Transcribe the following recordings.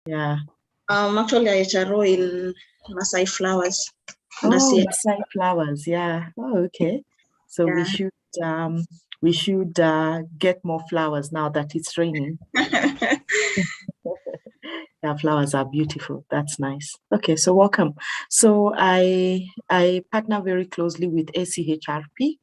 Yeah. Actually a HRO in Masai Flowers. Oh, Masai Flowers. Yeah. Oh, okay. So yeah. we should get more flowers now that it's raining. Yeah, flowers are beautiful. That's nice. Okay, so welcome. So I partner very closely with CHRP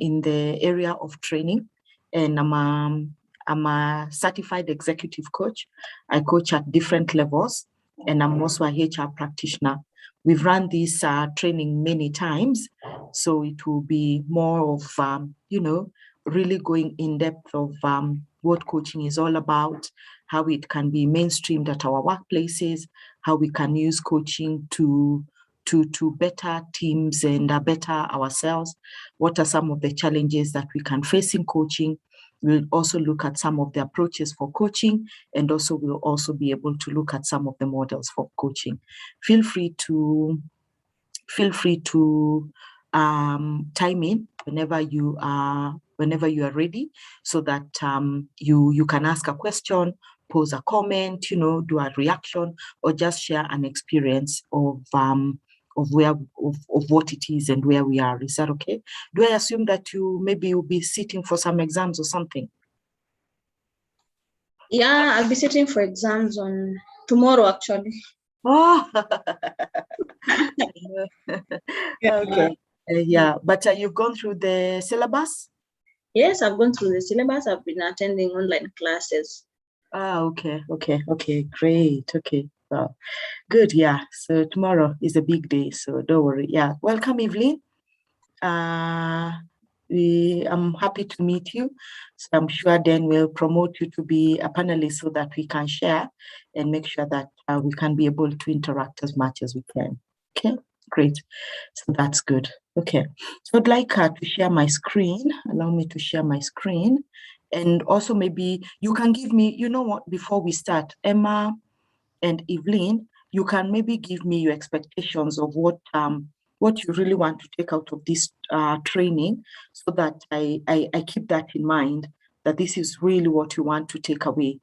in the area of training, and I'm a certified executive coach. I coach at different levels, and I'm also a HR practitioner. We've run this training many times, so it will be more of really going in depth of what coaching is all about, how it can be mainstreamed at our workplaces, how we can use coaching to better teams and better ourselves. What are some of the challenges that we can face in coaching? We'll also look at some of the approaches for coaching, and also we'll also be able to look at some of the models for coaching. Feel free to time in whenever you are ready, so that you can ask a question, pose a comment, do a reaction, or just share an experience of what it is and where we are. Is that okay? Do I assume that maybe you'll be sitting for some exams or something? Yeah, I'll be sitting for exams on tomorrow, actually. Oh, okay. Yeah, but you've gone through the syllabus? Yes, I've gone through the syllabus. I've been attending online classes. Okay, great. Okay, well, good. Yeah, so tomorrow is a big day, so don't worry. Yeah, welcome, Evelyn. I'm happy to meet you. So I'm sure then we'll promote you to be a panelist so that we can share and make sure that we can be able to interact as much as we can. Okay, great. So that's good. Okay, so I'd like to share my screen. Allow me to share my screen. And also maybe you can give me, you know what, before we start, Emma and Evelyn, you can maybe give me your expectations of what you really want to take out of this training, so that I keep that in mind, that this is really what you want to take away.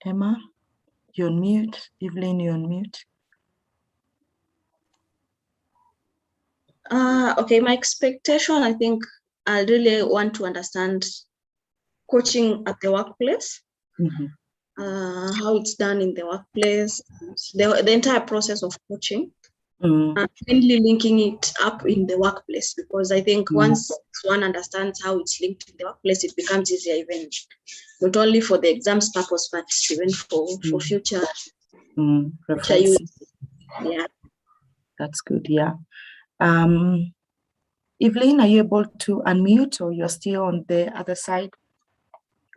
Emma, you're on mute. Evelyn, you're on mute. Okay, my expectation, I think I really want to understand coaching at the workplace, how it's done in the workplace, the entire process of coaching, and mainly linking it up in the workplace, because I think once one understands how it's linked in the workplace, it becomes easier, even not only for the exams purpose, but even for future use. Yeah, that's good. Yeah. Evelyn, are you able to unmute, or you're still on the other side?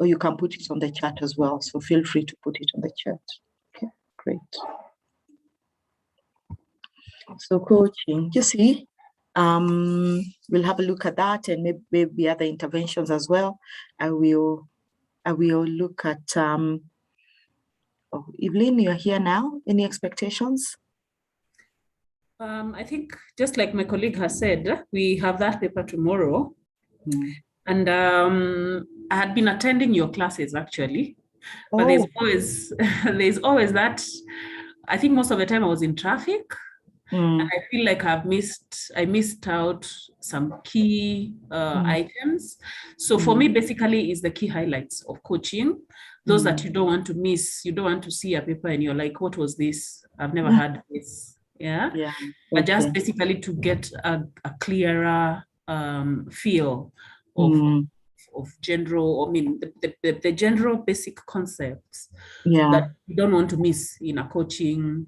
Or you can put it on the chat as well. So feel free to put it on the chat. Okay, great. So coaching, you see, we'll have a look at that, and maybe other interventions as well. I will look at, Evelyn, you're here now. Any expectations? I think just like my colleague has said, we have that paper tomorrow. And I had been attending your classes actually, but there's always that. I think most of the time I was in traffic, and I feel like I missed out some key items. So for me, basically, is the key highlights of coaching, those that you don't want to miss. You don't want to see a paper and you're like, what was this? I've never had this. Yeah. But just basically to get a clearer feel of general, I mean, the general basic concepts that you don't want to miss in a coaching,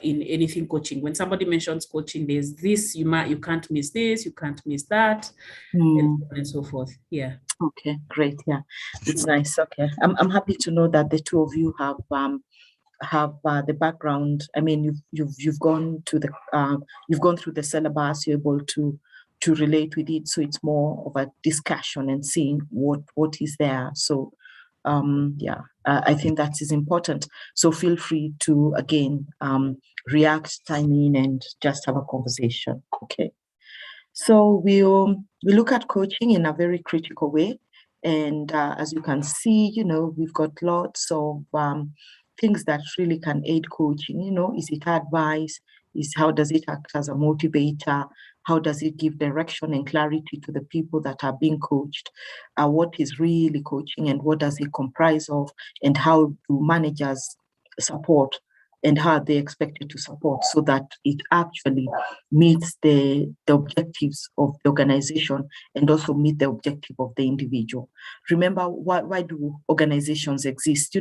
in anything coaching. When somebody mentions coaching, there's this, you can't miss this, you can't miss that, and so forth. Yeah. Okay, great. Yeah, it's nice. Okay, I'm happy to know that the two of you have the background. I mean, you've gone to the you've gone through the syllabus. You're able to relate with it, so it's more of a discussion and seeing what is there. So I think that is important. So feel free to again react, time in, and just have a conversation. Okay. So we'll look at coaching in a very critical way, And as you can see, we've got lots of things that really can aid coaching. Is it advice? How does it act as a motivator? How does it give direction and clarity to the people that are being coached? What is really coaching and what does it comprise of? And how do managers support, and how are they expected to support so that it actually meets the objectives of the organization and also meet the objective of the individual. Remember, why do organizations exist?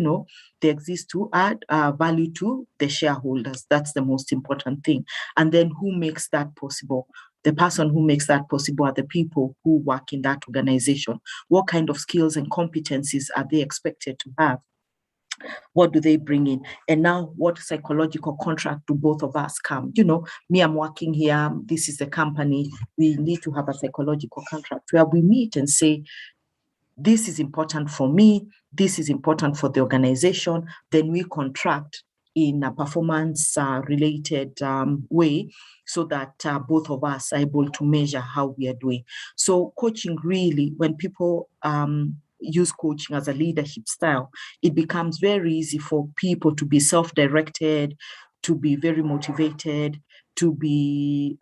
They exist to add value to the shareholders. That's the most important thing. And then who makes that possible? The person who makes that possible are the people who work in that organization. What kind of skills and competencies are they expected to have? What do they bring in? And now what psychological contract do both of us come? Me, I'm working here. This is the company. We need to have a psychological contract where we meet and say, this is important for me. This is important for the organization. Then we contract in a performance related way so that both of us are able to measure how we are doing. So coaching really, when people use coaching as a leadership style, it becomes very easy for people to be self-directed, to be very motivated, to be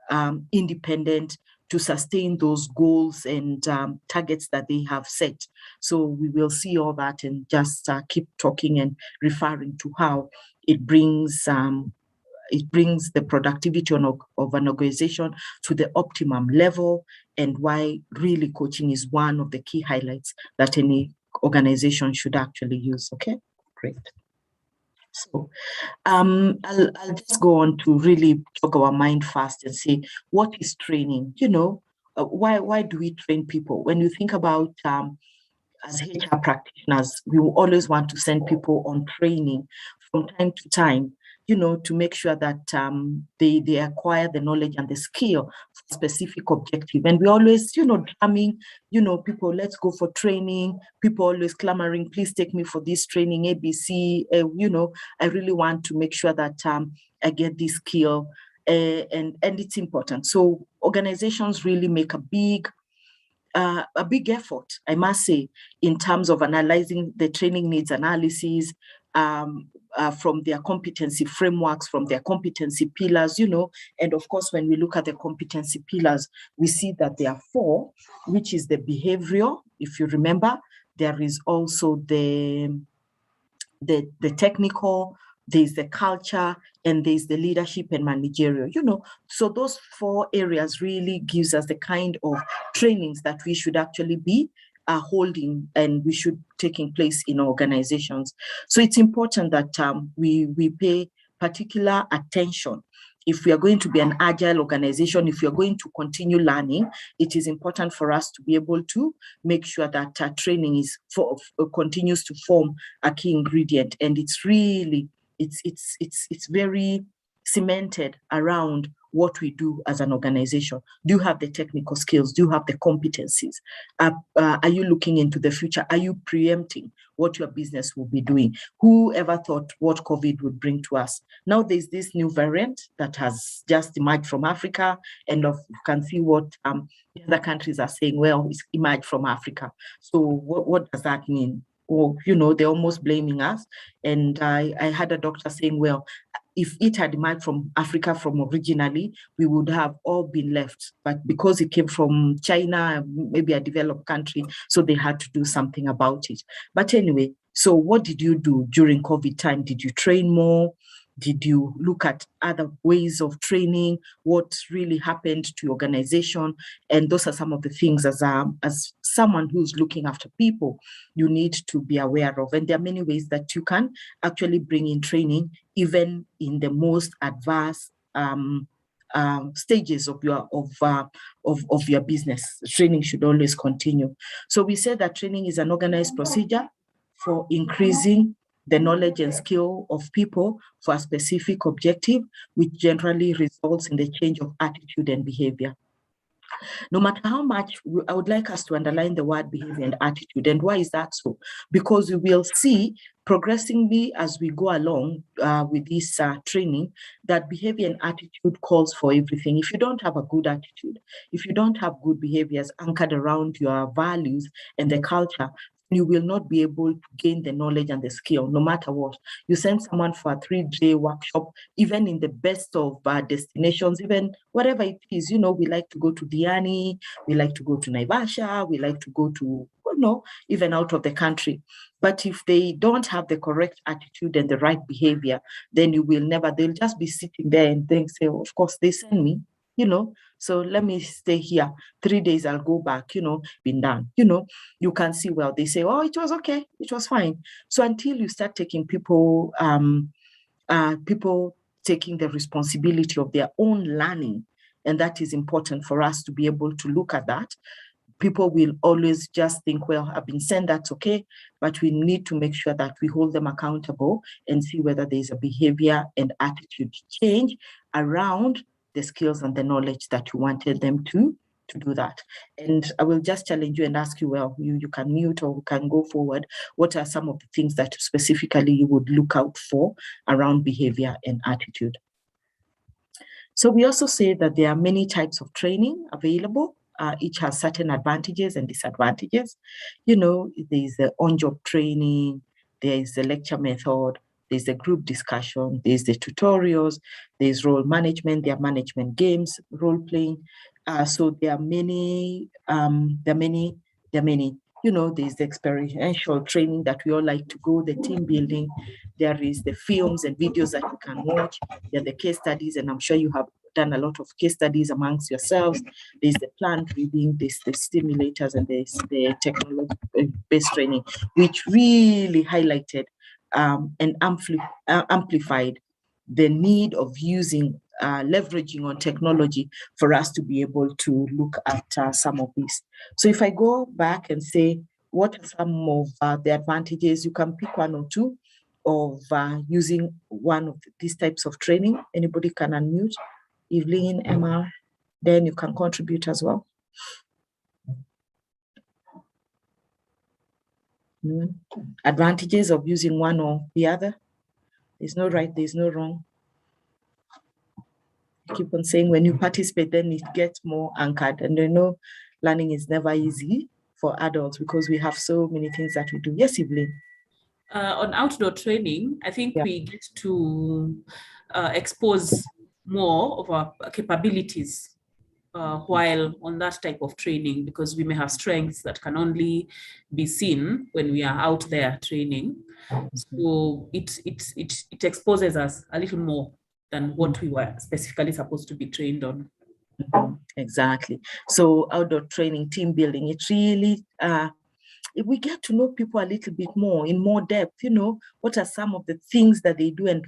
independent, to sustain those goals and targets that they have set. So we will see all that and just keep talking and referring to how it brings the productivity of an organization to the optimum level, and why really coaching is one of the key highlights that any organization should actually use. Okay, great. So I'll just go on to really talk our mind fast and say, what is training? Why do we train people? When you think about as HR practitioners, we will always want to send people on training from time to time, to make sure that they acquire the knowledge and the skill for specific objective. And we always, drumming, people, let's go for training. People always clamoring, please take me for this training, ABC. I really want to make sure that I get this skill, and it's important. So organizations really make a big effort, I must say, in terms of analyzing the training needs analysis from their competency frameworks, from their competency pillars, and of course, when we look at the competency pillars, we see that there are 4, which is the behavioral. If you remember, there is also the technical, there's the culture, and there's the leadership and managerial, So those 4 areas really gives us the kind of trainings that we should actually be holding and we should taking place in organizations. So it's important that we pay particular attention. If we are going to be an agile organization, if we are going to continue learning, it is important for us to be able to make sure that training continues to form a key ingredient. And it's really, it's very cemented around what we do as an organization. Do you have the technical skills? Do you have the competencies? Are you looking into the future? Are you preempting what your business will be doing? Who ever thought what COVID would bring to us? Now there's this new variant that has just emerged from Africa, and you can see what the other countries are saying, well, it's emerged from Africa. So what does that mean? Or, they're almost blaming us. And I had a doctor saying, well, if it had emerged from Africa from originally, we would have all been left. But because it came from China, maybe a developed country, so they had to do something about it. But anyway, so what did you do during COVID time? Did you train more? Did you look at other ways of training? What really happened to your organization? And those are some of the things as someone who's looking after people, you need to be aware of. And there are many ways that you can actually bring in training, even in the most advanced stages of your business. Training should always continue. So we say that training is an organized procedure for increasing the knowledge and skill of people for a specific objective, which generally results in the change of attitude and behavior. No matter how much, I would like us to underline the word behavior and attitude. And why is that so? Because we will see progressively as we go along with this training, that behavior and attitude calls for everything. If you don't have a good attitude, if you don't have good behaviors anchored around your values and the culture, you will not be able to gain the knowledge and the skill, no matter what. You send someone for a 3-day workshop, even in the best of destinations, even whatever it is, you know, we like to go to Diani, we like to go to Naivasha, we like to go to, you know, even out of the country. But if they don't have the correct attitude and the right behavior, then you will never, they'll just be sitting there and think, say, oh, of course, they send me, you know, so let me stay here. 3 days, I'll go back, you know, been done. You know, you can see, well, they say, oh, it was okay, it was fine. So until you start taking people taking the responsibility of their own learning, and that is important for us to be able to look at that. People will always just think, well, I've been sent, that's okay, but we need to make sure that we hold them accountable and see whether there's a behavior and attitude change around the skills and the knowledge that you wanted them to do that. And I will just challenge you and ask you, well, you can mute or can go forward. What are some of the things that specifically you would look out for around behavior and attitude? So we also say that there are many types of training available. Each has certain advantages and disadvantages. You know, there's the on-job training, there is the lecture method, there's the group discussion, there's the tutorials, there's role management, there are management games, role playing. So there are many, you know, there's the experiential training that we all like to go, the team building. There is the films and videos that you can watch. There are the case studies, and I'm sure you have done a lot of case studies amongst yourselves. There's the planned reading, there's the stimulators, and there's the technology-based training, which really highlighted and amplified the need of using leveraging on technology for us to be able to look at some of these. So if I go back and say, what are some of the advantages? You can pick one or two of using one of these types of training. Anybody can unmute. Evelyn, Emma, then you can contribute as well. Advantages of using one or the other. There's no right, there's no wrong. I keep on saying when you participate, then it gets more anchored. And you know, learning is never easy for adults because we have so many things that we do. Yes, Evelyn. On outdoor training, I think we get to expose more of our capabilities while on that type of training, because we may have strengths that can only be seen when we are out there training. So it exposes us a little more than what we were specifically supposed to be trained on. Exactly. So outdoor training, team building, it really we get to know people a little bit more in more depth. You know, what are some of the things that they do, and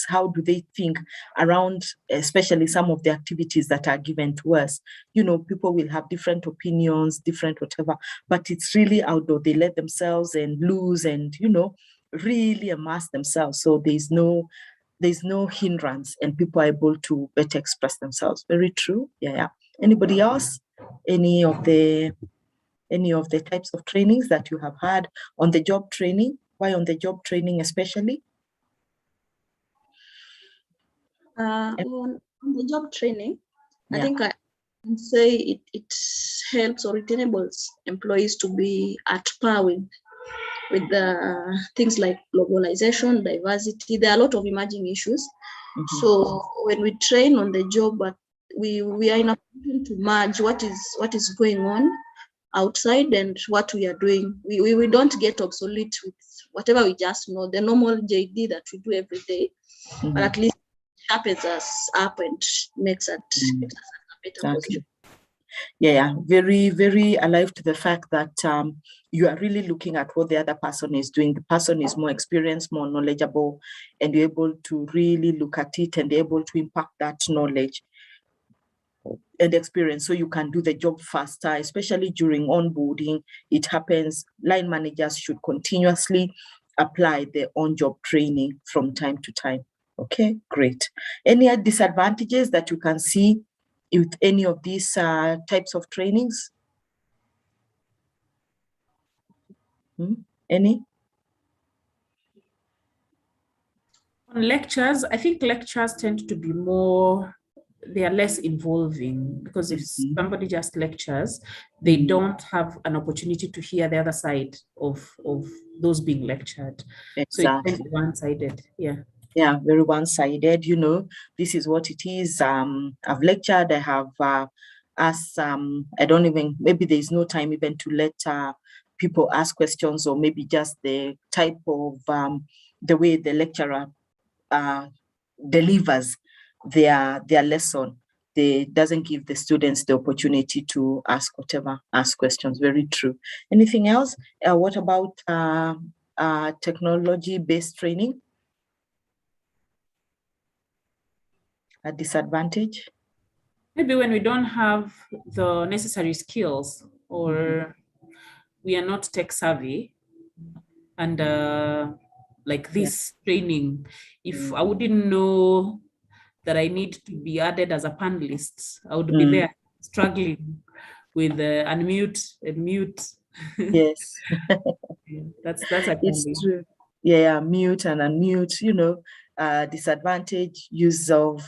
how do they think around, especially some of the activities that are given to us. You know, people will have different opinions, different whatever, but it's really outdoor. They let themselves and lose and, you know, really immerse themselves. So there's no hindrance and people are able to better express themselves. Very true. Yeah. Anybody else? Any of the types of trainings that you have had on the job training? Why on the job training especially? On the job training, I think I can say it helps or it enables employees to be at par with the things like globalization, diversity. There are a lot of emerging issues. So when we train on the job, but we are in a position to merge what is going on outside and what we are doing. We don't get obsolete with whatever we just know, the normal JD that we do every day, but at least it sharpens us up and makes us a better position. Yeah, very, very alive to the fact that you are really looking at what the other person is doing. The person is more experienced, more knowledgeable, and you're able to really look at it and be able to impact that knowledge and experience so you can do the job faster, especially during onboarding. It happens. Line managers should continuously apply the on-job training from time to time. Okay, great. Any disadvantages that you can see with any of these types of trainings? Any? On lectures, I think lectures tend to be more, they are less involving, because if somebody just lectures, they don't have an opportunity to hear the other side of those being lectured. Exactly. So it's one-sided. Yeah, very one-sided. This is what it is. I've lectured. I have asked. I don't even. Maybe there is no time even to let people ask questions, or maybe just the type of the way the lecturer delivers their lesson. They doesn't give the students the opportunity to ask questions. Very true. Anything else? What about technology-based training? A disadvantage? Maybe when we don't have the necessary skills, or we are not tech savvy, and like this training, if I wouldn't know that I need to be added as a panelist, I would be there struggling with unmute and mute. Yes. That's a it's true. Yeah, mute and unmute, disadvantage, use of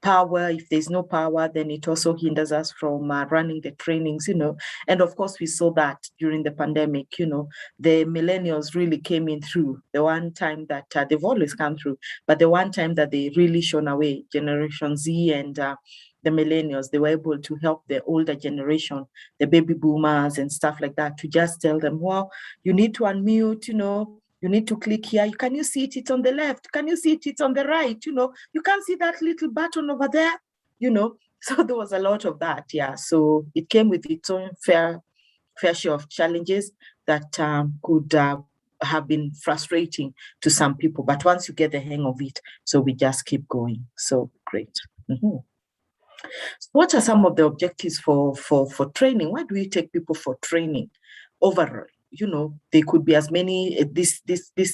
power. If there's no power, then it also hinders us from running the trainings, and of course we saw that during the pandemic. The millennials really came in through the one time that they've always come through, but the one time that they really shone away, Generation Z and the millennials, they were able to help the older generation, the baby boomers and stuff like that, to just tell them, well, you need to unmute, you need to click here. Can you see it? It's on the left. Can you see it? It's on the right. You can't see that little button over there. So there was a lot of that. Yeah. So it came with its own fair share of challenges that could have been frustrating to some people. But once you get the hang of it, so we just keep going. So great. So what are some of the objectives for training? Why do we take people for training overall? They could be as many. This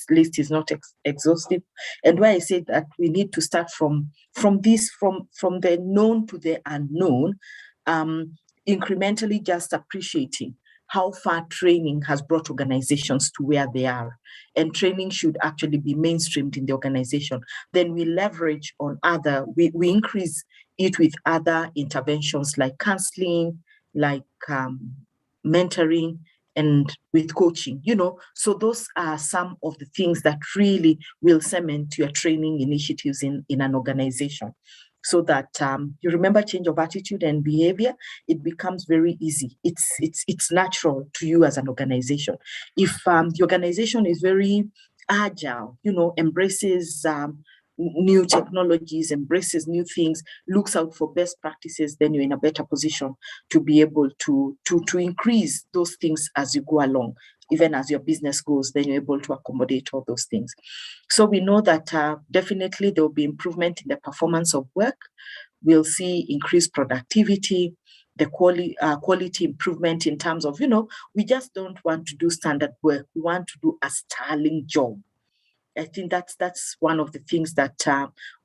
list is not exhaustive, and why I say that we need to start from the known to the unknown, incrementally, just appreciating how far training has brought organizations to where they are, and training should actually be mainstreamed in the organization. Then we leverage on we increase it with other interventions like counseling, like mentoring, and with coaching, so those are some of the things that really will cement your training initiatives in an organization, so that you remember change of attitude and behavior. It becomes very easy. It's natural to you as an organization. If the organization is very agile, embraces new technologies, embraces new things, looks out for best practices, then you're in a better position to be able to increase those things as you go along. Even as your business goes, then you're able to accommodate all those things. So we know that definitely there will be improvement in the performance of work. We'll see increased productivity, the quality improvement in terms of, we just don't want to do standard work. We want to do a sterling job. I think that's one of the things that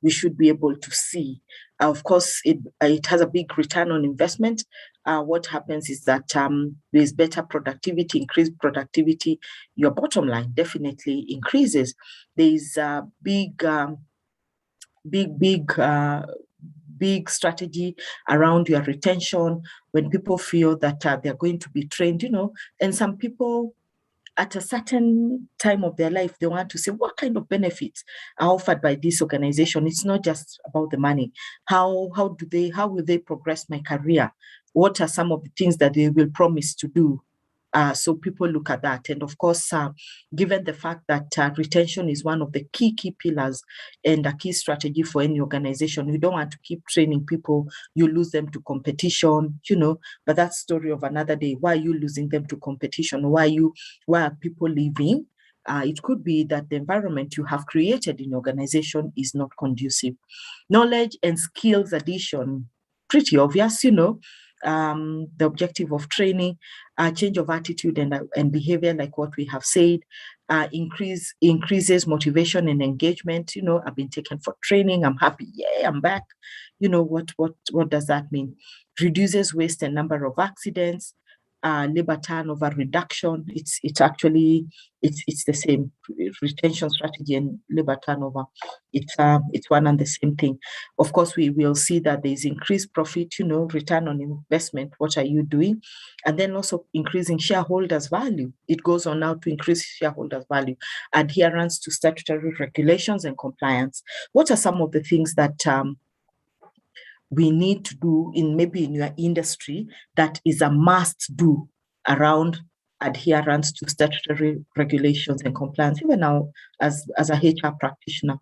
we should be able to see. Of course, it has a big return on investment. What happens is that there's better productivity, increased productivity. Your bottom line definitely increases. There's a big strategy around your retention when people feel that they're going to be trained, and some people at a certain time of their life, they want to say, what kind of benefits are offered by this organization? It's not just about the money. How will they progress my career? What are some of the things that they will promise to do? So people look at that. And of course, given the fact that retention is one of the key pillars and a key strategy for any organization, you don't want to keep training people, you lose them to competition, but that's story of another day. Why are you losing them to competition? Why are people leaving? It could be that the environment you have created in your organization is not conducive. Knowledge and skills addition, pretty obvious, the objective of training, change of attitude and behavior, like what we have said, increases motivation and engagement. I've been taken for training. I'm happy. Yeah, I'm back. What does that mean? Reduces waste and number of accidents. labor turnover reduction. It's actually the same. Retention strategy and labor turnover. It's one and the same thing. Of course, we will see that there is increased profit, return on investment. What are you doing? And then also increasing shareholders' value. It goes on now to increase shareholders' value, adherence to statutory regulations and compliance. What are some of the things that we need to do maybe in your industry that is a must do around adherence to statutory regulations and compliance, even now as a HR practitioner?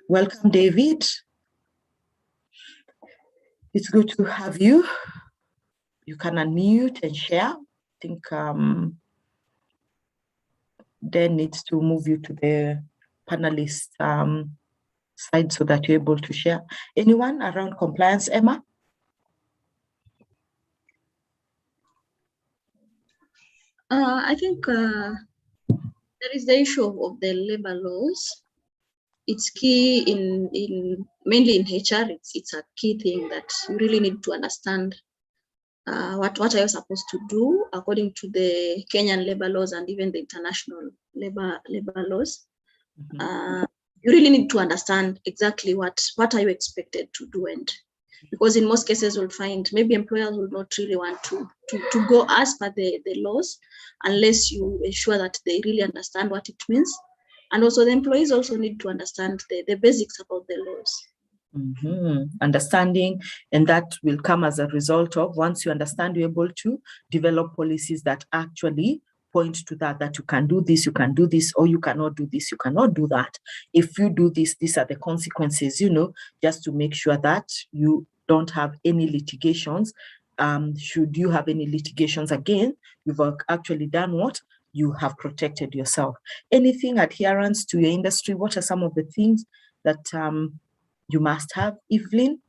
Welcome, David. It's good to have you. You can unmute and share. I think Dan needs to move you to the panelist side so that you're able to share. Anyone around compliance, Emma? I think there is the issue of the labor laws. It's key mainly in HR. It's a key thing that you really need to understand. What are you supposed to do according to the Kenyan labor laws and even the international labor laws? Mm-hmm. You really need to understand exactly what are you expected to do, and because in most cases you'll find maybe employers will not really want to go as per the laws unless you ensure that they really understand what it means. And also the employees also need to understand the basics about the laws. Mm-hmm. Understanding, and that will come as a result of, once you understand, you're able to develop policies that actually point to that you can do this, or you cannot do this, you cannot do that. If you do this, these are the consequences, just to make sure that you don't have any litigations. Should you have any litigations again, you've actually done what? You have protected yourself. Anything adherence to your industry? What are some of the things that you must have, Evelyn?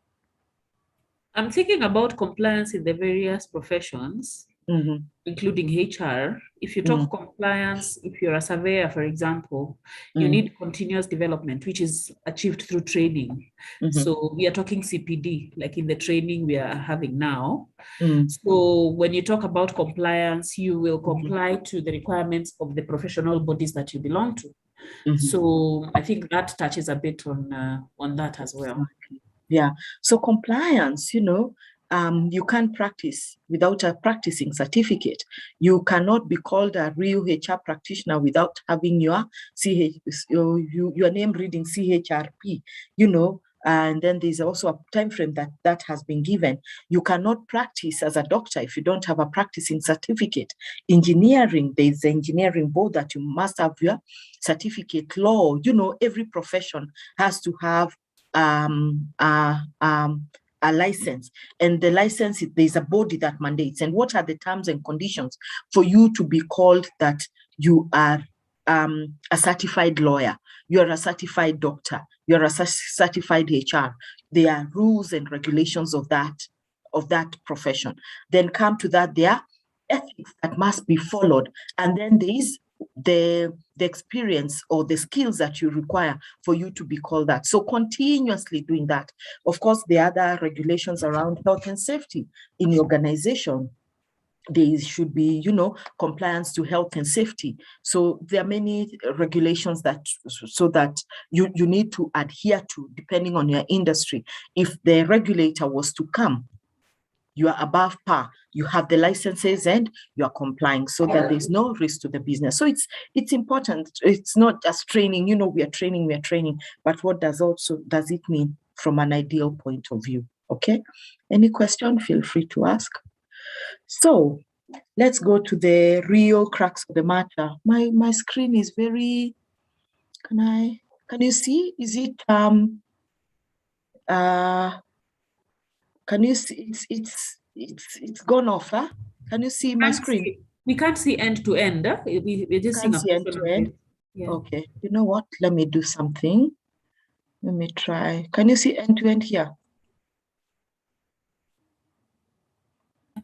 I'm thinking about compliance in the various professions, mm-hmm. including HR. If you talk compliance, if you're a surveyor, for example, you need continuous development, which is achieved through training. Mm-hmm. So we are talking CPD, like in the training we are having now. So when you talk about compliance, you will comply to the requirements of the professional bodies that you belong to. So I think that touches a bit on that as well. Yeah. So compliance, you can't practice without a practicing certificate. You cannot be called a real HR practitioner without having your name reading CHRP, and then there's also a time frame that has been given. You cannot practice as a doctor if you don't have a practicing certificate. Engineering, there's the engineering board that you must have your certificate. Law, every profession has to have a license, and the license, there's a body that mandates. And what are the terms and conditions for you to be called that you are a certified lawyer, you're a certified doctor, you're a certified HR? There are rules and regulations of that profession. Then come to that, there are ethics that must be followed, and then there is the experience or the skills that you require for you to be called that. So continuously doing that. Of course, the other regulations around health and safety in the organization, there should be, compliance to health and safety. So there are many regulations that you need to adhere to depending on your industry. If the regulator was to come, you are above par, you have the licenses and you are complying so that there's no risk to the business. So it's important. It's not just training, we are training, but what does it mean from an ideal point of view? Okay. Any question, feel free to ask. So let's go to the real crux of the matter. My screen is very, can you see? Is it, can you see? It's gone off, huh? Can you see my screen? We can't see end to end. We're just seeing end to end. Yeah. Okay. You know what? Let me do something. Let me try. Can you see end to end here?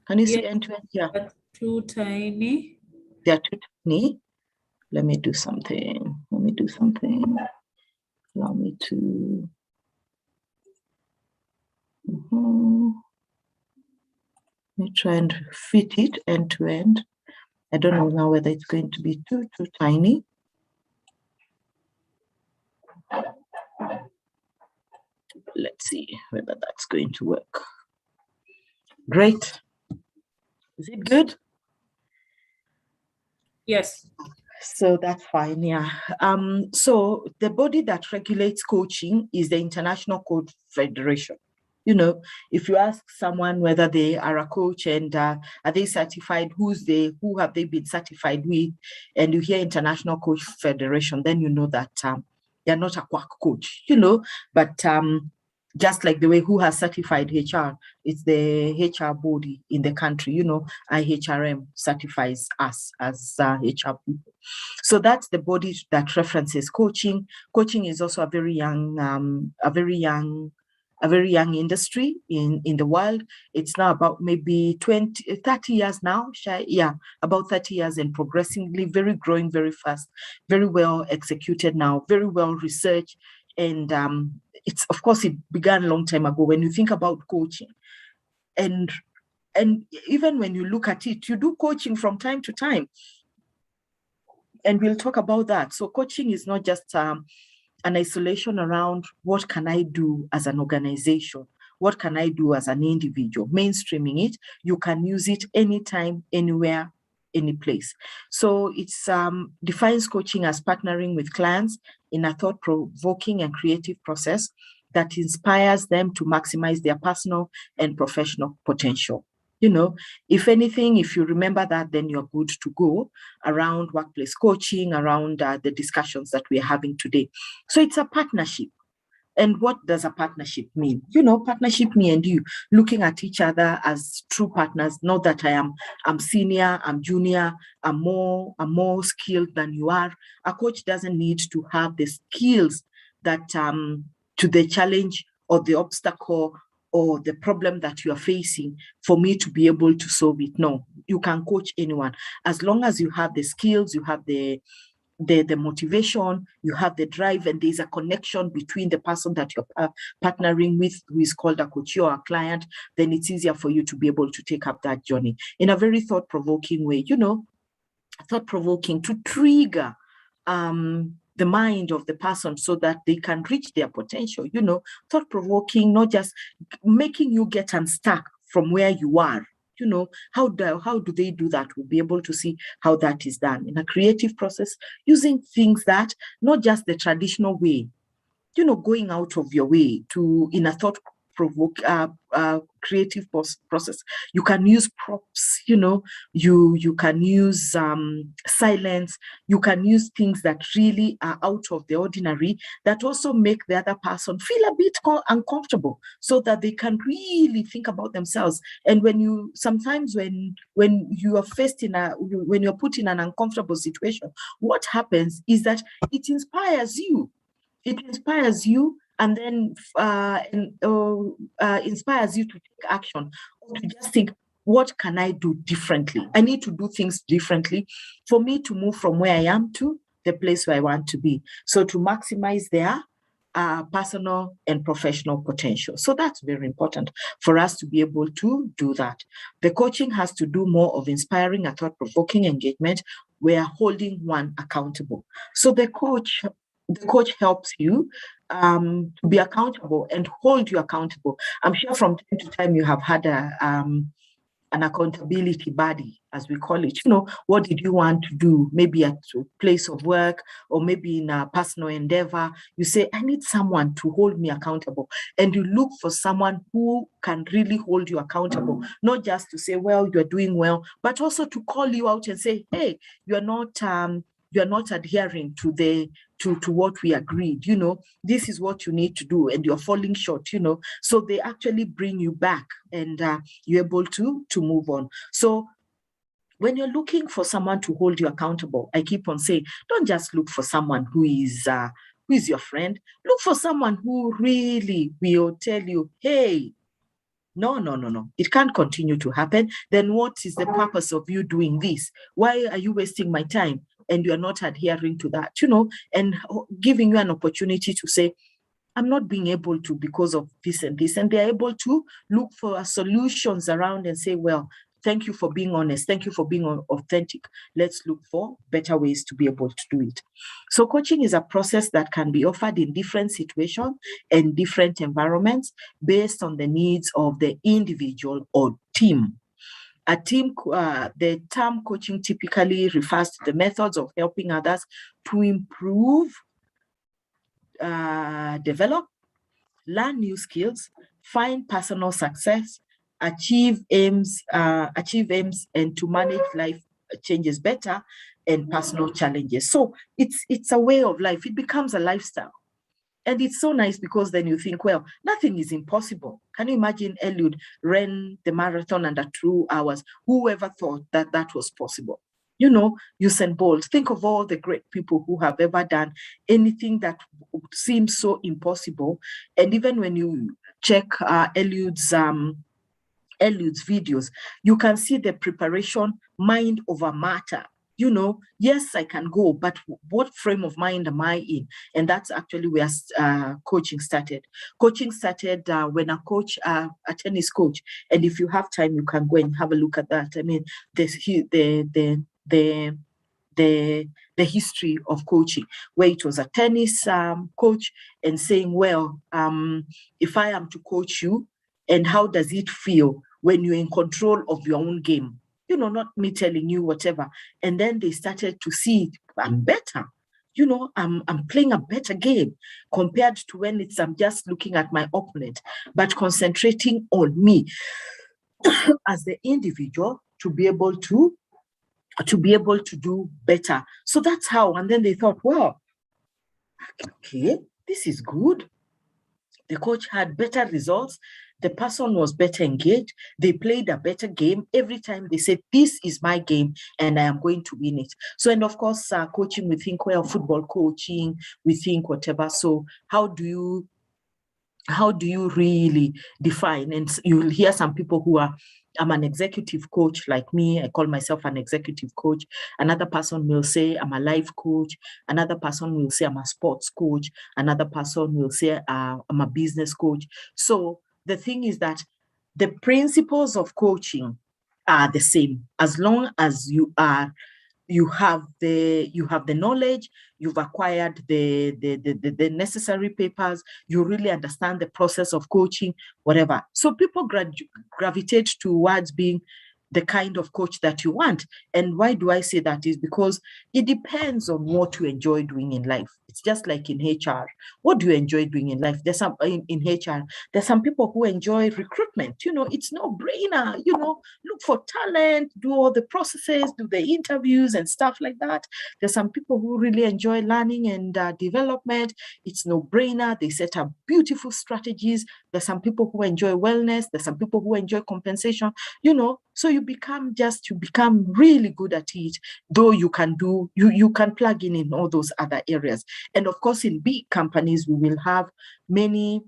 Can you see end to end here? They're too tiny. They're too tiny. Let me do something. Allow me to. Let me try and fit it end to end. I don't know now whether it's going to be too tiny. Let's see whether that's going to work. Great. Is it good? Yes. So that's fine, yeah. So the body that regulates coaching is the International Coach Federation. You know, if you ask someone whether they are a coach and are they certified, who have they been certified with, and you hear International Coach Federation, then you know that they're not a quack coach, you know, but just like the way who has certified HR, it's the HR body in the country, you know, IHRM certifies us as HR people. So that's the body that references coaching. Coaching is also a very young industry in the world. It's now about maybe 30 years now. About 30 years and progressively growing very fast, very well executed now, very well researched. And it's, of course, it began a long time ago when you think about coaching. And even when you look at it, you do coaching from time to time. And we'll talk about that. So coaching is not just an isolation around what can I do as an organization? What can I do as an individual? Mainstreaming it, you can use it anytime, anywhere, any place. So it's defines coaching as partnering with clients in a thought-provoking and creative process that inspires them to maximize their personal and professional potential. You know, if anything, if you remember that, then you're good to go around workplace coaching, around the discussions that we're having today. So it's a partnership. And what does a partnership mean? You know, partnership, me and you, looking at each other as true partners, not that I'm senior, I'm junior, I'm more skilled than you are. A coach doesn't need to have the skills that to the challenge or the obstacle or the problem that you are facing for me to be able to solve it. No, you can coach anyone. As long as you have the skills, you have the motivation, you have the drive, and there's a connection between the person that you're partnering with, who is called a coach or a client, then it's easier for you to be able to take up that journey in a very thought-provoking way, you know, thought-provoking to trigger the mind of the person so that they can reach their potential, you know, thought-provoking, not just making you get unstuck from where you are. You know, how do they do that? We'll be able to see how that is done in a creative process, using things that not just the traditional way, you know, going out of your way to in a creative process. You can use props, you know, you can use silence, you can use things that really are out of the ordinary that also make the other person feel a bit uncomfortable so that they can really think about themselves. And when you when you are faced when you're put in an uncomfortable situation, what happens is that it inspires you. It inspires you, and then inspires you to take action or to just think, what can I do differently? I need to do things differently for me to move from where I am to the place where I want to be. So to maximize their personal and professional potential. So that's very important for us to be able to do that. The coaching has to do more of inspiring a thought-provoking engagement where holding one accountable. So the coach helps you to be accountable and hold you accountable. I'm sure from time to time you have had an accountability buddy, as we call it. You know, what did you want to do? Maybe at a place of work or maybe in a personal endeavor. You say, I need someone to hold me accountable. And you look for someone who can really hold you accountable, not just to say, well, you're doing well, but also to call you out and say, hey, you're not adhering to what we agreed, you know, this is what you need to do and you're falling short, you know. So they actually bring you back and you're able to move on. So when you're looking for someone to hold you accountable, I keep on saying, don't just look for someone who is your friend. Look for someone who really will tell you, hey, no, it can't continue to happen. Then what is the purpose of you doing this? Why are you wasting my time? And you're not adhering to that, you know, and giving you an opportunity to say, I'm not being able to because of this and this. And they're able to look for solutions around and say, well, thank you for being honest. Thank you for being authentic. Let's look for better ways to be able to do it. So coaching is a process that can be offered in different situations and different environments based on the needs of the individual or team. The term coaching typically refers to the methods of helping others to improve, develop, learn new skills, find personal success, achieve aims, and to manage life changes better and personal challenges. So it's a way of life. It becomes a lifestyle. And it's so nice because then you think, well, nothing is impossible. Can you imagine Eliud ran the marathon under 2 hours? Whoever thought that that was possible? You know, Usain Bolt, think of all the great people who have ever done anything that seems so impossible. And even when you check Eliud's videos, you can see the preparation, mind over matter. You know, yes, I can go, but what frame of mind am I in? And that's actually where coaching started. Coaching started when a tennis coach, and if you have time, you can go and have a look at that. I mean, the history of coaching, where it was a tennis coach and saying, well, if I am to coach you, and how does it feel when you're in control of your own game? You know, not me telling you whatever. And then they started to see, I'm better. You know, I'm playing a better game compared to when I'm just looking at my opponent, but concentrating on me as the individual to be able to do better. So that's how. And then they thought, well, okay, this is good. The coach had better results. The person was better engaged. They played a better game. Every time they said, this is my game and I am going to win it. So, and of course, coaching, we think, well, football coaching, we think whatever. So how do you really define? And you'll hear some people who are, I'm an executive coach like me. I call myself an executive coach. Another person will say, I'm a life coach. Another person will say, I'm a sports coach. Another person will say, I'm a business coach. So the thing is that the principles of coaching are the same as long as you have the knowledge, you've acquired the necessary papers, you really understand the process of coaching, whatever. So people gravitate towards being the kind of coach that you want. And why do I say that? Is because it depends on what you enjoy doing in life. It's just like in HR. What do you enjoy doing in life? There's some in HR, there's some people who enjoy recruitment. You know, it's no brainer, you know, look for talent, do all the processes, do the interviews and stuff like that. There's some people who really enjoy learning and development. It's no brainer. They set up beautiful strategies. There's some people who enjoy wellness. There's some people who enjoy compensation, you know. So you become really good at it, though you can plug in all those other areas. And of course, in big companies, we will have many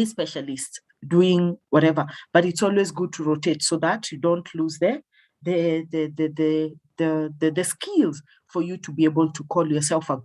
specialists doing whatever, but it's always good to rotate so that you don't lose the skills for you to be able to call yourself a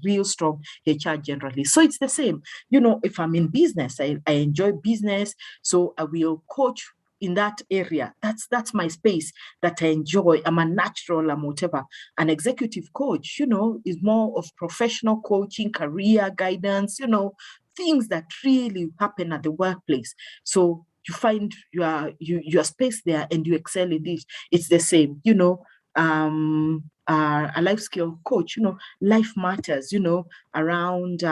real strong HR generalist. So it's the same. You know, if I'm in business, I enjoy business, so I will coach in that area. That's my space that I enjoy. I'm a natural, I'm whatever. An executive coach, you know, is more of professional coaching, career guidance, you know, things that really happen at the workplace. So you find your space there and you excel in this. It's the same, you know. A life skill coach, you know, life matters, you know, around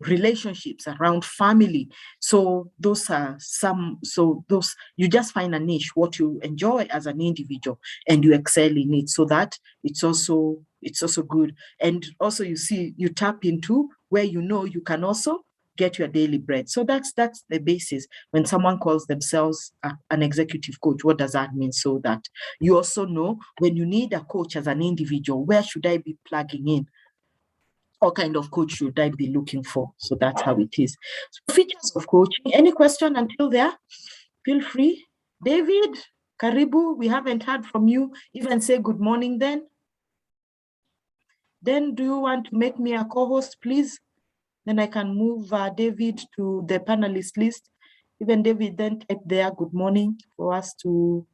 relationships, around family. So those are you just find a niche, what you enjoy as an individual, and you excel in it, so that it's also good. And also you tap into where you know you can also get your daily bread. So that's the basis. When someone calls themselves an executive coach, what does that mean? So that you also know when you need a coach as an individual, where should I be plugging in? What kind of coach should I be looking for? So that's how it is. So features of coaching. Any question until there? Feel free. David, Karibu, we haven't heard from you. Even say good morning then. Then do you want to make me a co-host, please? Then I can move David to the panelist list. Even David, then type there, good morning, for us to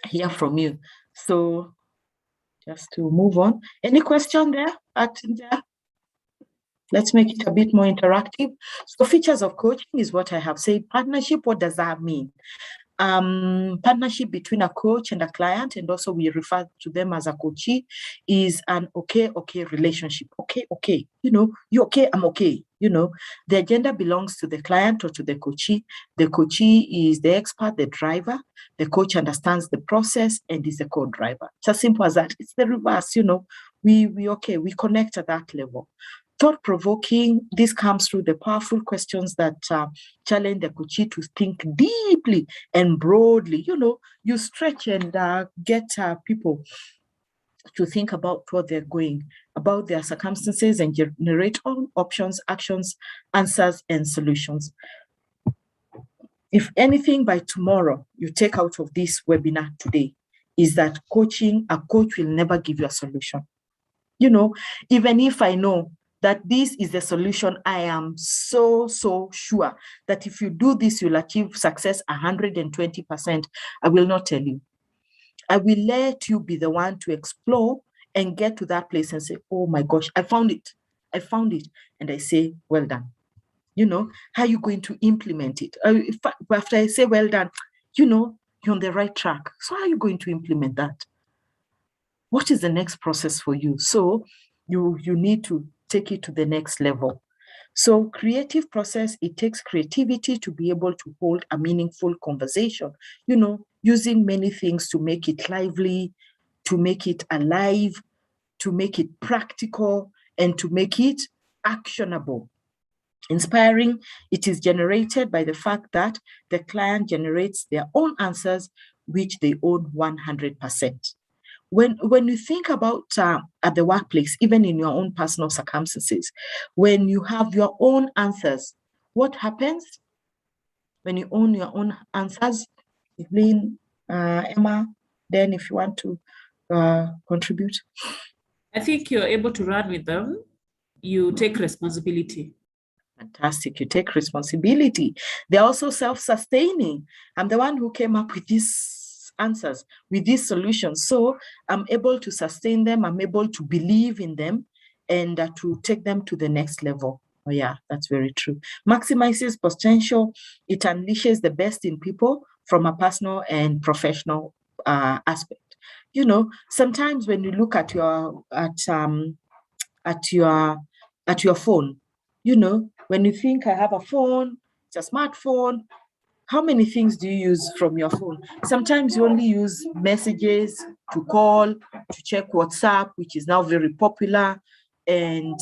hear from you. So just to move on. Any question there? Let's make it a bit more interactive. So features of coaching is what I have said. Partnership, what does that mean? Partnership between a coach and a client, and also we refer to them as a coachee, is an okay relationship. Okay, you know, you okay, I'm okay. You know, the agenda belongs to the client or to the coachee. The coachee is the expert, the driver. The coach understands the process and is the co-driver. It's as simple as that. It's the reverse, you know. We connect at that level. Thought-provoking, this comes through the powerful questions that challenge the coachee to think deeply and broadly. You know, you stretch and get people to think about what they're going, about their circumstances, and generate all options, actions, answers, and solutions. If anything by tomorrow you take out of this webinar today is that a coach will never give you a solution. You know, even if I know that this is the solution, I am so sure that if you do this, you'll achieve success 120%. I will not tell you. I will let you be the one to explore and get to that place and say, oh my gosh, I found it. And I say, well done. You know, how are you going to implement it? After I say, well done, you know, you're on the right track. So how are you going to implement that? What is the next process for you? So you need to take it to the next level. So creative process, it takes creativity to be able to hold a meaningful conversation, you know, using many things to make it lively, to make it alive, to make it practical, and to make it actionable. Inspiring, it is generated by the fact that the client generates their own answers, which they own 100%. When you think about at the workplace, even in your own personal circumstances, when you have your own answers, what happens when you own your own answers? Evelyn, Emma, then if you want to contribute. I think you're able to run with them. You take responsibility. Fantastic. You take responsibility. They're also self-sustaining. I'm the one who came up with these answers, with these solutions. So I'm able to sustain them. I'm able to believe in them and to take them to the next level. Oh yeah, that's very true. Maximizes potential. It unleashes the best in people from a personal and professional aspect. You know, sometimes when you look at your phone, you know, when you think I have a phone, it's a smartphone, how many things do you use from your phone? Sometimes you only use messages, to call, to check WhatsApp, which is now very popular, and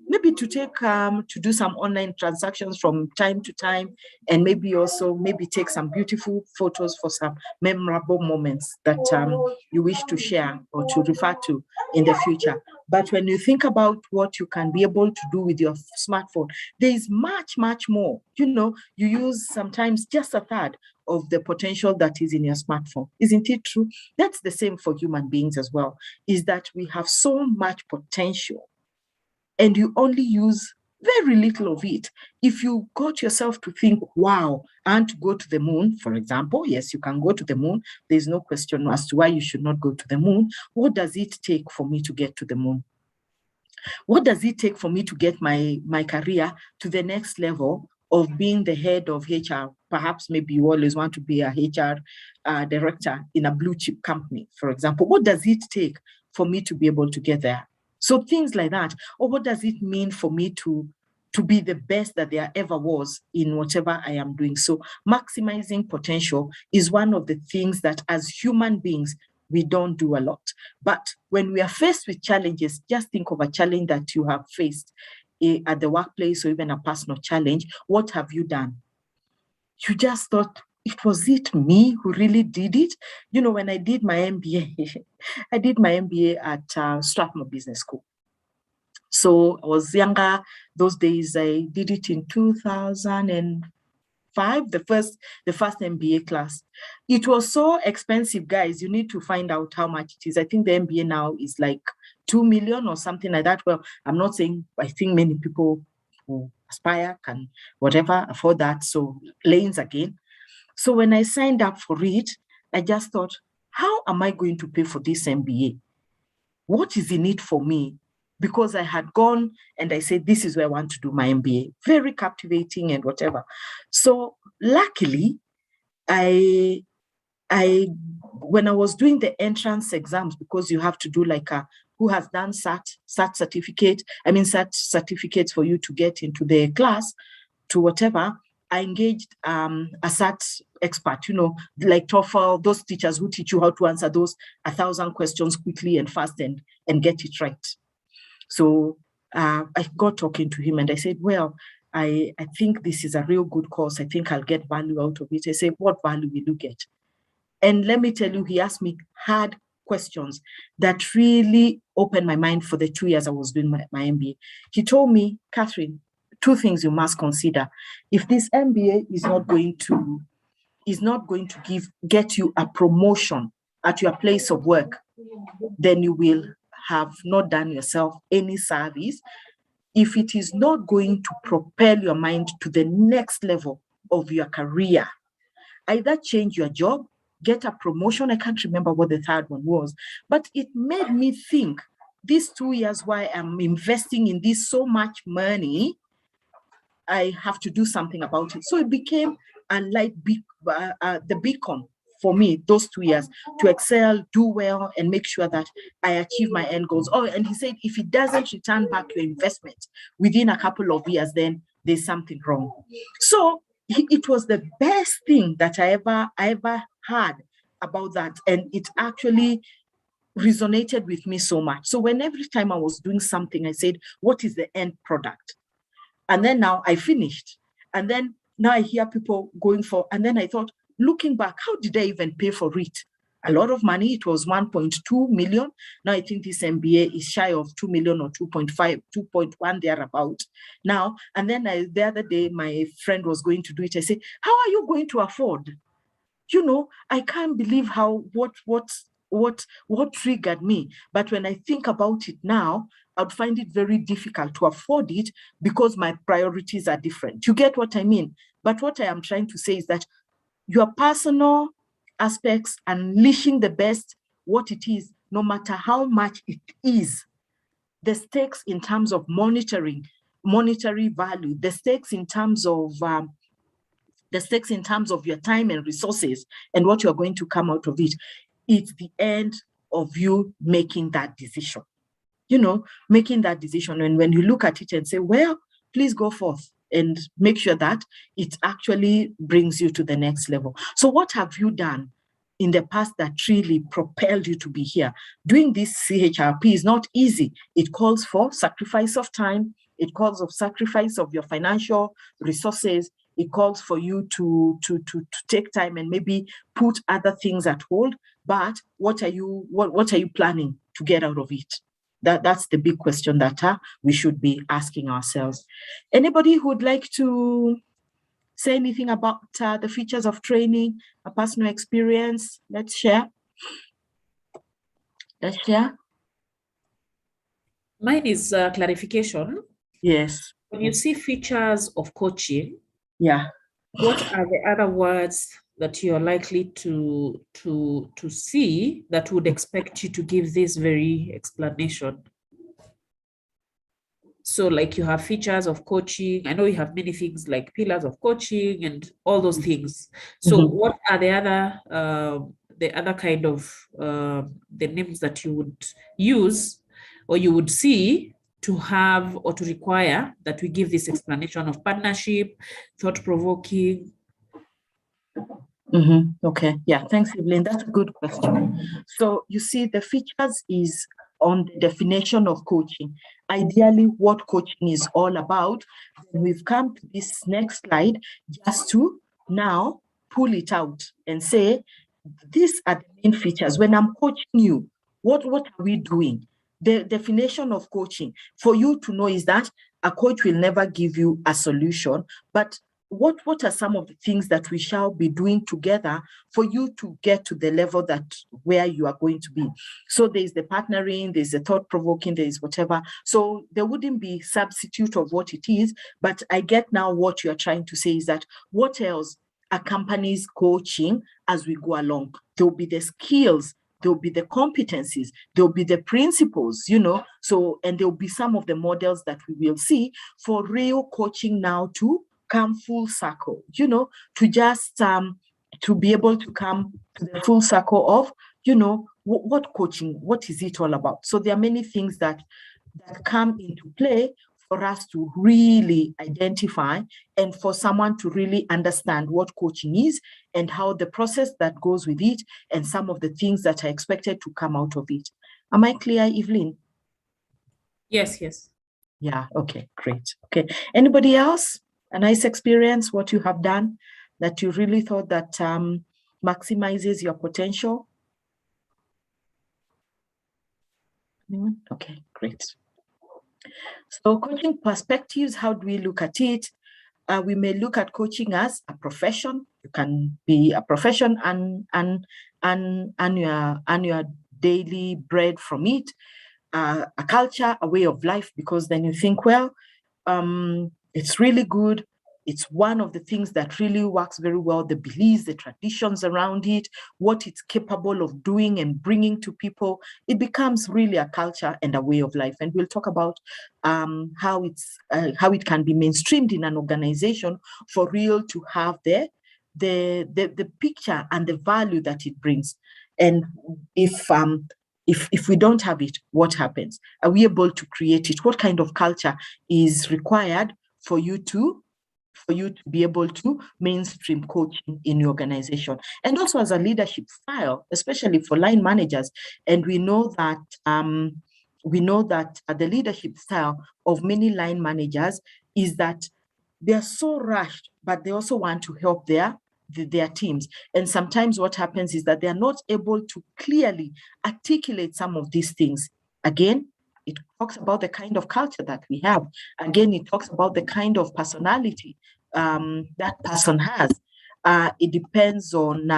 maybe to take to do some online transactions from time to time, and maybe take some beautiful photos for some memorable moments that you wish to share or to refer to in the future. But when you think about what you can be able to do with your smartphone, there is much more. You know, you use sometimes just a third of the potential that is in your smartphone. Isn't it true? That's the same for human beings as well, is that we have so much potential and you only use very little of it. If you got yourself to think, wow, I want to go to the moon, for example, yes, you can go to the moon. There's no question as to why you should not go to the moon. What does it take for me to get to the moon? What does it take for me to get my career to the next level of being the head of HR? Perhaps maybe you always want to be a HR director in a blue chip company, for example. What does it take for me to be able to get there? So things like that. Or what does it mean for me to be the best that there ever was in whatever I am doing? So maximizing potential is one of the things that as human beings, we don't do a lot. But when we are faced with challenges, just think of a challenge that you have faced at the workplace or even a personal challenge. What have you done? You just thought, was it me who really did it? You know, when I did my MBA, I did my MBA at Strathmore Business School. So I was younger those days. I did it in 2004, 5, the first MBA class. It was so expensive, guys. You need to find out how much it is. I think the MBA now is like 2 million or something like that. Well, I'm not saying, I think many people who aspire can whatever afford that. So lanes again. So when I signed up for it, I just thought, how am I going to pay for this MBA? What is in it for me? Because I had gone and I said, this is where I want to do my MBA. Very captivating and whatever. So luckily, when I was doing the entrance exams, because you have to do like who has done SAT certificate, SAT certificates for you to get into the class to whatever, I engaged a SAT expert, like TOEFL, those teachers who teach you how to answer those 1,000 questions quickly and fast and get it right. So I got talking to him and I said, well, I think this is a real good course. I think I'll get value out of it. I said, what value will you get? And let me tell you, he asked me hard questions that really opened my mind for the 2 years I was doing my MBA. He told me, Catherine, 2 things you must consider. If this MBA is not going to get you a promotion at your place of work, then you will have not done yourself any service. If it is not going to propel your mind to the next level of your career, either change your job, get a promotion. I can't remember what the third one was, but it made me think these 2 years why I'm investing in this so much money, I have to do something about it. So it became a light, the beacon for me, those 2 years, to excel, do well, and make sure that I achieve my end goals. Oh, and he said, if it doesn't return back your investment within a couple of years, then there's something wrong. So it was the best thing that I ever had about that. And it actually resonated with me so much. So every time I was doing something, I said, what is the end product? And then now I finished. And then now I hear people going for, and then I thought, looking back, how did I even pay for it? A lot of money. It was 1.2 million. Now I think this MBA is shy of 2 million or 2.5, 2.1 thereabout now. And then the other day, my friend was going to do it. I said, how are you going to afford? I can't believe what triggered me. But when I think about it now, I'd find it very difficult to afford it because my priorities are different. You get what I mean? But what I am trying to say is that your personal aspects, unleashing the best, what it is, no matter how much it is, the stakes in terms of monetary value, the stakes in terms of your time and resources and what you're going to come out of it, it's the end of you making that decision. Making that decision. And when you look at it and say, well, please go forth and make sure that it actually brings you to the next level. So what have you done in the past that really propelled you to be here? Doing this CHRP is not easy. It calls for sacrifice of time. It calls for sacrifice of your financial resources. It calls for you to take time and maybe put other things at hold. But what are you planning to get out of it? That's the big question that we should be asking ourselves. Anybody who would like to say anything about the features of training, a personal experience? Let's share. Mine is clarification. Yes. When you see features of coaching, what are the other words that you're likely to see that would expect you to give this very explanation? So like you have features of coaching. I know you have many things like pillars of coaching and all those things. So what are the other kind of the names that you would use or you would see to have or to require that we give this explanation of partnership, thought-provoking? Okay. Yeah. Thanks, Evelyn. That's a good question. So you see, the features is on the definition of coaching. Ideally, what coaching is all about. We've come to this next slide just to now pull it out and say, these are the main features. When I'm coaching you, what are we doing? The definition of coaching for you to know is that a coach will never give you a solution, but what are some of the things that we shall be doing together for you to get to the level that where you are going to be? So there's the partnering, there's the thought-provoking, there is whatever. So there wouldn't be substitute of what it is, but I get now what you're trying to say is that what else accompanies coaching as we go along? There'll be the skills, there'll be the competencies, there'll be the principles, so, and there'll be some of the models that we will see for real coaching now to come full circle, to just to be able to come to the full circle of, what coaching, what is it all about? So there are many things that come into play for us to really identify and for someone to really understand what coaching is and how the process that goes with it and some of the things that are expected to come out of it. Am I clear, Evelyn? Yes. Yeah, okay, great. Okay, anybody else? A nice experience, what you have done that you really thought that maximizes your potential? Anyone? Okay, great. So coaching perspectives, how do we look at it? We may look at coaching as a profession. You can be a profession and your daily bread from it, a culture, a way of life, because then you think, well, it's really good. It's one of the things that really works very well, the beliefs, the traditions around it, what it's capable of doing and bringing to people. It becomes really a culture and a way of life. And we'll talk about how it can be mainstreamed in an organization for real to have the picture and the value that it brings. And if we don't have it, what happens? Are we able to create it? What kind of culture is required for you to be able to mainstream coaching in your organization? And also as a leadership style, especially for line managers. And we know that the leadership style of many line managers is that they're so rushed, but they also want to help their teams. And sometimes what happens is that they are not able to clearly articulate some of these things. Again, it talks about the kind of culture that we have. Again, it talks about the kind of personality that person has. It depends on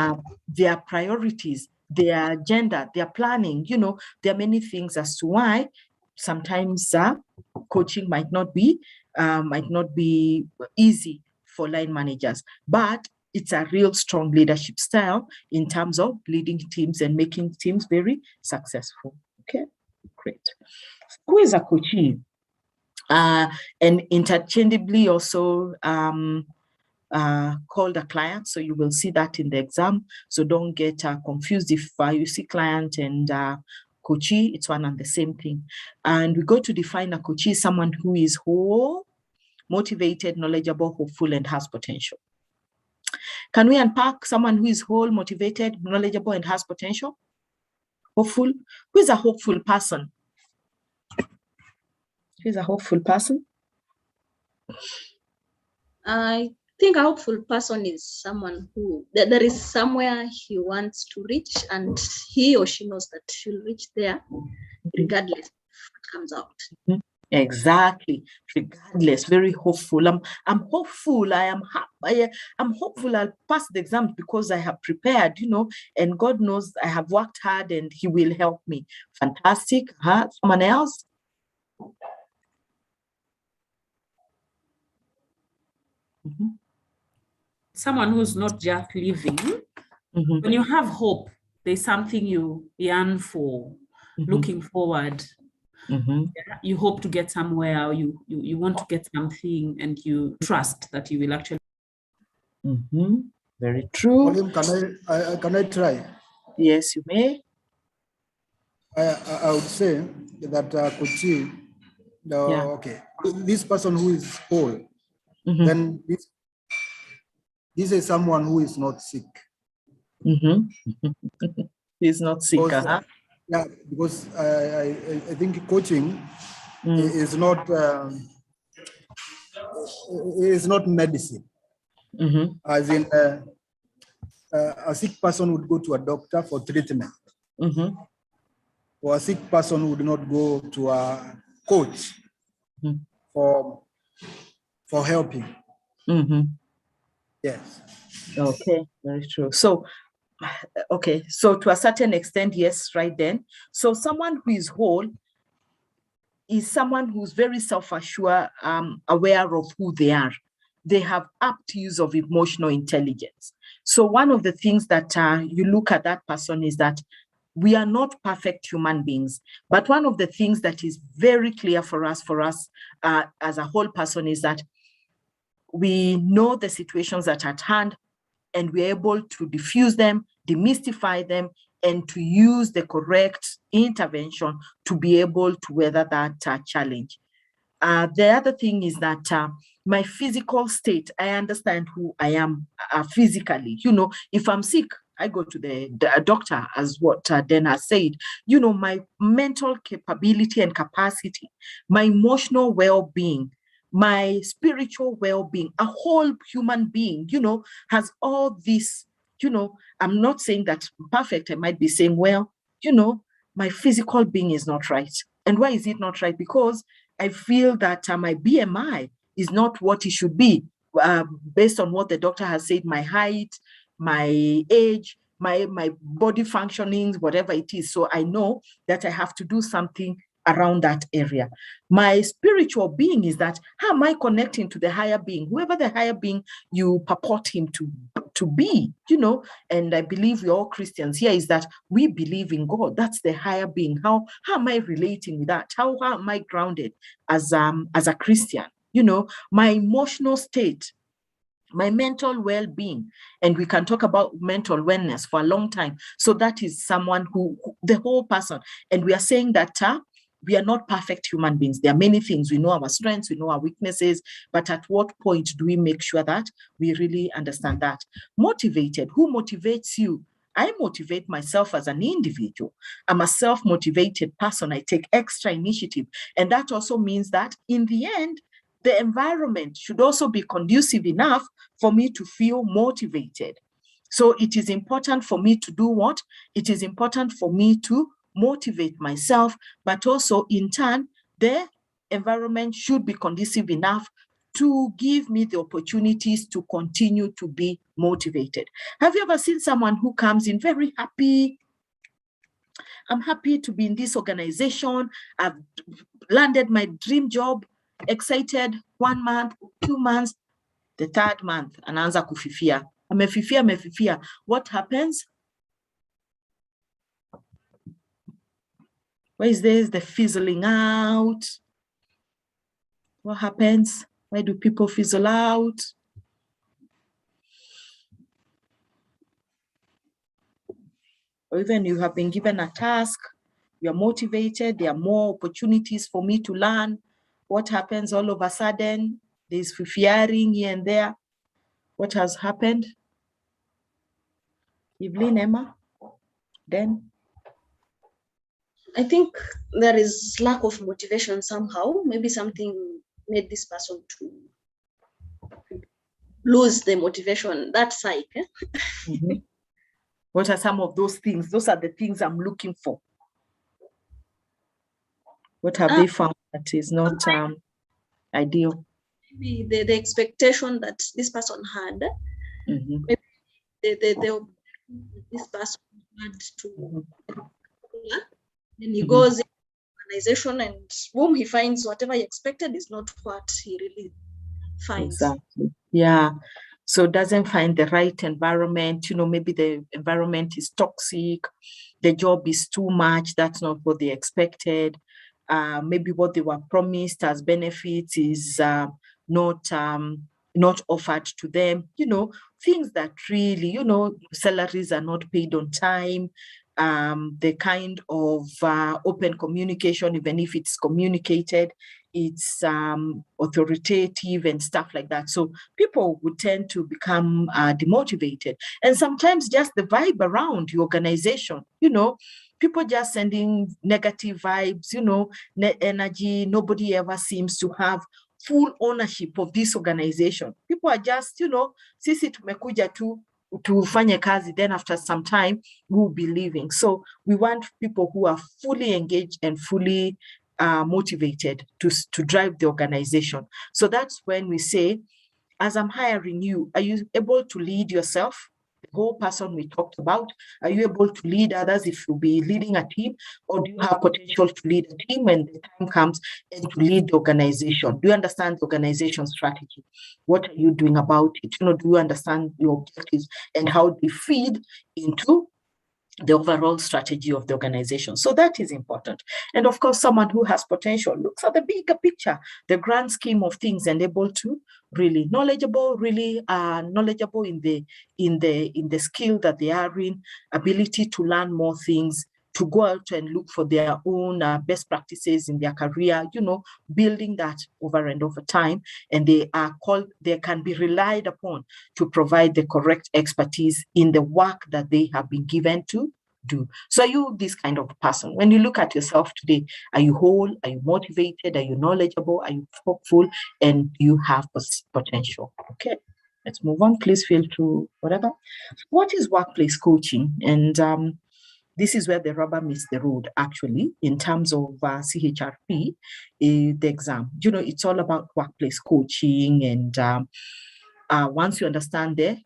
their priorities, their agenda, their planning. There are many things as to why sometimes coaching might not be easy for line managers, but it's a real strong leadership style in terms of leading teams and making teams very successful. Okay, great. Who is a coachee? And interchangeably also called a client. So you will see that in the exam. So don't get confused if you see client and coachee, it's one and the same thing. And we go to define a coachee, someone who is whole, motivated, knowledgeable, hopeful, and has potential. Can we unpack someone who is whole, motivated, knowledgeable, and has potential? Hopeful. Who is a hopeful person? Who is a hopeful person? I think a hopeful person is someone who there is somewhere he wants to reach, and he or she knows that she'll reach there regardless of what comes out. Exactly. Regardless, very hopeful. I'm hopeful. I'm hopeful I'll pass the exams because I have prepared, and God knows I have worked hard and He will help me. Fantastic. Someone else? Someone who's not just living. When you have hope, there's something you yearn for, looking forward. You hope to get somewhere, or you want to get something, and you trust that you will actually. Very true. William, can I try? Yes, you may. I would say that coachee, okay, this person who is whole, then this is someone who is not sick. He's not sick. Because, yeah, because I think coaching is not medicine. As in, a sick person would go to a doctor for treatment, or a sick person would not go to a coach for helping. Yes. Okay, very true. So, okay, so to a certain extent, yes, right then. So someone who is whole is someone who's very self-assured, aware of who they are. They have apt use of emotional intelligence. So one of the things that you look at that person is that we are not perfect human beings. But one of the things that is very clear for us as a whole person is that we know the situations that are at hand, and we're able to diffuse them, demystify them, and to use the correct intervention to be able to weather that challenge. The other thing is that my physical state, I understand who I am physically. You know, if I'm sick, I go to the doctor, as what Den has said. You know, my mental capability and capacity, my emotional well-being, my spiritual well-being, a whole human being, you know, has all this, you know. I'm not saying that perfect. I might be saying, well, you know, my physical being is not right. And why is it not right? Because I feel that my BMI is not what it should be, based on what the doctor has said, my height, my age, my body functioning, whatever it is. So I know that I have to do something around that area. My spiritual being is that, how am I connecting to the higher being, whoever the higher being you purport him to be, you know? And I believe we're all Christians here, is that we believe in God. That's the higher being. How am I relating with that? How am I grounded as a Christian? You know, my emotional state, my mental well-being, and we can talk about mental wellness for a long time. So that is someone who the whole person, and we are saying that we are not perfect human beings. There are many things. We know our strengths, we know our weaknesses, but at what point do we make sure that we really understand that? Motivated, who motivates you? I motivate myself as an individual. I'm a self-motivated person. I take extra initiative. And that also means that in the end, the environment should also be conducive enough for me to feel motivated. So it is important for me to do what? It is important for me to motivate myself, but also in turn, the environment should be conducive enough to give me the opportunities to continue to be motivated. Have you ever seen someone who comes in very happy? I'm happy to be in this organization. I've landed my dream job, excited 1 month, 2 months, the third month, anaanza kufifia. Amefifia. What happens? Where is this? The fizzling out. What happens? Why do people fizzle out? Or even you have been given a task, you're motivated, there are more opportunities for me to learn. What happens all of a sudden? There's fifiaring here and there. What has happened? Evelyn, Emma, then? I think there is lack of motivation somehow. Maybe something made this person to lose the motivation, that psyche. Mm-hmm. What are some of those things? Those are the things I'm looking for. What have they found that is not ideal? Maybe the expectation that this person had, Mm-hmm. maybe this person had to, then he Mm-hmm. goes in organization and boom, he finds whatever he expected is not what he really finds. Exactly. Yeah. So doesn't find the right environment. You know, maybe the environment is toxic. The job is too much. That's not what they expected. Maybe what they were promised as benefits is not offered to them. You know, things that really, you know, salaries are not paid on time. The kind of open communication, even if it's communicated, it's authoritative and stuff like that. So people would tend to become demotivated. And sometimes just the vibe around the organization, you know, people just sending negative vibes, you know, energy. Nobody ever seems to have full ownership of this organization. People are just, you know, sisi tumekuja tu tufanye kazi, then after some time we'll be leaving. So we want people who are fully engaged and fully motivated to drive the organization. So that's when we say as I'm hiring you, are you able to lead yourself? The whole person we talked about, are you able to lead others if you'll be leading a team, or do you have potential to lead a team when the time comes and to lead the organization? Do you understand the organization strategy? What are you doing about it? Do you understand your objectives and how they feed into the overall strategy of the organization? So that is important. And of course, someone who has potential looks at the bigger picture, the grand scheme of things, and able to really knowledgeable in the skill that they are in, ability to learn more things, to go out and look for their own best practices in their career, building that over and over time. And they can be relied upon to provide the correct expertise in the work that they have been given to do. So are you this kind of person? When you look at yourself today, are you whole? Are you motivated? Are you knowledgeable? Are you hopeful? And you have potential? Okay, let's move on. Please feel to whatever. What is workplace coaching? And this is where the rubber meets the road, actually, in terms of CHRP, the exam. It's all about workplace coaching. And once you understand the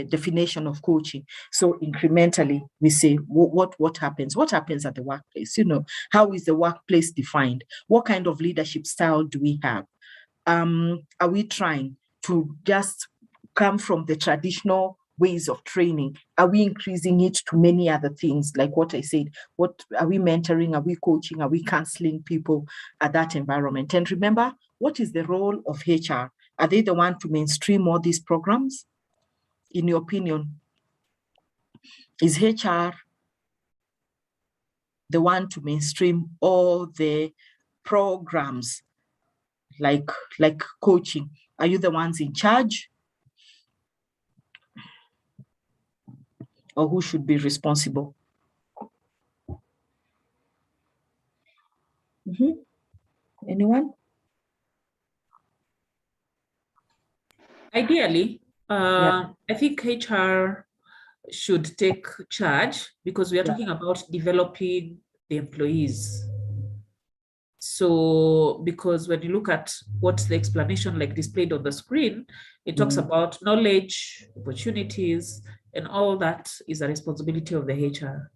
definition of coaching, so incrementally we say what happens at the workplace. How is the workplace defined? What kind of leadership style do we have? Are we trying to just come from the traditional ways of training? Are we increasing it to many other things, like what I said? What are we mentoring? Are we coaching? Are we counseling people at that environment? And remember, what is the role of HR? Are they the one to mainstream all these programs? In your opinion, is HR the one to mainstream all the programs like coaching? Are you the ones in charge? Or who should be responsible? Anyone? Ideally, I think HR should take charge, because we are talking about developing the employees. So, because when you look at what the explanation like displayed on the screen, it talks about knowledge, opportunities, and all that is a responsibility of the HR.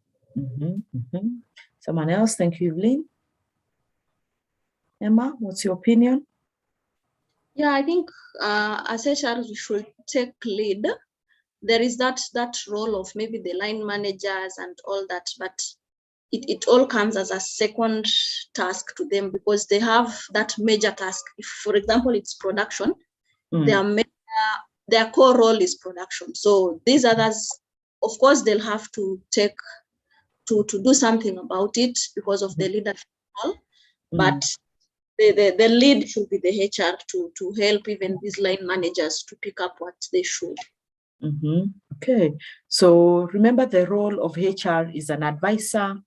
Someone else? Thank you, Evelyn. Emma, what's your opinion? Yeah, I think as HR, we should take lead. There is that role of maybe the line managers and all that, but it all comes as a second task to them, because they have that major task. If, for example, it's production, their core role is production. So these others, of course, they'll have to take to do something about it because of the leadership role, but the lead should be the HR to help even these line managers to pick up what they should. Okay, so remember, the role of HR is an advisor,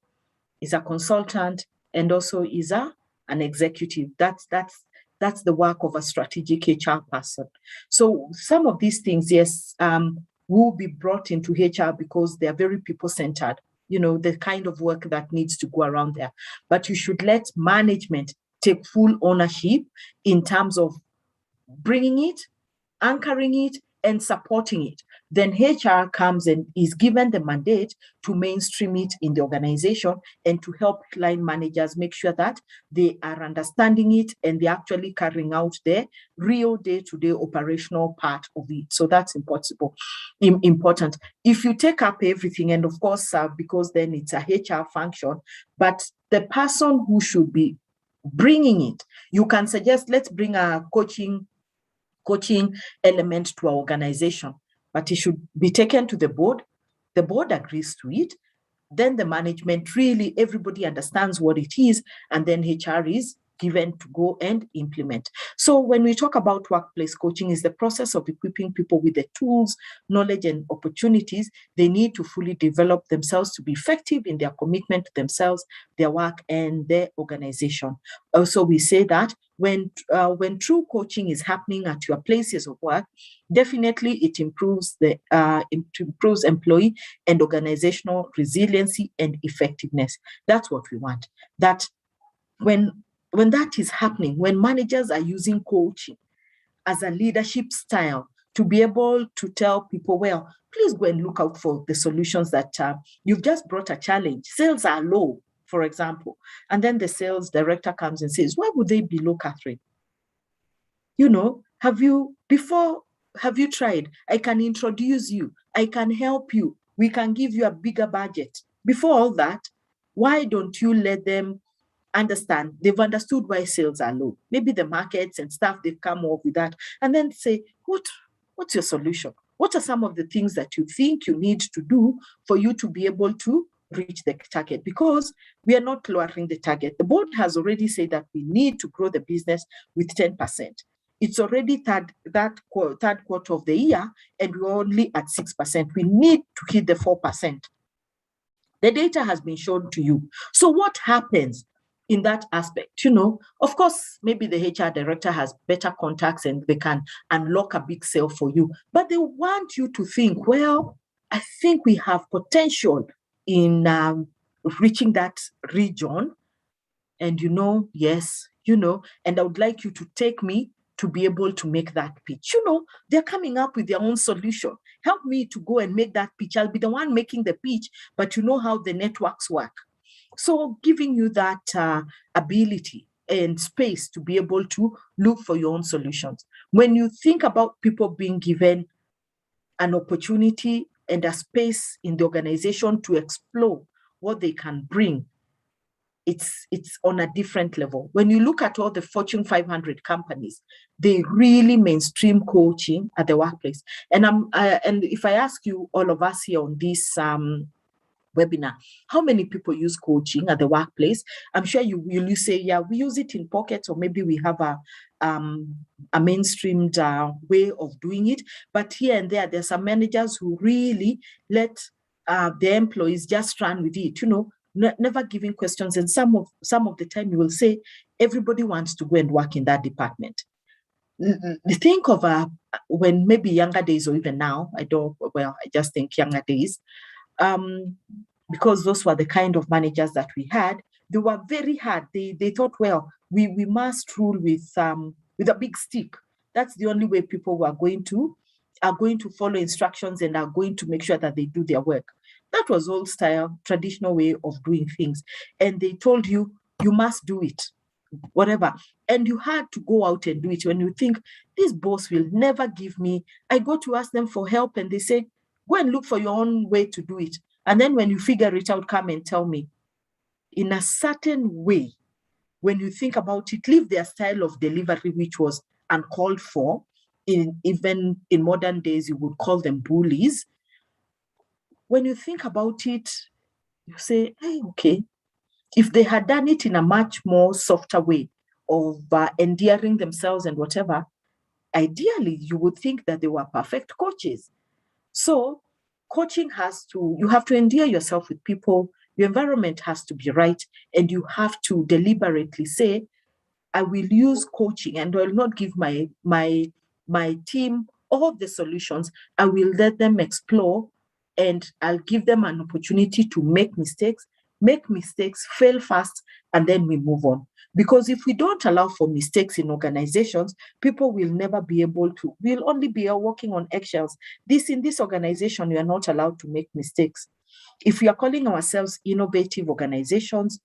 is a consultant, and also is an executive. That's the work of a strategic HR person. So some of these things, yes, will be brought into HR because they are very people-centered, the kind of work that needs to go around there. But you should let management take full ownership in terms of bringing it, anchoring it, and supporting it. Then HR comes and is given the mandate to mainstream it in the organization and to help line managers make sure that they are understanding it and they're actually carrying out the real day-to-day operational part of it. So that's important. If you take up everything, and of course, because then it's a HR function, but the person who should be bringing it, you can suggest, let's bring a coaching element to our organization, but it should be taken to the board. The board agrees to it. Then the management, really everybody understands what it is, and then HR is given to go and implement. So when we talk about workplace coaching, is the process of equipping people with the tools, knowledge, and opportunities they need to fully develop themselves to be effective in their commitment to themselves, their work, and their organization. Also, we say that when true coaching is happening at your places of work, definitely it improves employee and organizational resiliency and effectiveness. That's what we want. That when when that is happening, when managers are using coaching as a leadership style to be able to tell people, well, please go and look out for the solutions that you've just brought a challenge. Sales are low, for example. And then the sales director comes and says, why would they be low, Catherine? You know, have you tried? I can introduce you. I can help you. We can give you a bigger budget. Before all that, why don't you let them understand? They've understood why sales are low. Maybe the markets and stuff, they've come up with that. And then say, what's your solution? What are some of the things that you think you need to do for you to be able to reach the target? Because we are not lowering the target. The board has already said that we need to grow the business with 10%. It's already third quarter of the year, and we're only at 6%. We need to hit the 4%. The data has been shown to you. So what happens in that aspect? You know, of course, maybe the HR director has better contacts and they can unlock a big sale for you, but they want you to think, well, I think we have potential in reaching that region. And yes, and I would like you to take me to be able to make that pitch. They're coming up with their own solution. Help me to go and make that pitch. I'll be the one making the pitch, but you know how the networks work. So giving you that ability and space to be able to look for your own solutions. When you think about people being given an opportunity and a space in the organization to explore what they can bring, it's on a different level. When you look at all the Fortune 500 companies, they really mainstream coaching at the workplace. And if I ask you, all of us here on this webinar, how many people use coaching at the workplace? I'm sure you say, yeah, we use it in pockets, or maybe we have a mainstreamed way of doing it. But here and there's some managers who really let their employees just run with it, never giving questions. And some of the time you will say, everybody wants to go and work in that department. Think of when maybe younger days, or even now, I just think younger days, because those were the kind of managers that we had. They were very hard. They thought, well, we must rule with a big stick. That's the only way people are going to follow instructions and are going to make sure that they do their work. That was old style, traditional way of doing things. And they told you, you must do it, whatever. And you had to go out and do it. When you think, this boss will never give me, I go to ask them for help and they say, go and look for your own way to do it. And then when you figure it out, come and tell me. In a certain way, when you think about it, leave their style of delivery, which was uncalled for. Even in modern days, you would call them bullies. When you think about it, you say, hey, okay, if they had done it in a much more softer way of endearing themselves and whatever, ideally, you would think that they were perfect coaches. So coaching you have to endear yourself with people. Your environment has to be right. And you have to deliberately say, I will use coaching and I will not give my team all the solutions. I will let them explore and I'll give them an opportunity to make mistakes, fail fast, and then we move on. Because if we don't allow for mistakes in organizations, people will never be able to. We'll only be working on eggshells. In this organization, we are not allowed to make mistakes. If we are calling ourselves innovative organizations,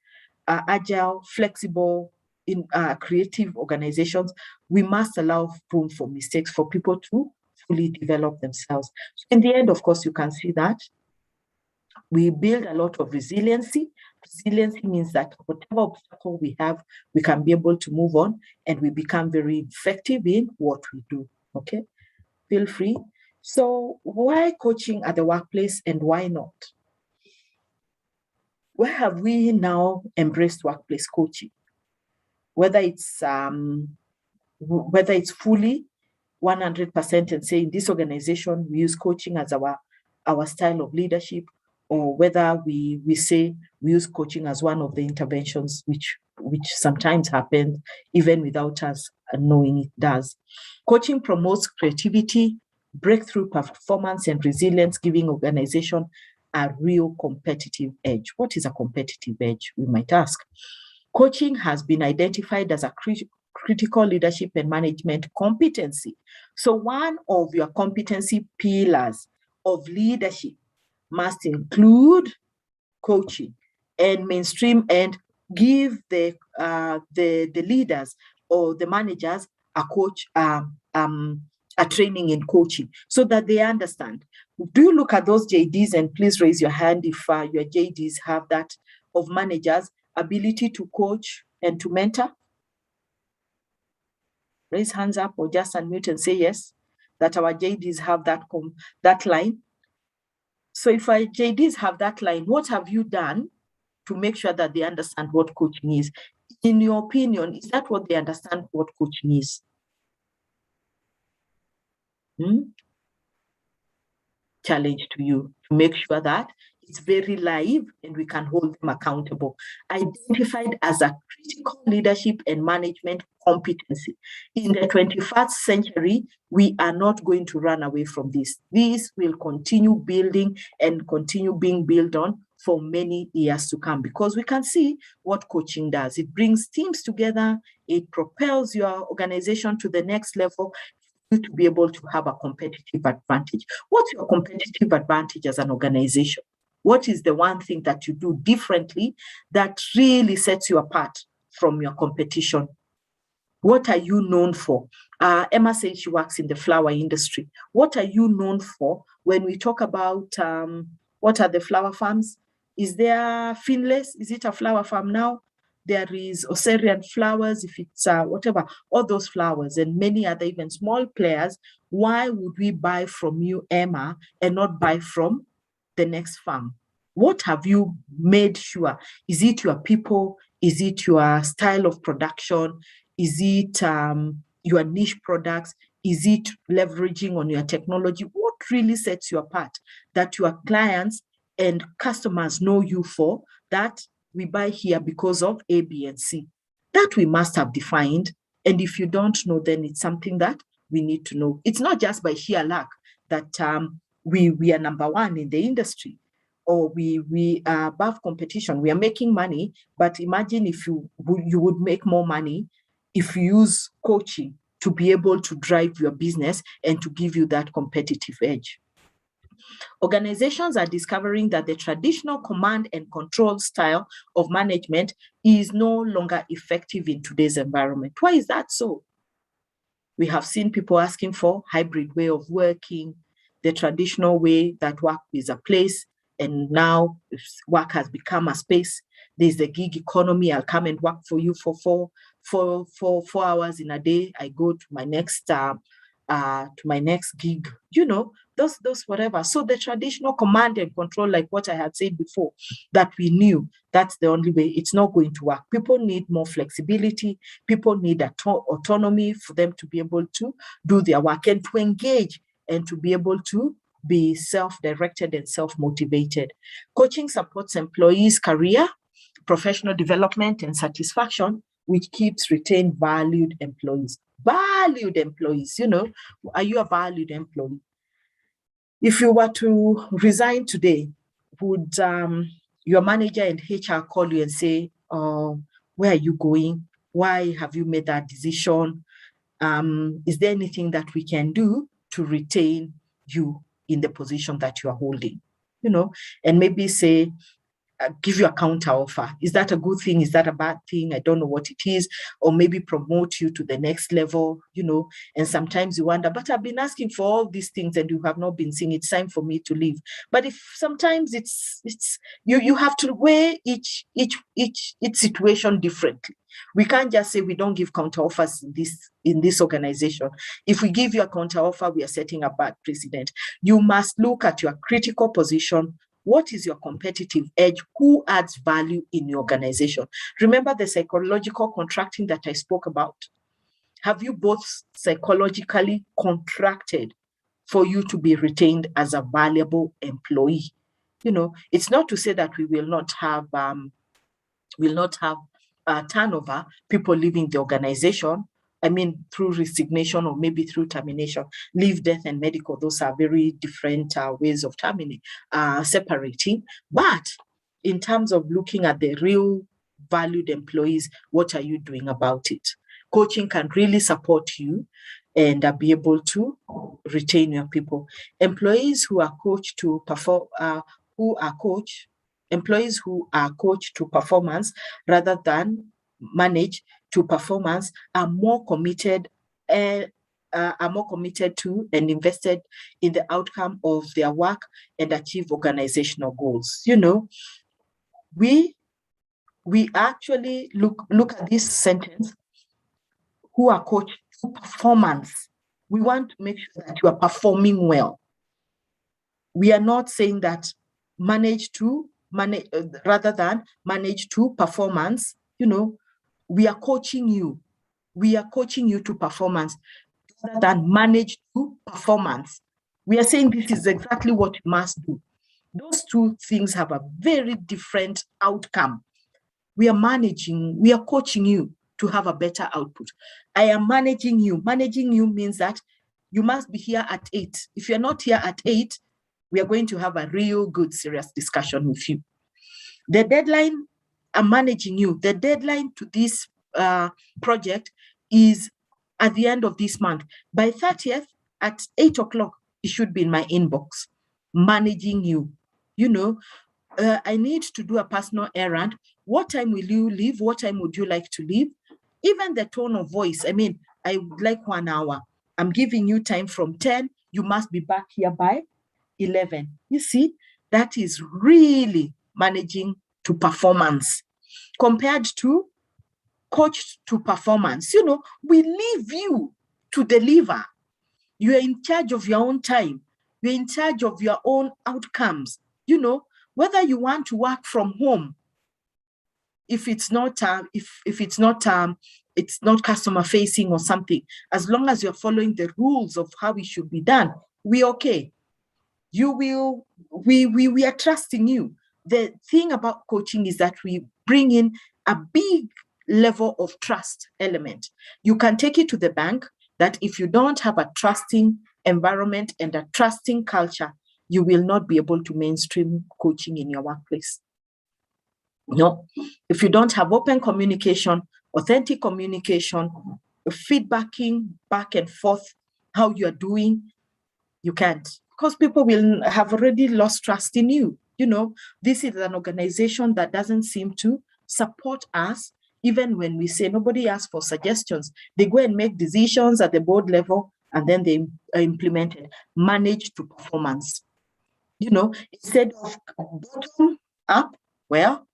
agile, flexible, creative organizations, we must allow room for mistakes for people to fully develop themselves. So in the end, of course, you can see that we build a lot of resiliency. Resiliency means that whatever obstacle we have, we can be able to move on and we become very effective in what we do. Okay, feel free. So why coaching at the workplace and why not? Why have we now embraced workplace coaching? Whether it's fully 100% and say in this organization we use coaching as our style of leadership, or whether we say we use coaching as one of the interventions, which sometimes happens even without us knowing it does. Coaching promotes creativity, breakthrough performance, and resilience, giving organization a real competitive edge. What is a competitive edge, we might ask? Coaching has been identified as a critical leadership and management competency. So one of your competency pillars of leadership must include coaching and mainstream and give the leaders or the managers a training in coaching so that they understand. Do you look at those JDs, and please raise your hand if your JDs have that, of managers' ability to coach and to mentor? Raise hands up or just unmute and say yes, that our JDs have that line. So if our JDs have that line, what have you done to make sure that they understand what coaching is? In your opinion, is that what they understand what coaching is? Challenge to you to make sure that it's very live and we can hold them accountable. Identified as a critical leadership and management competency. In the 21st century, we are not going to run away from this. This will continue building and continue being built on for many years to come, because we can see what coaching does. It brings teams together. It propels your organization to the next level, to be able to have a competitive advantage. What's your competitive advantage as an organization? What is the one thing that you do differently that really sets you apart from your competition? What are you known for? Emma says she works in the flower industry. What are you known for when we talk about what are the flower farms? Is there Finless? Is it a flower farm now? There is Oserian flowers, if it's whatever, all those flowers and many other even small players. Why would we buy from you, Emma, and not buy from the next farm? What have you made sure? Is it your people? Is it your style of production? Is it your niche products? Is it leveraging on your technology? What really sets you apart that your clients and customers know you for, that we buy here because of A, B, and C? That we must have defined. And if you don't know, then it's something that we need to know. It's not just by sheer luck that we are number one in the industry, or we are above competition. We are making money, but imagine if you would make more money if you use coaching to be able to drive your business and to give you that competitive edge. Organizations are discovering that the traditional command and control style of management is no longer effective in today's environment. Why is that so? We have seen people asking for hybrid way of working, the traditional way that work is a place, and now work has become a space. There's the gig economy. I'll come and work for you for 4 hours in a day. I go to my next gig, those whatever. So the traditional command and control, like what I had said before, that we knew that's the only way, it's not going to work. People need more flexibility. People need autonomy for them to be able to do their work and to engage and to be able to be self-directed and self-motivated. Coaching supports employees' career, professional development, and satisfaction, which keeps retained valued employees. Valued employees, are you a valued employee? If you were to resign today, would your manager and HR call you and say, where are you going? Why have you made that decision? Is there anything that we can do to retain you in the position that you are holding? And maybe say, give you a counter offer. Is that a good thing? Is that a bad thing? I don't know what it is. Or maybe promote you to the next level, and sometimes you wonder, but I've been asking for all these things and you have not been saying it's time for me to leave. But if sometimes it's you have to weigh each situation differently. We can't just say we don't give counter offers in this organization. If we give you a counter offer, we are setting a bad precedent. You must look at your critical position. What is your competitive edge? Who adds value in your organization? Remember the psychological contracting that I spoke about? Have you both psychologically contracted for you to be retained as a valuable employee? It's not to say that we will not have turnover, people leaving the organization. I mean, through resignation or maybe through termination. Leave, death, and medical, those are very different ways of separating. But in terms of looking at the real valued employees, what are you doing about it? Coaching can really support you and be able to retain your people. Employees who are coached to perform, employees who are coached to performance rather than manage to performance are more committed to and invested in the outcome of their work and achieve organizational goals. You know, we actually look at this sentence, who are coached to performance. We want to make sure that you are performing well. We are not saying that rather than manage to performance. You know, we are coaching you. We are coaching you to performance rather than manage to performance. We are saying this is exactly what you must do. Those two things have a very different outcome. We are coaching you to have a better output. I am managing you. Managing you means that you must be here at 8. If you're not here at 8, we are going to have a real good, serious discussion with you. The deadline, I'm managing you. The deadline to this project is at the end of this month. By 30th at 8 o'clock, it should be in my inbox. Managing you. You know, I need to do a personal errand. What time will you leave? What time would you like to leave? Even the tone of voice. I mean, I would like 1 hour. I'm giving you time from 10. You must be back here by 11. You see, that is really managing to performance compared to coached to performance. You know, we leave you to deliver. You are in charge of your own time. You're in charge of your own outcomes. You know, whether you want to work from home, if it's not customer facing or something, as long as you're following the rules of how it should be done, we okay. We are trusting you. The thing about coaching is that we bring in a big level of trust element. You can take it to the bank that if you don't have a trusting environment and a trusting culture, you will not be able to mainstream coaching in your workplace. No, if you don't have open communication, authentic communication, feedbacking back and forth, how you are doing, you can't, because people will have already lost trust in you. You know, this is an organization that doesn't seem to support us. Even when we say nobody asks for suggestions, they go and make decisions at the board level and then they are implemented, manage to performance. You know, instead of bottom up, well,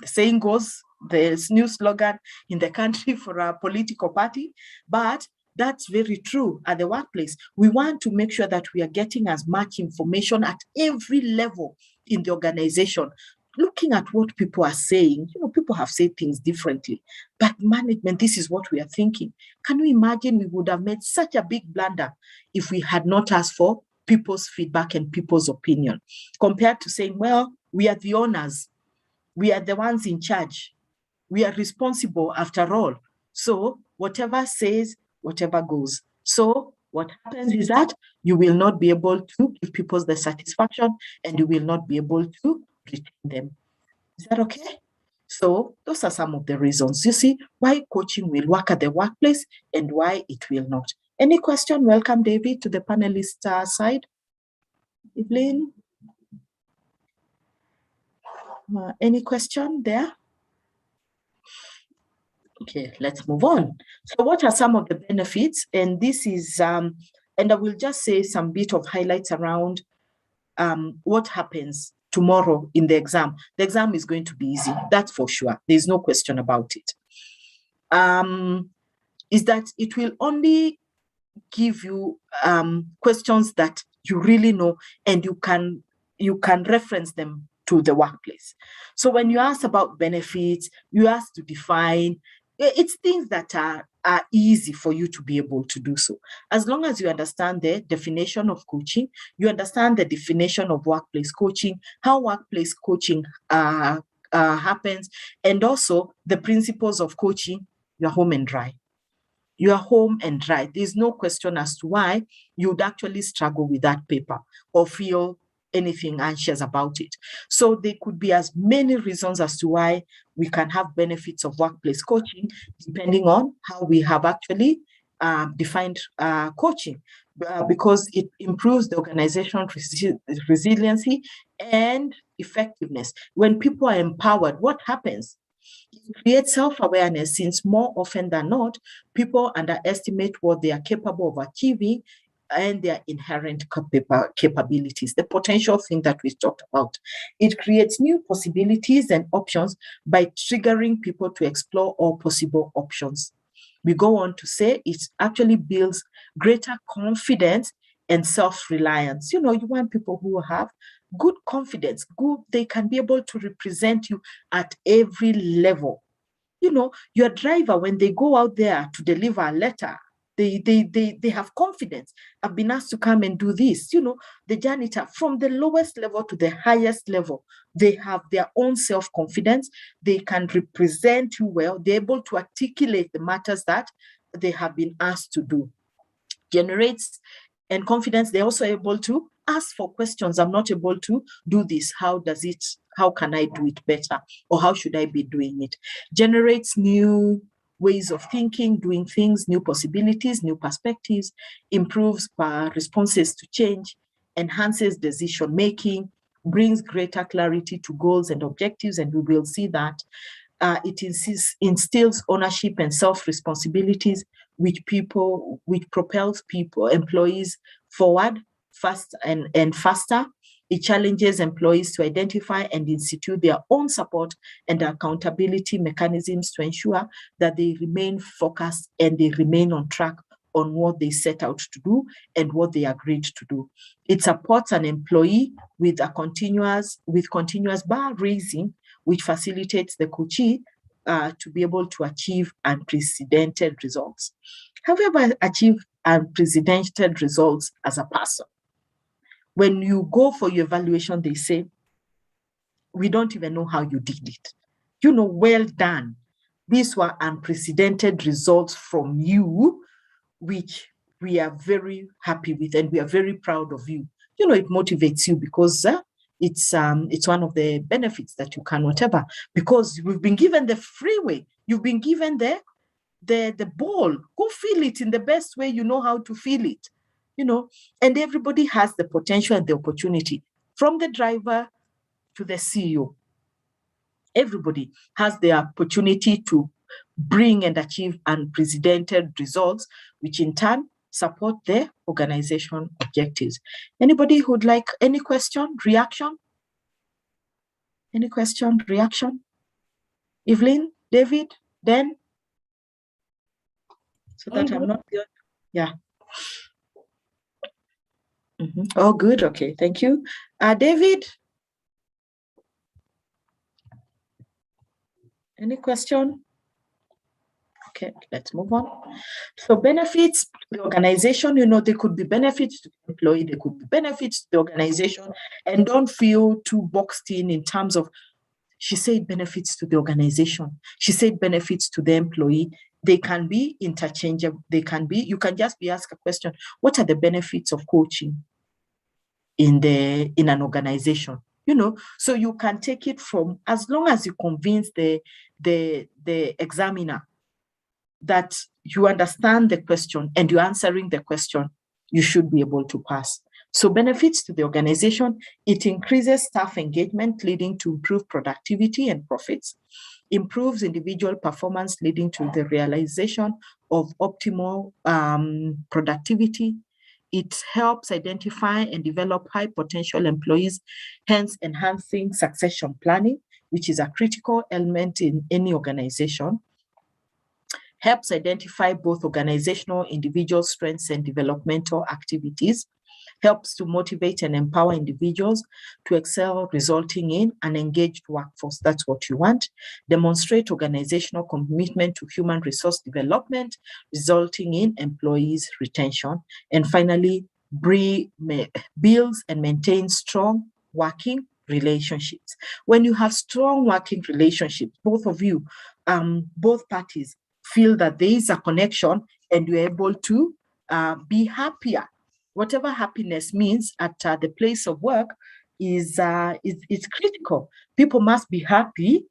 the saying goes, there's new slogan in the country for a political party, but that's very true at the workplace. We want to make sure that we are getting as much information at every level in the organization, looking at what people are saying. You know, people have said things differently, but management, this is what we are thinking. Can you imagine we would have made such a big blunder if we had not asked for people's feedback and people's opinion, compared to saying, well, we are the owners. We are the ones in charge. We are responsible after all. So whatever says, whatever goes. So what happens is that you will not be able to give people the satisfaction and you will not be able to retain them. Is that okay? So those are some of the reasons, you see, why coaching will work at the workplace and why it will not. Any question? Welcome, David, to the panelist side. Evelyn? Any question there? Okay, let's move on. So what are some of the benefits? And this is, and I will just say some bit of highlights around what happens tomorrow in the exam. The exam is going to be easy, that's for sure. There's no question about it. Is that it will only give you questions that you really know and you can reference them to the workplace. So when you ask about benefits, you ask to define, it's things that are easy for you to be able to do so. As long as you understand the definition of coaching, you understand the definition of workplace coaching, how workplace coaching happens, and also the principles of coaching, you're home and dry. You are home and dry. There's no question as to why you would actually struggle with that paper or feel anything anxious about it. So there could be as many reasons as to why we can have benefits of workplace coaching, depending on how we have actually defined coaching, because it improves the organizational resiliency and effectiveness. When people are empowered, what happens? It creates self-awareness, since more often than not, people underestimate what they are capable of achieving and their inherent capabilities, the potential thing that we talked about. It creates new possibilities and options by triggering people to explore all possible options. We go on to say it actually builds greater confidence and self-reliance. You want people who have good confidence, they can be able to represent you at every level. Your driver, when they go out there to deliver a letter, they have confidence. I've been asked to come and do this. The janitor, from the lowest level to the highest level, they have their own self-confidence. They can represent you well. They're able to articulate the matters that they have been asked to do. Generates and confidence. They're also able to ask for questions. I'm not able to do this. How can I do it better? Or how should I be doing it? Generates new ways of thinking, doing things, new possibilities, new perspectives, improves responses to change, enhances decision making, brings greater clarity to goals and objectives, and we will see that. It instills ownership and self-responsibilities, which propels employees forward fast and faster. It challenges employees to identify and institute their own support and accountability mechanisms to ensure that they remain focused and they remain on track on what they set out to do and what they agreed to do. It supports an employee with continuous bar raising, which facilitates the coachee to be able to achieve unprecedented results. Have you ever achieved unprecedented results as a person? When you go for your evaluation, they say, we don't even know how you did it. Well done. These were unprecedented results from you, which we are very happy with, and we are very proud of you. It motivates you because it's one of the benefits that you can whatever, because we've been given the freeway, you've been given the ball. Go feel it in the best way you know how to feel it. And everybody has the potential and the opportunity, from the driver to the CEO. Everybody has the opportunity to bring and achieve unprecedented results, which in turn support their organization objectives. Anybody who'd like any question, reaction? Any question, reaction? Evelyn, David, Dan? So that I'm not good. Yeah. Oh, good. Okay, thank you. David? Any question? Okay, let's move on. So benefits to the organization, there could be benefits to the employee, there could be benefits to the organization, and don't feel too boxed in terms of, she said benefits to the organization, she said benefits to the employee. They can be interchangeable. You can just be asked a question, what are the benefits of coaching in an organization? So you can take it from, as long as you convince the examiner that you understand the question and you're answering the question, you should be able to pass. So benefits to the organization, it increases staff engagement, leading to improved productivity and profits, improves individual performance, leading to the realization of optimal productivity. It helps identify and develop high potential employees, hence enhancing succession planning, which is a critical element in any organization. Helps identify both organizational, individual strengths and developmental activities. Helps to motivate and empower individuals to excel, resulting in an engaged workforce. That's what you want. Demonstrate organizational commitment to human resource development, resulting in employees' retention. And finally, builds and maintains strong working relationships. When you have strong working relationships, both of you, both parties feel that there is a connection and you're able to be happier. Whatever happiness means at the place of work, is critical. People must be happy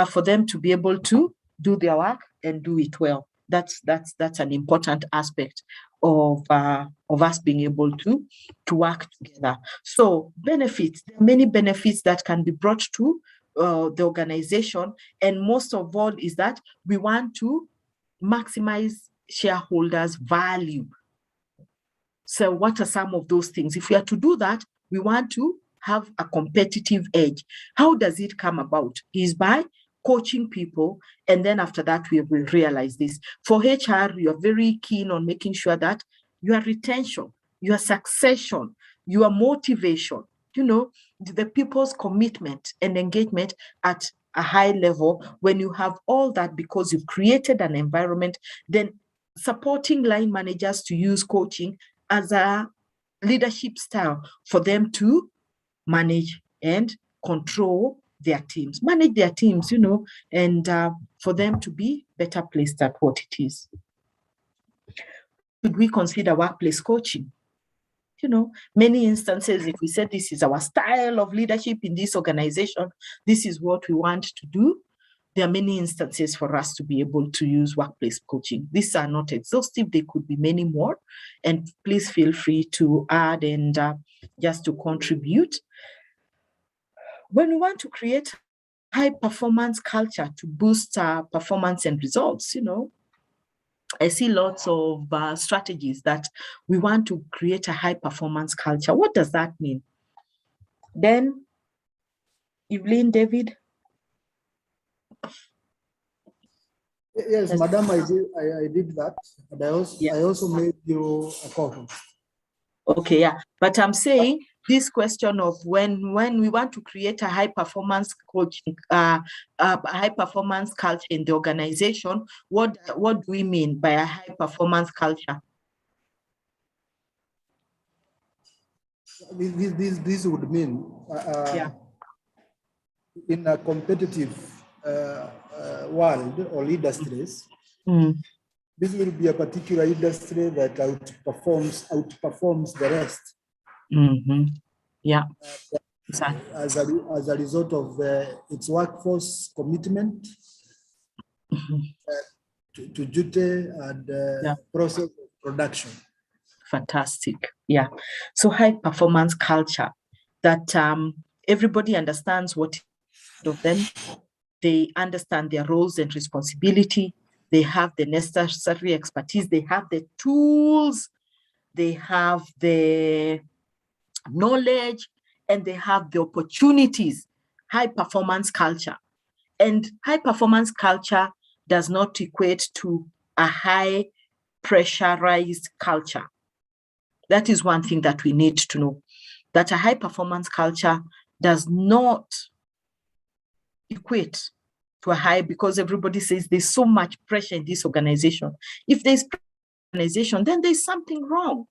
for them to be able to do their work and do it well. That's an important aspect of us being able to work together. So benefits, there are many benefits that can be brought to the organization, and most of all is that we want to maximize shareholders' value. So what are some of those things? If we are to do that, we want to have a competitive edge. How does it come about? Is by coaching people, and then after that, we will realize this. For HR, you are very keen on making sure that your retention, your succession, your motivation, the people's commitment and engagement at a high level. When you have all that, because you've created an environment, then supporting line managers to use coaching as a leadership style for them to manage and control their teams, manage their teams, and for them to be better placed at what it is. Should we consider workplace coaching? Many instances, if we say this is our style of leadership in this organization, this is what we want to do, there are many instances for us to be able to use workplace coaching. These are not exhaustive. There could be many more. And please feel free to add and just to contribute. When we want to create high performance culture to boost performance and results, I see lots of strategies that we want to create a high performance culture. What does that mean? Then, Evelyn, David? Yes, Madam, I did that. And I also made you a co-host. Okay, yeah. But I'm saying this question of when we want to create a high performance coaching, a high performance culture in the organization, what do we mean by a high performance culture? This would mean in a competitive world or industries, this will be a particular industry that outperforms the rest. Yeah. As a result of its workforce commitment to duty and process of production. Fantastic. Yeah. So high performance culture that everybody understands what of them. They understand their roles and responsibility. They have the necessary expertise. They have the tools. They have the knowledge, and they have the opportunities. High performance culture. And high performance culture does not equate to a high pressurized culture. That is one thing that we need to know, that a high performance culture does not equate to a high, because everybody says there's so much pressure in this organization. If there's pressure in the organization, then there's something wrong.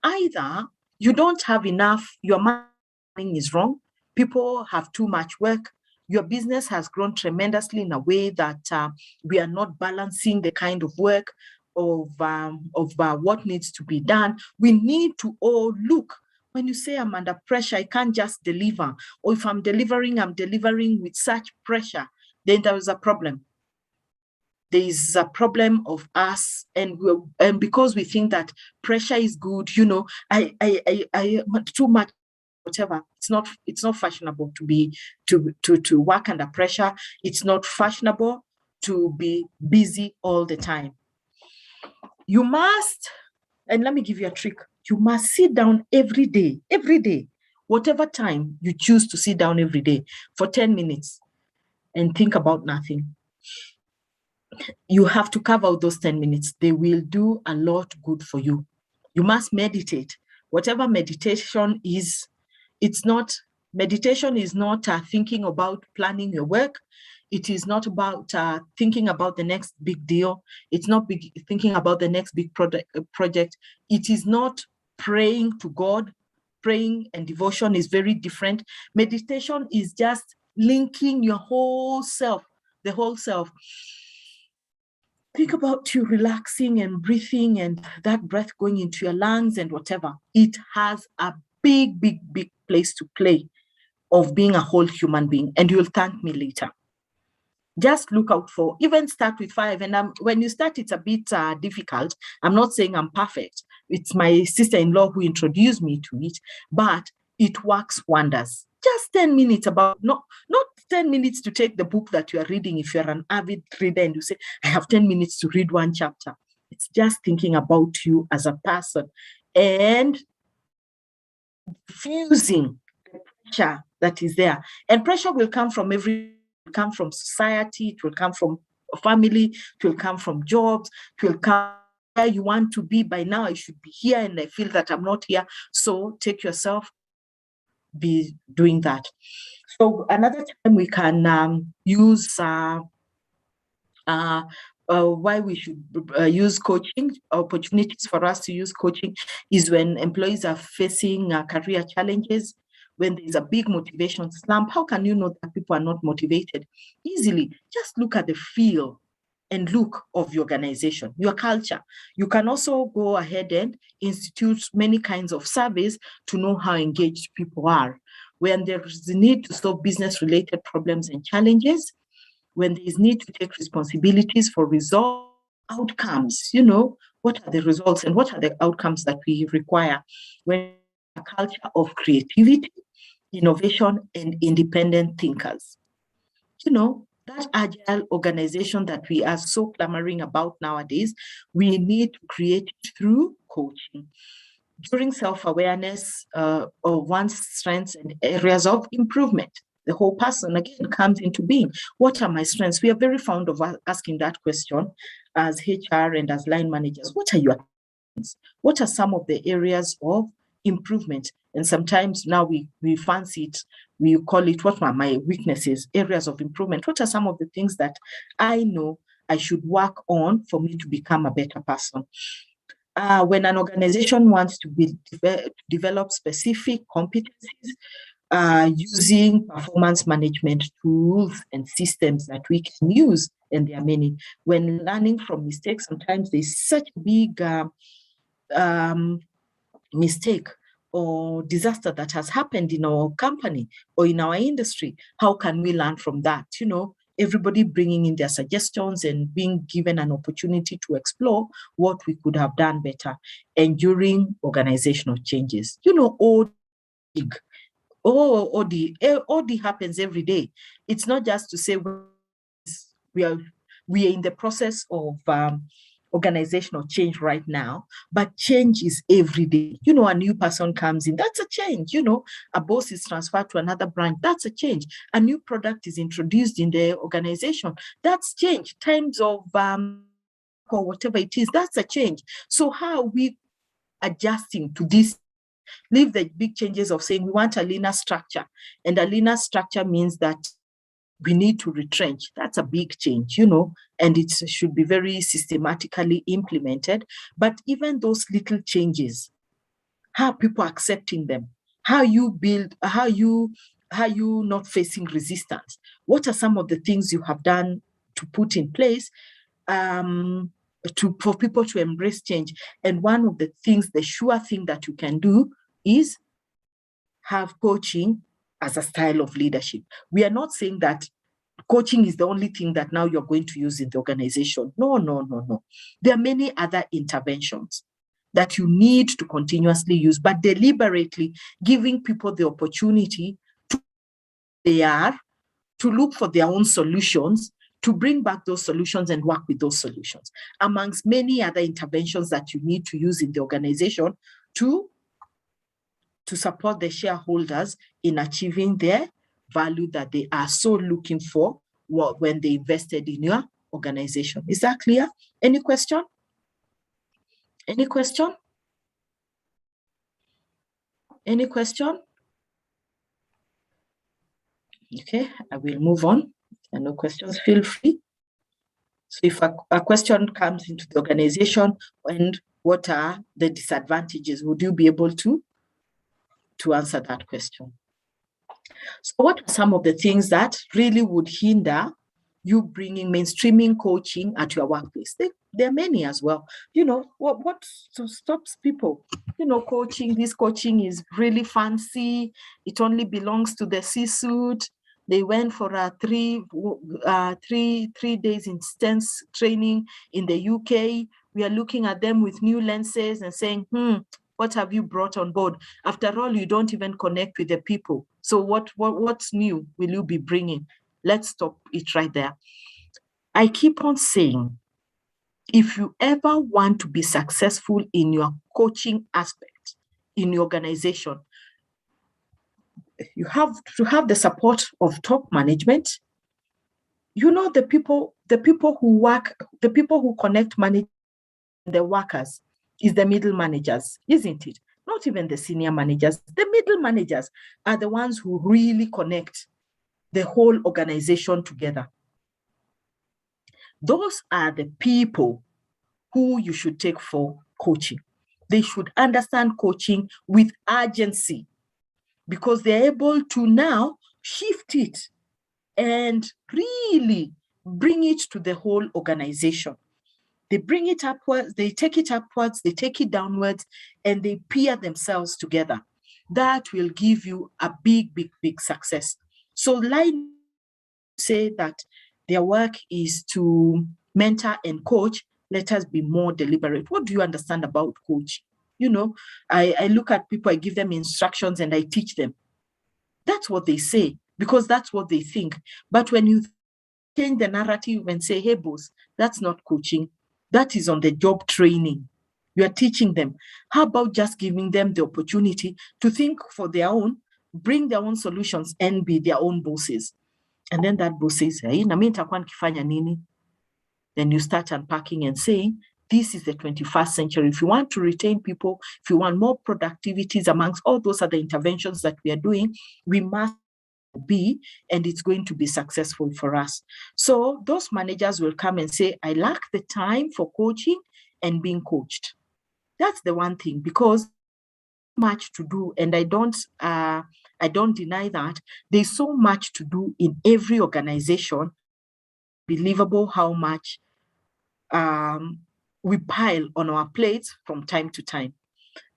Either you don't have enough, your marketing is wrong, people have too much work, your business has grown tremendously in a way that we are not balancing the kind of work of what needs to be done. We need to all look. When you say I'm under pressure, I can't just deliver. Or if I'm delivering with such pressure, then there is a problem. There is a problem of us, and because we think that pressure is good, I too much, whatever. It's not fashionable to work under pressure. It's not fashionable to be busy all the time. You must, and let me give you a trick. You must sit down every day, whatever time you choose to sit down every day for 10 minutes and think about nothing. You have to carve out those 10 minutes. They will do a lot good for you. You must meditate. Whatever meditation is, meditation is not thinking about planning your work. It is not about thinking about the next big deal. It's not thinking about the next big project. It is not praying to God. Praying and devotion is very different. Meditation is just linking your whole self, the whole self. Think about you relaxing and breathing and that breath going into your lungs and whatever. It has a big place to play of being a whole human being, and you'll thank me later. Just look out for, even start with 5. And when you start, it's a bit difficult. I'm not saying I'm perfect. It's my sister-in-law who introduced me to it, but it works wonders. Just 10 minutes not 10 minutes to take the book that you are reading. If you're an avid reader and you say, I have 10 minutes to read one chapter. It's just thinking about you as a person and fusing the pressure that is there. And pressure will come from come from society, it will come from family, it will come from jobs, it will come where you want to be. By now I should be here and I feel that I'm not here. So take yourself, be doing that. So another time we can use why we should use coaching, opportunities for us to use coaching is when employees are facing career challenges, when there's a big motivation slump. How can you know that people are not motivated? Easily, just look at the feel and look of your organization, your culture. You can also go ahead and institute many kinds of surveys to know how engaged people are. When there is the need to solve business-related problems and challenges, when there is need to take responsibilities for result outcomes, what are the results and what are the outcomes that we require? When a culture of creativity, innovation, and independent thinkers. That agile organization that we are so clamoring about nowadays, we need to create it through coaching. During self-awareness of one's strengths and areas of improvement, the whole person again comes into being. What are my strengths? We are very fond of asking that question as HR and as line managers. What are your strengths? What are some of the areas of improvement? And sometimes now we fancy it, we call it, what are my weaknesses, areas of improvement? What are some of the things that I know I should work on for me to become a better person? When an organization wants to develop specific competencies, using performance management tools and systems that we can use, and there are many. When learning from mistakes, sometimes there's such a big mistake or disaster that has happened in our company or in our industry. How can we learn from that? Everybody bringing in their suggestions and being given an opportunity to explore what we could have done better. And during organizational changes, OD happens every day. It's not just to say we are in the process of organizational change right now, but change is every day. A new person comes in, that's a change. A boss is transferred to another branch, that's a change. A new product is introduced in the organization, that's change. Times of or whatever it is, that's a change. So how are we adjusting to this? Leave the big changes of saying we want a leaner structure, and a leaner structure means that we need to retrench. That's a big change, and it should be very systematically implemented. But even those little changes, how people accepting them, how you build, how you not facing resistance. What are some of the things you have done to put in place for people to embrace change? And one of the things, the sure thing that you can do is have coaching as a style of leadership. We are not saying that coaching is the only thing that now you're going to use in the organization. No. There are many other interventions that you need to continuously use, but deliberately giving people the opportunity to look for their own solutions, to bring back those solutions and work with those solutions, amongst many other interventions that you need to use in the organization to support the shareholders in achieving their value that they are so looking for when they invested in your organization. Is that clear? Any question? Any question? Any question? Okay, I will move on. And no questions, feel free. So if a question comes into the organization, and what are the disadvantages, would you be able to answer that question? So what are some of the things that really would hinder you bringing mainstreaming coaching at your workplace? There are many as well. What stops people? Coaching, this coaching is really fancy. It only belongs to the C-suite. They went for a three days intense training in the UK. We are looking at them with new lenses and saying, what have you brought on board? After all, you don't even connect with the people. So what's new will you be bringing? Let's stop it right there. I keep on saying, if you ever want to be successful in your coaching aspect in your organization, you have to have the support of top management. The people who work, the people who connect the workers is the middle managers, isn't it? Not even the senior managers. The middle managers are the ones who really connect the whole organization together. Those are the people who you should take for coaching. They should understand coaching with urgency because they're able to now shift it and really bring it to the whole organization. They bring it upwards, they take it upwards, they take it downwards, and they peer themselves together. That will give you a big, big, big success. So line say that their work is to mentor and coach. Let us be more deliberate. What do you understand about coach? I look at people, I give them instructions and I teach them. That's what they say because that's what they think. But when you change the narrative and say, hey, boss, that's not coaching. That is on the job training. You are teaching them. How about just giving them the opportunity to think for their own, bring their own solutions and be their own bosses? And then that boss says, hey, na mimi nitakuwa nikifanya nini? Then you start unpacking and saying, this is the 21st century. If you want to retain people, if you want more productivities amongst all those other interventions that we are doing, we must be, and it's going to be successful for us. So those managers will come and say, I lack the time for coaching and being coached. That's the one thing, because much to do, and I don't deny that there's so much to do in every organization. Believable how much we pile on our plates from time to time.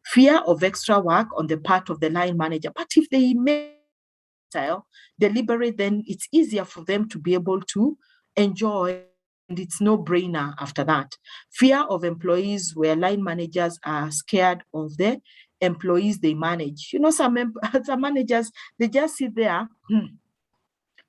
Fear of extra work on the part of the line manager. But if they make style deliberate, then it's easier for them to be able to enjoy, and it's no brainer after that. Fear of employees, where line managers are scared of the employees they manage. Some managers, they just sit there,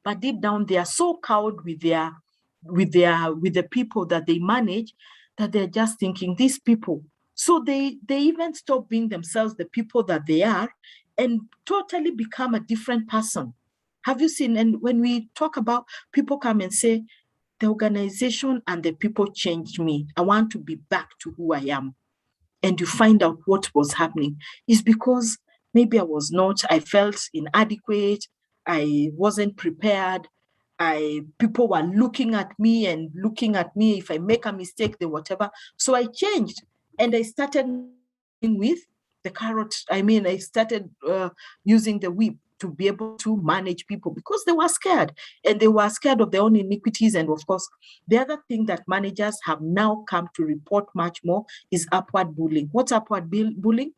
but deep down they are so cowed with the people that they manage that they're just thinking, these people. So they even stop being themselves, the people that they are, and totally become a different person. Have you seen? And when we talk about, people come and say, the organization and the people changed me. I want to be back to who I am. And you find out what was happening is because maybe I felt inadequate. I wasn't prepared. People were looking at me. If I make a mistake, they whatever. So I changed and I started with the carrot. I started using the whip to be able to manage people because they were scared, and they were scared of their own iniquities. And of course, the other thing that managers have now come to report much more is upward bullying. What's upward bullying?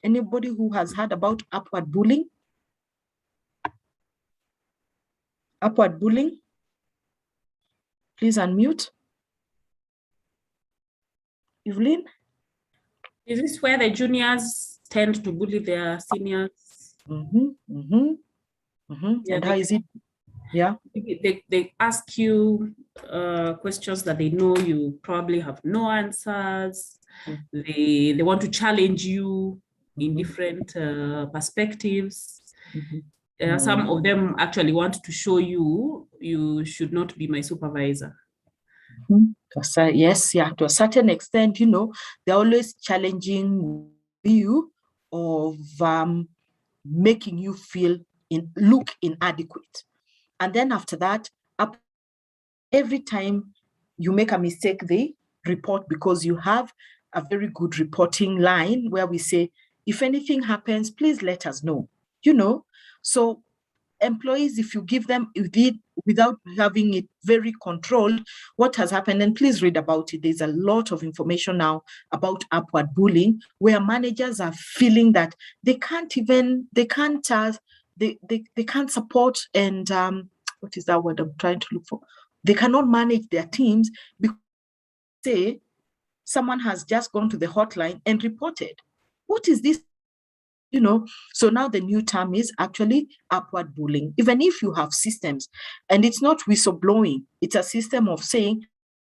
Anybody who has heard about upward bullying? Upward bullying? Please unmute. Evelyn? Is this where the juniors tend to bully their seniors? And how is it? Yeah. They ask you questions that they know you probably have no answers. They want to challenge you in different perspectives. Some of them actually want to show you should not be my supervisor. Yes, yeah, to a certain extent, they're always challenging you of making you look inadequate. And then after that, every time you make a mistake, they report, because you have a very good reporting line where we say, if anything happens, please let us know. So employees, if you without having it very controlled, what has happened, and please read about it. There's a lot of information now about upward bullying, where managers are feeling that they can't support and what is that word I'm trying to look for? They cannot manage their teams because say someone has just gone to the hotline and reported. What is this? So now the new term is actually upward bullying. Even if you have systems, and it's not whistleblowing, it's a system of saying,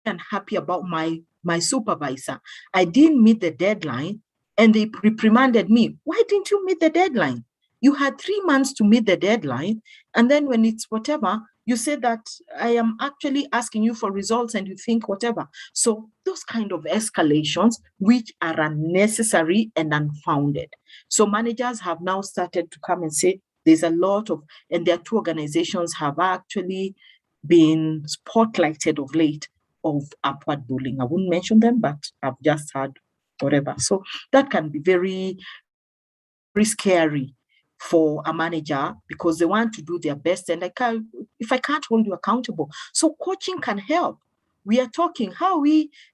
I'm happy about my supervisor. I didn't meet the deadline and they reprimanded me. Why didn't you meet the deadline? You had 3 months to meet the deadline. And then when it's whatever, you say that I am actually asking you for results and you think whatever. So those kind of escalations, which are unnecessary and unfounded. So managers have now started to come and say, there's a lot of, and their two organizations have actually been spotlighted of late of upward bullying. I wouldn't mention them, but I've just heard whatever. So that can be very, very scary for a manager because they want to do their best. And if I can't hold you accountable. So coaching can help. We are talking, how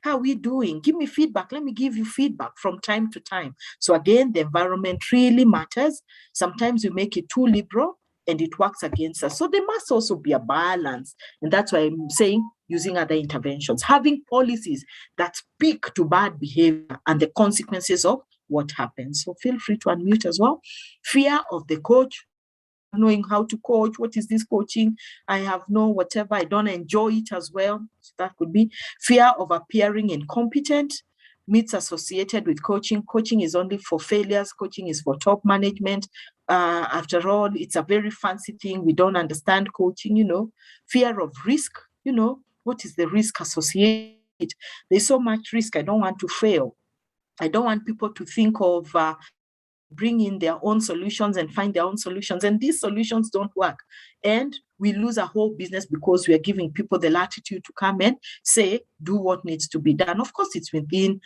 are we doing? Give me feedback. Let me give you feedback from time to time. So again, the environment really matters. Sometimes we make it too liberal and it works against us. So there must also be a balance. And that's why I'm saying using other interventions, having policies that speak to bad behavior and the consequences of what happens. So feel free to unmute as well. Fear of the coach, knowing how to coach. What is this coaching? I have no whatever. I don't enjoy it as well. So that could be fear of appearing incompetent. Myths associated with coaching. Coaching is only for failures. Coaching is for top management. After all, it's a very fancy thing. We don't understand coaching, Fear of risk, what is the risk associated? There's so much risk. I don't want to fail. I don't want people to think of bring in their own solutions and find their own solutions. And these solutions don't work. And we lose a whole business because we are giving people the latitude to come and say, do what needs to be done. Of course, it's within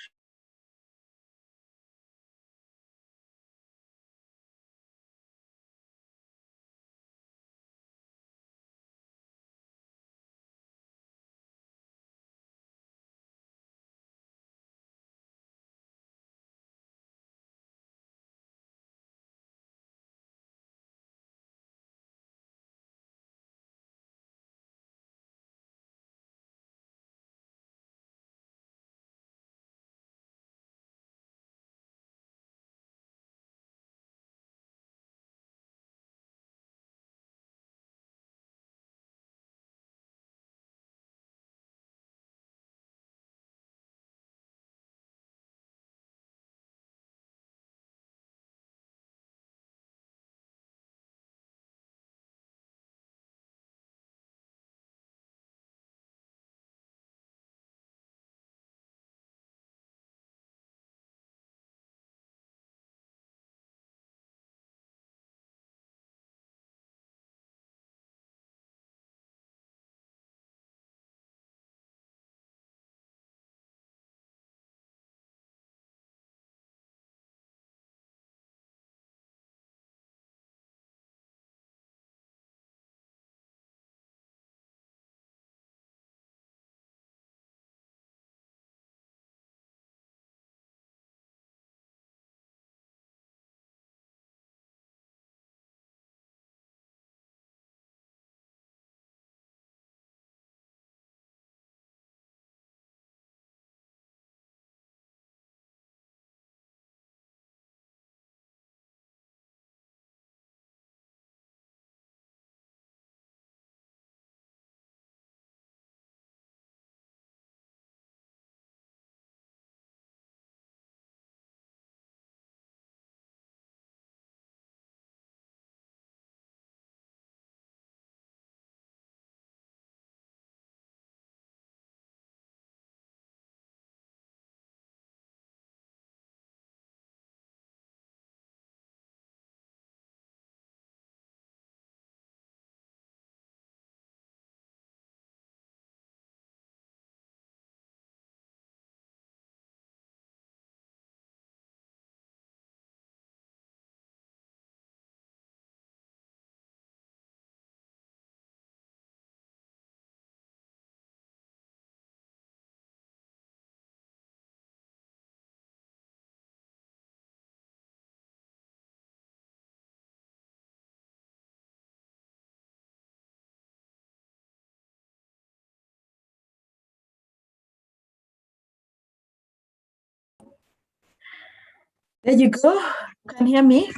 There you go. You can hear me?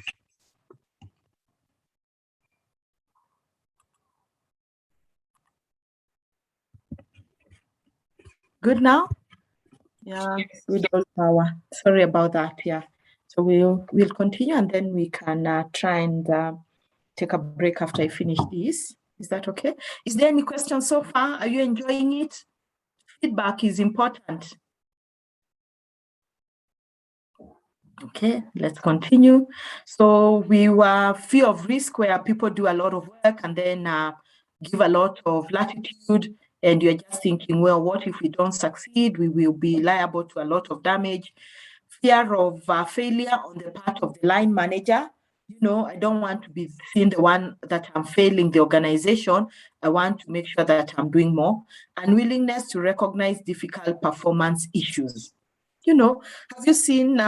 Good now? Yeah, good old power. Sorry about that. Yeah. So we'll continue and then we can try and take a break after I finish this. Is that okay? Is there any questions so far? Are you enjoying it? Feedback is important. Okay, let's continue. So we were fear of risk, where people do a lot of work and then give a lot of latitude, and you're just thinking, well, what if we don't succeed? We will be liable to a lot of damage. Fear of failure on the part of the line manager. You know, I don't want to be seen the one that I'm failing the organization. I want to make sure that I'm doing more. Unwillingness to recognize difficult performance issues. You know, have you seen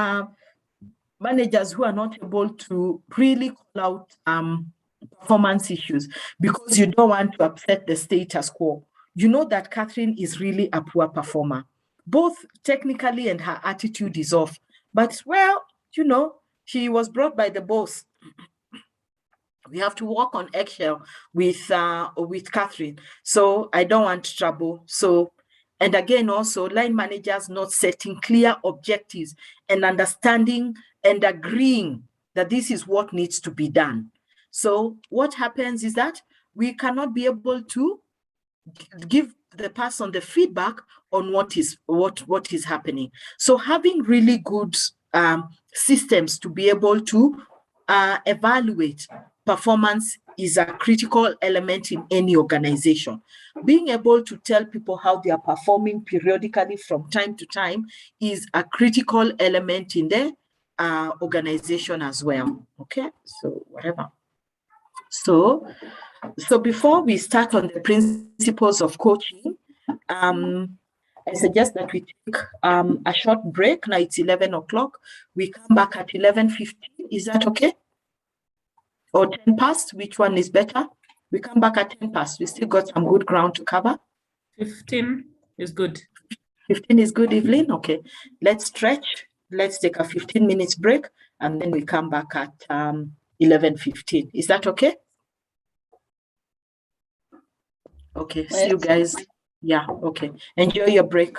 managers who are not able to really call out performance issues because you don't want to upset the status quo? You know that Catherine is really a poor performer, both technically and her attitude is off. But, well, you know, she was brought by the boss. We have to walk on eggshell with Catherine. So I don't want trouble. So, and again, also line managers not setting clear objectives and understanding and agreeing that this is what needs to be done. So what happens is that we cannot be able to give the person the feedback on what is happening. So having really good systems to be able to evaluate performance is a critical element in any organization. Being able to tell people how they are performing periodically from time to time is a critical element in the organization as well. Okay, so whatever. So before we start on the principles of coaching, I suggest that we take a short break. Now it's 11 o'clock. We come back at 11:15. Is that okay? Or 10 past? Which one is better? We come back at 10 past. We still got some good ground to cover. 15 is good. 15 is good, Evelyn? Okay. Let's stretch. Let's take a 15 minutes break and then we come back at 11:15. Is that okay? Okay, see you guys. Yeah, okay. Enjoy your break.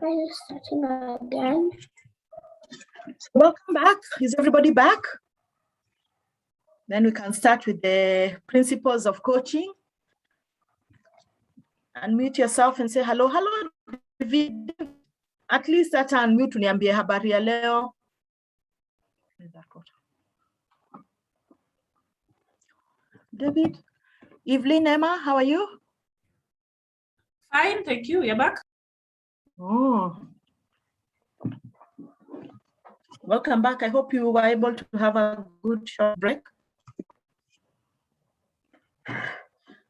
Are you starting again? Welcome back. Is everybody back? Then we can start with the principles of coaching. Unmute yourself and say hello. Hello, David. At least hata unmute uniambie habari ya leo. David, Evelyn, Emma, how are you? Fine, thank you. You're back? Oh. Welcome back. I hope you were able to have a good short break.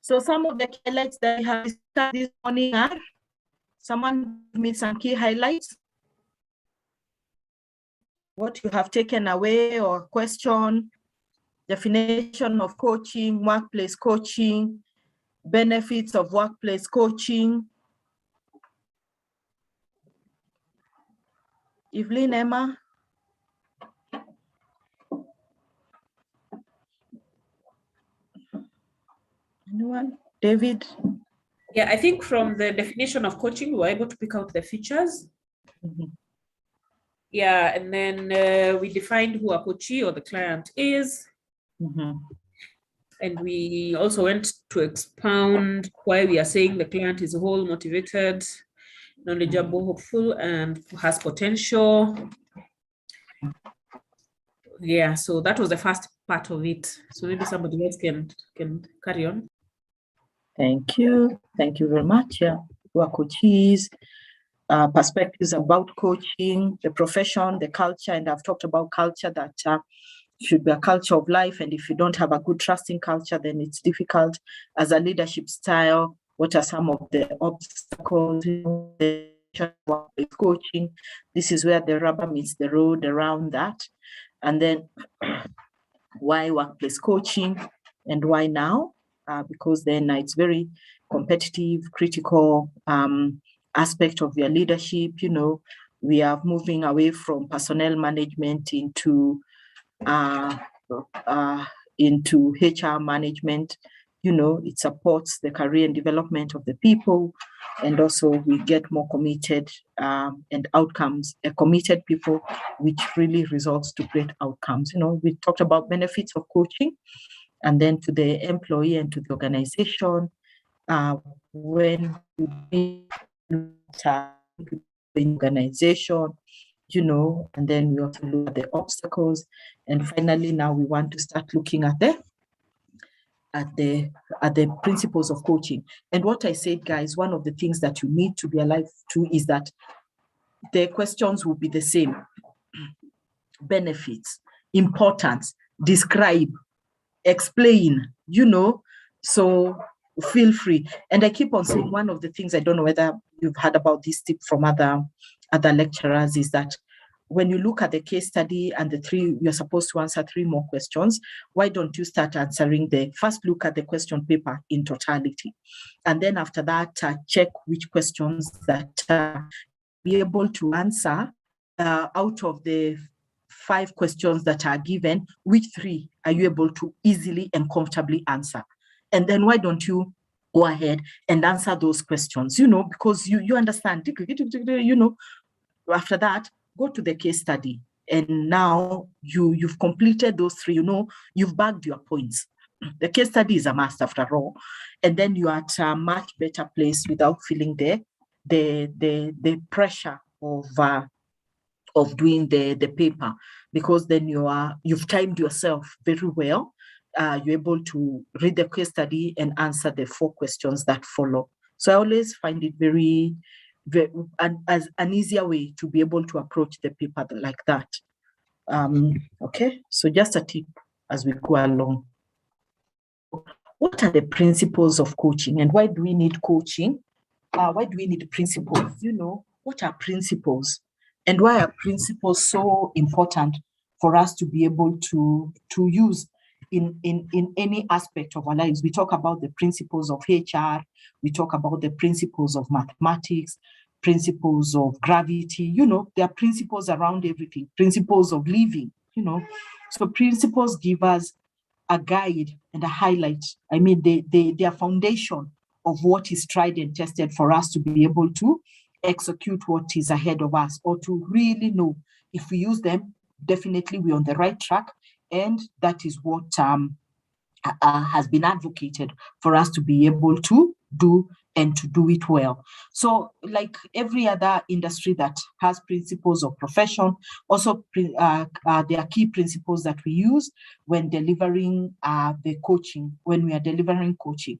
So some of the highlights that we have discussed this morning are, someone give me some key highlights. What you have taken away or question, definition of coaching, workplace coaching, benefits of workplace coaching. Evelyn, Emma. Anyone? David? Yeah, I think from the definition of coaching, we were able to pick out the features. Yeah, and then we defined who a coachee or the client is. And we also went to expound why we are saying the client is whole, motivated, knowledgeable, hopeful, and has potential. Yeah, so that was the first part of it. So maybe somebody else can carry on. Thank you. Thank you very much. Yeah, who are coachees, perspectives about coaching, the profession, the culture, and I've talked about culture that should be a culture of life. And if you don't have a good trusting culture, then it's difficult as a leadership style. What are some of the obstacles in coaching? This is where the rubber meets the road around that. And then why workplace coaching and why now? Because then it's very competitive, critical aspect of your leadership. You know, we are moving away from personnel management into HR management. You know, it supports the career and development of the people, and also we get more committed and outcomes. Committed people, which really results to great outcomes. You know, we talked about benefits of coaching, and then to the employee and to the organization. When you organization, you know, and then we also look at the obstacles, and finally now we want to start looking at the principles of coaching. And what I said, guys, one of the things that you need to be alive to is that the questions will be the same. Benefits, importance, describe, explain, you know, so feel free. And I keep on saying, one of the things, I don't know whether you've heard about this tip from other lecturers, is that when you look at the case study and you're supposed to answer 3 more questions, why don't you start answering first look at the question paper in totality. And then after that, check which questions that be able to answer out of the 5 questions that are given, which 3 are you able to easily and comfortably answer? And then why don't you go ahead and answer those questions, you know, because you understand, you know, after that, go to the case study. And now you've completed those 3, you know, you've bagged your points. The case study is a must after all. And then you are at a much better place without feeling the pressure of doing the paper, because then you've timed yourself very well. You're able to read the case study and answer the 4 questions that follow. So I always find it very as an easier way to be able to approach the paper like that. Okay, so just a tip as we go along. What are the principles of coaching, and why do we need coaching? Why do we need principles? You know, what are principles, and why are principles so important for us to be able to use in any aspect of our lives? We talk about the principles of HR, we talk about the principles of mathematics, principles of gravity, you know, there are principles around everything, principles of living, you know. So principles give us a guide and a highlight. I mean, they are foundation of what is tried and tested for us to be able to execute what is ahead of us, or to really know if we use them, definitely we're on the right track. And that is what has been advocated for us to be able to do, and to do it well. So like every other industry that has principles of profession, also there are key principles that we use when delivering the coaching, when we are delivering coaching,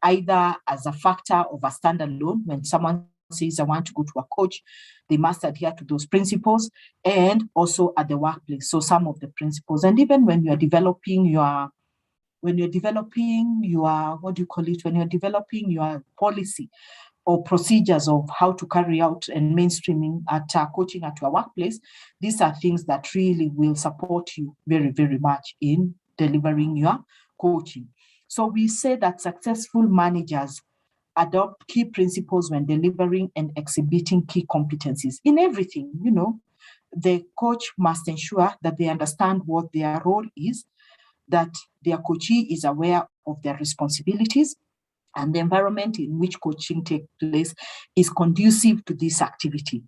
either as a factor of a standalone. When someone says, I want to go to a coach, they must adhere to those principles, and also at the workplace. So some of the principles, and even when you are developing your when you're developing your, what do you call it, when you're developing your policy or procedures of how to carry out and mainstreaming at coaching at your workplace, these are things that really will support you very, very much in delivering your coaching. So we say that successful managers adopt key principles when delivering and exhibiting key competencies in everything. You know, the coach must ensure that they understand what their role is, that their coachee is aware of their responsibilities, and the environment in which coaching takes place is conducive to this activity.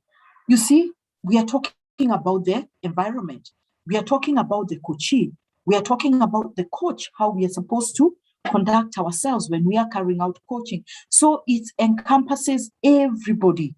You see, we are talking about the environment. We are talking about the coachee. We are talking about the coach, how we are supposed to conduct ourselves when we are carrying out coaching. So it encompasses everybody.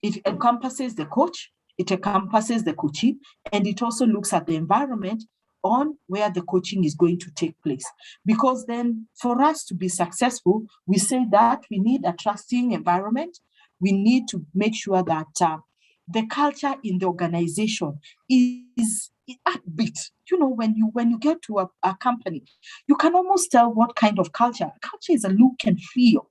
It encompasses the coach, it encompasses the coachee, and it also looks at the environment on where the coaching is going to take place. Because then for us to be successful, we say that we need a trusting environment. We need to make sure that the culture in the organization is upbeat. You know, when you get to a company, you can almost tell what kind of culture. Culture is a look and feel,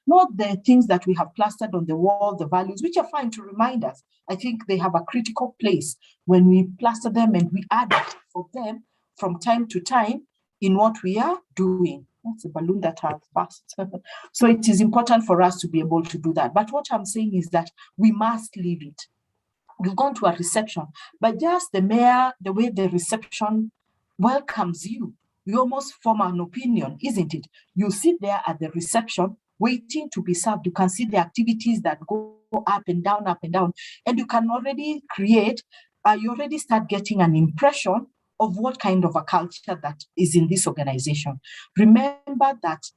not the things that we have plastered on the wall, the values, which are fine to remind us. I think they have a critical place when we plaster them and we add for them from time to time in what we are doing. That's a balloon that has burst. So it is important for us to be able to do that. But what I'm saying is that we must leave it. You've gone to a reception, but just the way the reception welcomes you, you almost form an opinion, isn't it? You sit there at the reception waiting to be served. You can see the activities that go up and down, and you can already create, you already start getting an impression of what kind of a culture that is in this organization. Remember that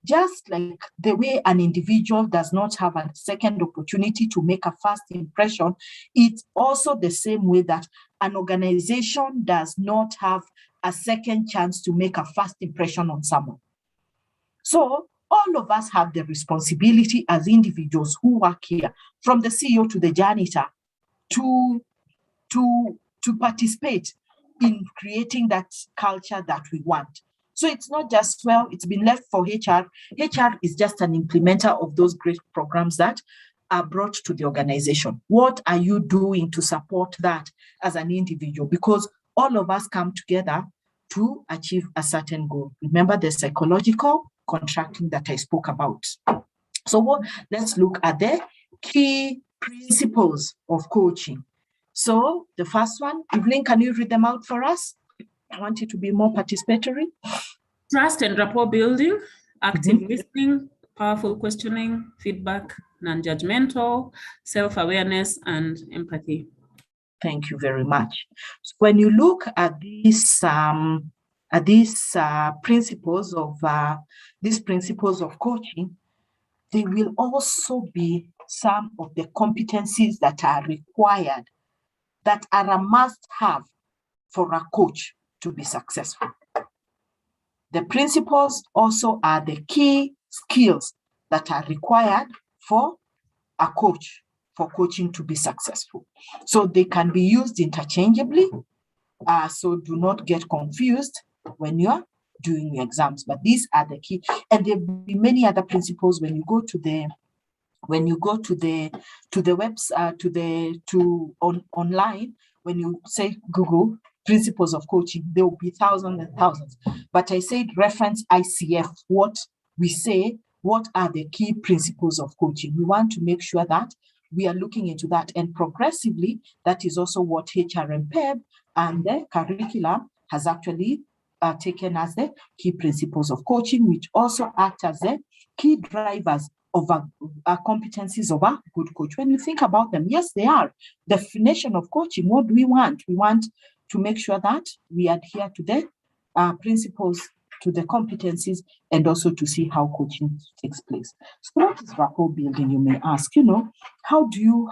just like the way an individual does not have a second opportunity to make a first impression, it's also the same way that an organization does not have a second chance to make a first impression on someone. So all of us have the responsibility as individuals who work here, from the CEO to the janitor, to participate in creating that culture that we want. So it's not just, well, it's been left for HR. HR is just an implementer of those great programs that are brought to the organization. What are you doing to support that as an individual? Because all of us come together to achieve a certain goal. Remember the psychological contracting that I spoke about. So let's look at the key principles of coaching. So the first one, Evelyn, can you read them out for us? I want it to be more participatory. Trust and rapport building, active listening, powerful questioning, feedback, non-judgmental, self-awareness, and empathy. Thank you very much. So when you look at these principles of coaching, they will also be some of the competencies that are required, that are a must-have for a coach to be successful. The principles also are the key skills that are required for a coach, for coaching to be successful. So they can be used interchangeably. So do not get confused when you're doing your exams, but these are the key. And there will be many other principles when you go to the online, when you say Google principles of coaching, there will be thousands and thousands. But I said reference ICF, what we say, what are the key principles of coaching? We want to make sure that we are looking into that, and progressively, that is also what CHRP and the curriculum has actually taken as the key principles of coaching, which also act as the key drivers competencies of a good coach. When you think about them, yes, they are. Definition of coaching, what do we want? We want to make sure that we adhere to the principles, to the competencies, and also to see how coaching takes place. So what is rapport building, you may ask? How do you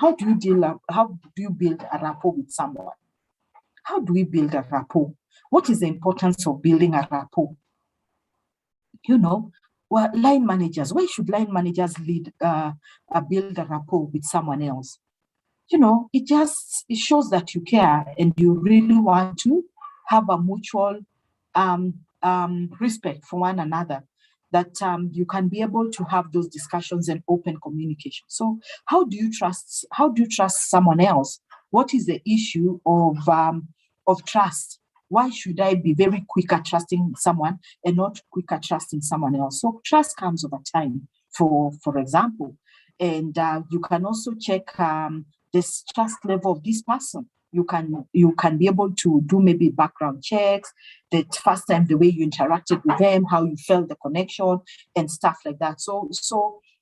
build a rapport with someone? How do we build a rapport? What is the importance of building a rapport? Well, line managers, why should line managers build a rapport with someone else? It shows that you care and you really want to have a mutual respect for one another, that you can be able to have those discussions and open communication. So how do you trust someone else? What is the issue of trust? Why should I be very quick at trusting someone and not quick at trusting someone else? So trust comes over time, for example. And you can also check this trust level of this person. You can be able to do maybe background checks, the first time, the way you interacted with them, how you felt the connection and stuff like that.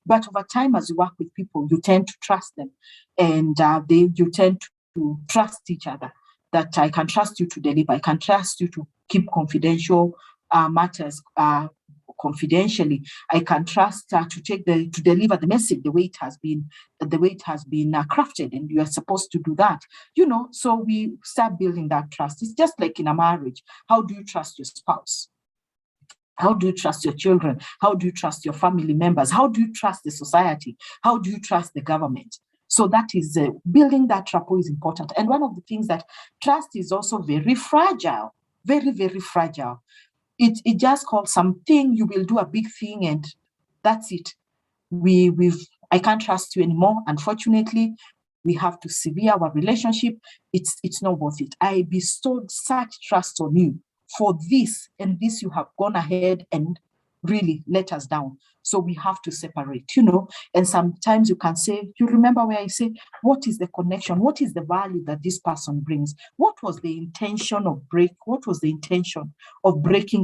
But over time, as you work with people, you tend to trust them, and you tend to trust each other. That I can trust you to deliver. I can trust you to keep confidential matters confidentially. I can trust to deliver the message the way it has been crafted, and you are supposed to do that. So we start building that trust. It's just like in a marriage. How do you trust your spouse? How do you trust your children? How do you trust your family members? How do you trust the society? How do you trust the government? So that is building that rapport is important. And one of the things that trust is also very fragile, very, very fragile. It just calls something, you will do a big thing and that's it. I can't trust you anymore. Unfortunately, we have to sever our relationship. It's not worth it. I bestowed such trust on you for this, and this you have gone ahead and really let us down. So we have to separate, and sometimes you can say, you remember where I say, what is the connection? What is the value that this person brings? What was the intention of breaking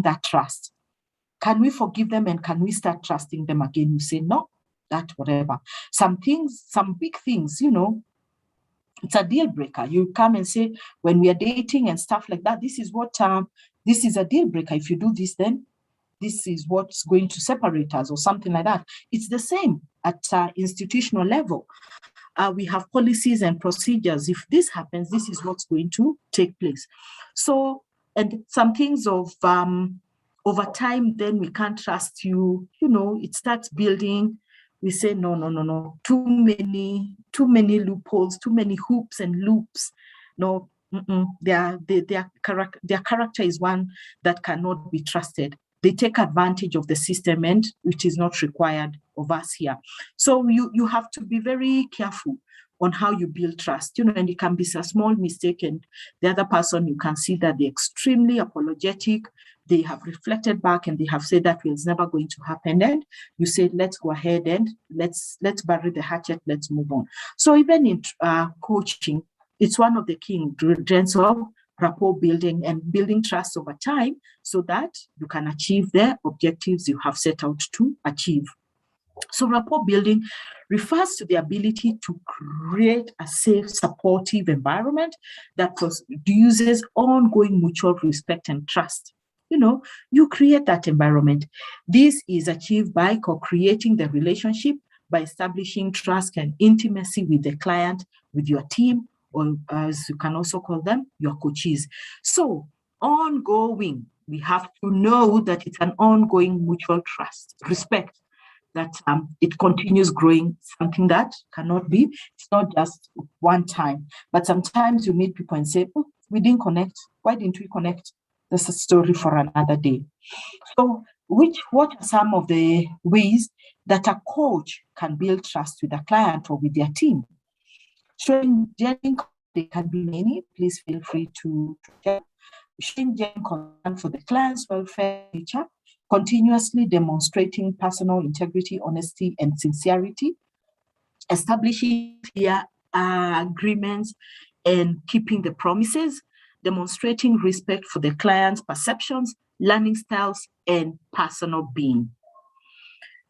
that trust? Can we forgive them and can we start trusting them again? You say, no, that whatever. Some big things, it's a deal breaker. You come and say, when we are dating and stuff like that, this is a deal breaker. If you do this, then this is what's going to separate us or something like that. It's the same at institutional level. We have policies and procedures. If this happens, this is what's going to take place. So, and some things of over time, then we can't trust you. It starts building. We say, no. Too many loopholes, too many hoops and loops. No, their character is one that cannot be trusted. They take advantage of the system, and which is not required of us here. So you have to be very careful on how you build trust, and it can be a small mistake, and the other person, you can see that they're extremely apologetic. They have reflected back and they have said that was never going to happen. And you say, let's go ahead and let's bury the hatchet, let's move on. So even in coaching, it's one of the key ingredients of rapport building and building trust over time so that you can achieve the objectives you have set out to achieve. So rapport building refers to the ability to create a safe, supportive environment that produces ongoing mutual respect and trust. You create that environment. This is achieved by co-creating the relationship, by establishing trust and intimacy with the client, with your team, or as you can also call them, your coaches. So ongoing, we have to know that it's an ongoing mutual trust, respect, that it continues growing, something that cannot be, it's not just one time. But sometimes you meet people and say, we didn't connect. Why didn't we connect? That's a story for another day. So what are some of the ways that a coach can build trust with a client or with their team? Showing genuine concern, there can be many. Please feel free to share. Showing genuine concern for the client's welfare, nature, continuously demonstrating personal integrity, honesty, and sincerity, establishing clear agreements and keeping the promises, demonstrating respect for the client's perceptions, learning styles, and personal being.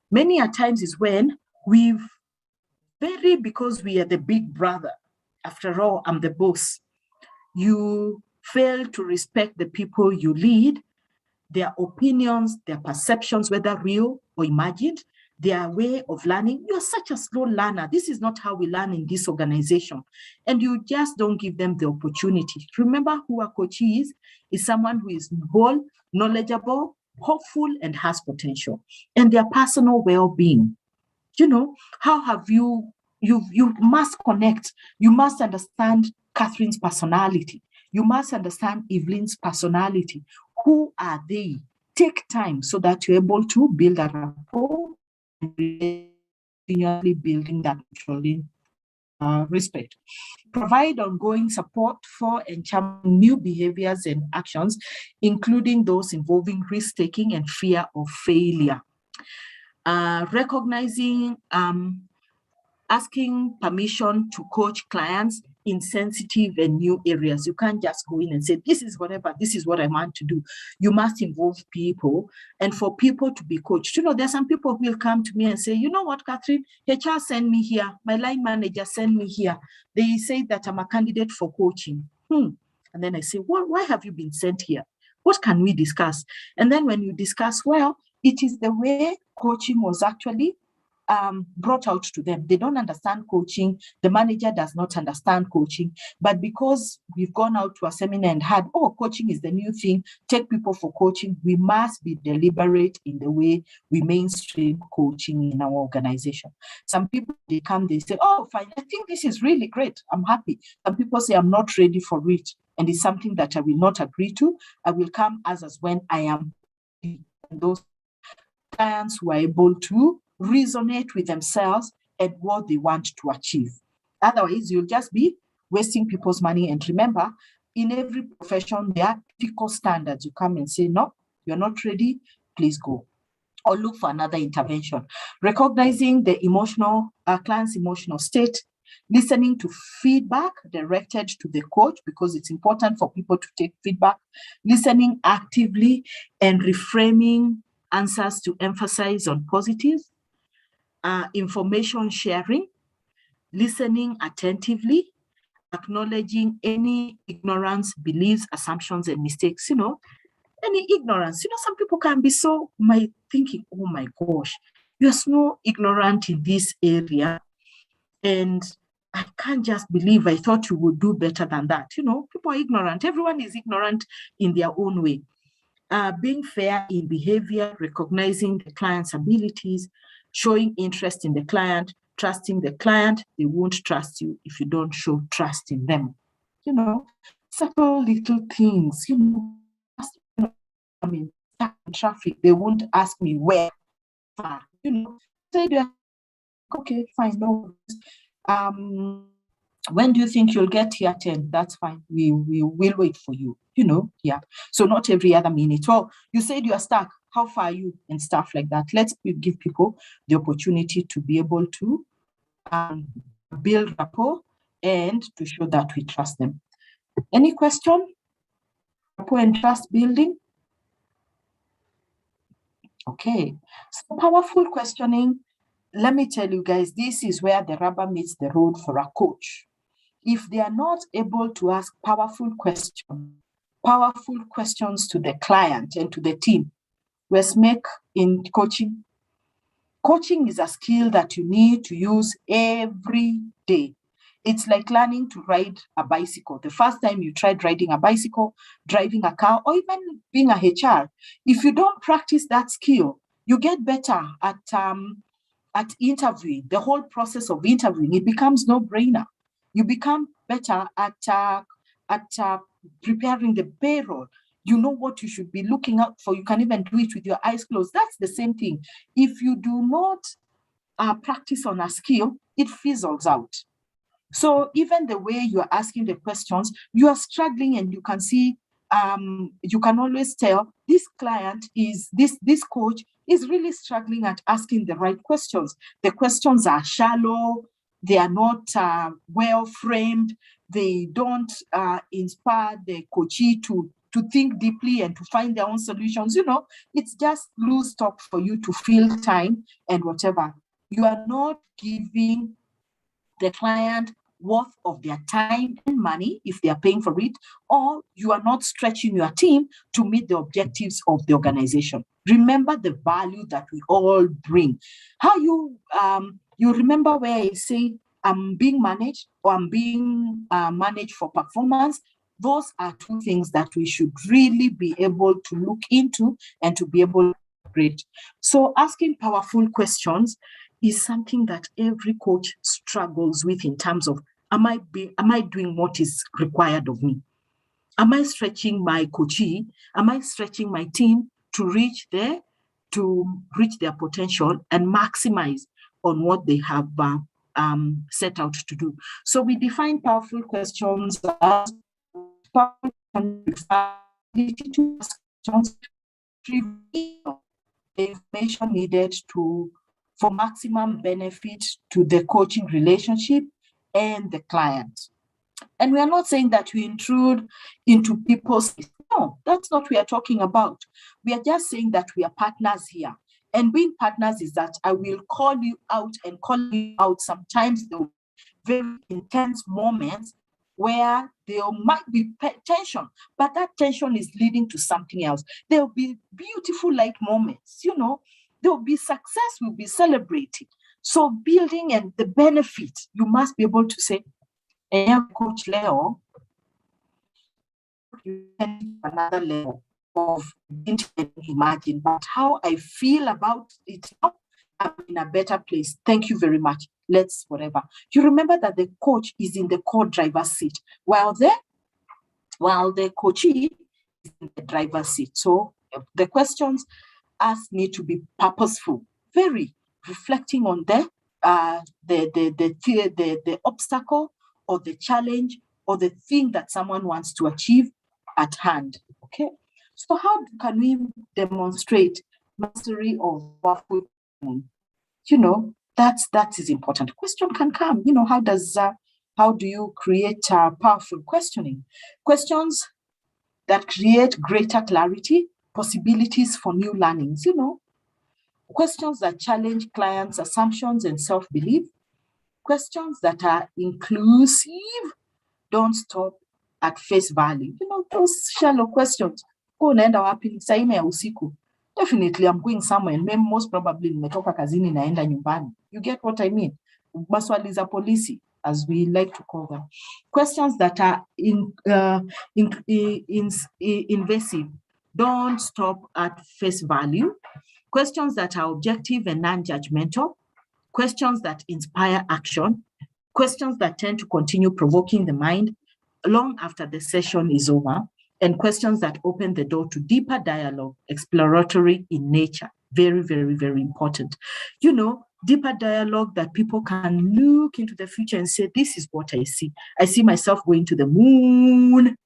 Many a times is when because we are the big brother, after all, I'm the boss, you fail to respect the people you lead, their opinions, their perceptions, whether real or imagined, their way of learning. You're such a slow learner. This is not how we learn in this organization. And you just don't give them the opportunity. Remember who a coach is someone who is whole, knowledgeable, hopeful, and has potential. And their personal well-being. How have you must connect. You must understand Catherine's personality. You must understand Evelyn's personality. Who are they? Take time so that you're able to build a rapport and continually building that mutually respect. Provide ongoing support for and champion new behaviors and actions, including those involving risk-taking and fear of failure. Recognizing asking permission to coach clients in sensitive and new areas. You can't just go in and say, this is what I want to do. You must involve people, and for people to be coached. There's some people who will come to me and say, you know what, Catherine, HR sent me here. My line manager sent me here. They say that I'm a candidate for coaching. And then I say, well, why have you been sent here? What can we discuss? And then when you discuss, well, it is the way coaching was actually brought out to them. They don't understand coaching. The manager does not understand coaching. But because we've gone out to a seminar and had, coaching is the new thing, take people for coaching, we must be deliberate in the way we mainstream coaching in our organization. Some people, they come, they say, oh, fine, I think this is really great. I'm happy. Some people say, I'm not ready for it. And it's something that I will not agree to. I will come as when I am. And those clients who are able to resonate with themselves and what they want to achieve. Otherwise, you'll just be wasting people's money. And remember, in every profession, there are ethical standards. You come and say, no, you're not ready, please go. Or look for another intervention. Recognizing the client's emotional state, listening to feedback directed to the coach, because it's important for people to take feedback, listening actively and reframing answers to emphasize on positives, information sharing, listening attentively, acknowledging any ignorance, beliefs, assumptions, and mistakes. Any ignorance. Some people can be so thinking, oh my gosh, you're so ignorant in this area. And I can't just believe, I thought you would do better than that. People are ignorant. Everyone is ignorant in their own way. Being fair in behavior, recognizing the client's abilities, showing interest in the client, trusting the client. They won't trust you if you don't show trust in them. Subtle little things, traffic, they won't ask me where far, say okay, fine, no. When do you think you'll get here? 10, that's fine. We will wait for you, yeah. So not every other minute. Well, you said you are stuck. How far are you? And stuff like that. Let's give people the opportunity to be able to build rapport and to show that we trust them. Any question? Rapport and trust building? Okay. So powerful questioning. Let me tell you guys, this is where the rubber meets the road for a coach. If they are not able to ask powerful questions to the client and to the team, let's make in coaching. Coaching is a skill that you need to use every day. It's like learning to ride a bicycle. The first time you tried riding a bicycle, driving a car, or even being a HR, if you don't practice that skill, you get better at interviewing. The whole process of interviewing, it becomes no-brainer. You become better at preparing the payroll. You know what you should be looking out for. You can even do it with your eyes closed. That's the same thing. If you do not practice on a skill, it fizzles out. So even the way you are asking the questions, you are struggling, and you can see, you can always tell this client is, this coach is really struggling at asking the right questions. The questions are shallow. They are not well framed. They don't inspire the coachee to think deeply and to find their own solutions. It's just loose talk for you to fill time and whatever. You are not giving the client worth of their time and money if they are paying for it, or you are not stretching your team to meet the objectives of the organization. Remember the value that we all bring. How you remember where I say I'm being managed or I'm being managed for performance. Those are two things that we should really be able to look into and to be able to operate. So asking powerful questions is something that every coach struggles with in terms of, am I doing what is required of me? Am I stretching my coachee? Am I stretching my team to reach their potential and maximize on what they have set out to do? So we define powerful questions as powerful ability to ask questions, reveal the information needed for maximum benefit to the coaching relationship and the client. And we are not saying that we intrude into people's, no, that's not what we are talking about. We are just saying that we are partners here. And being partners is that I will call you out and call you out sometimes the very intense moments where there might be tension, but that tension is leading to something else. There will be beautiful light moments, there will be success, we'll be celebrating. So building and the benefit, you must be able to say, Coach Leo, you can another level of didn't imagine, but how I feel about it now, I'm in a better place. Thank you very much. Let's whatever. You remember that the coach is in the co-driver's seat, while the coachee is in the driver's seat. So the questions ask me to be purposeful, very reflecting on the obstacle or the challenge or the thing that someone wants to achieve at hand. Okay. So how can we demonstrate mastery of powerful? That is important. Question can come. How do you create powerful questioning? Questions that create greater clarity, possibilities for new learnings. Questions that challenge clients' assumptions and self-belief. Questions that are inclusive. Don't stop at face value. Those shallow questions. Go naenda wapi saa 4 ya usiku? Definitely I'm going somewhere, and most probably nimetoka kazini naenda nyumbani. You get what I mean? Maswali za polisi, as we like to call them. Questions that are invasive. Don't stop at face value. Questions that are objective and non-judgmental. Questions that inspire action. Questions that tend to continue provoking the mind long after the session is over. And questions that open the door to deeper dialogue, exploratory in nature. Very, very, very important. Deeper dialogue that people can look into the future and say, this is what I see. I see myself going to the moon.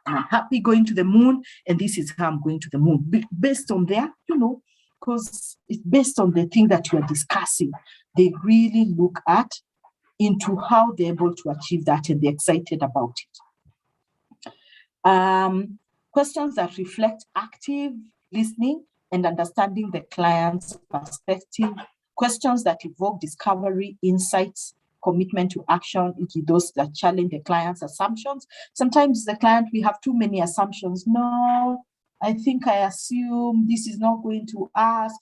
I'm happy going to the moon. And this is how I'm going to the moon. Based on there, because it's based on the thing that you are discussing. They really look into how they're able to achieve that and they're excited about it. Questions that reflect active listening and understanding the client's perspective. Questions that evoke discovery, insights, commitment to action, those that challenge the client's assumptions. Sometimes the client, we have too many assumptions. No, I think I assume this is not going to ask,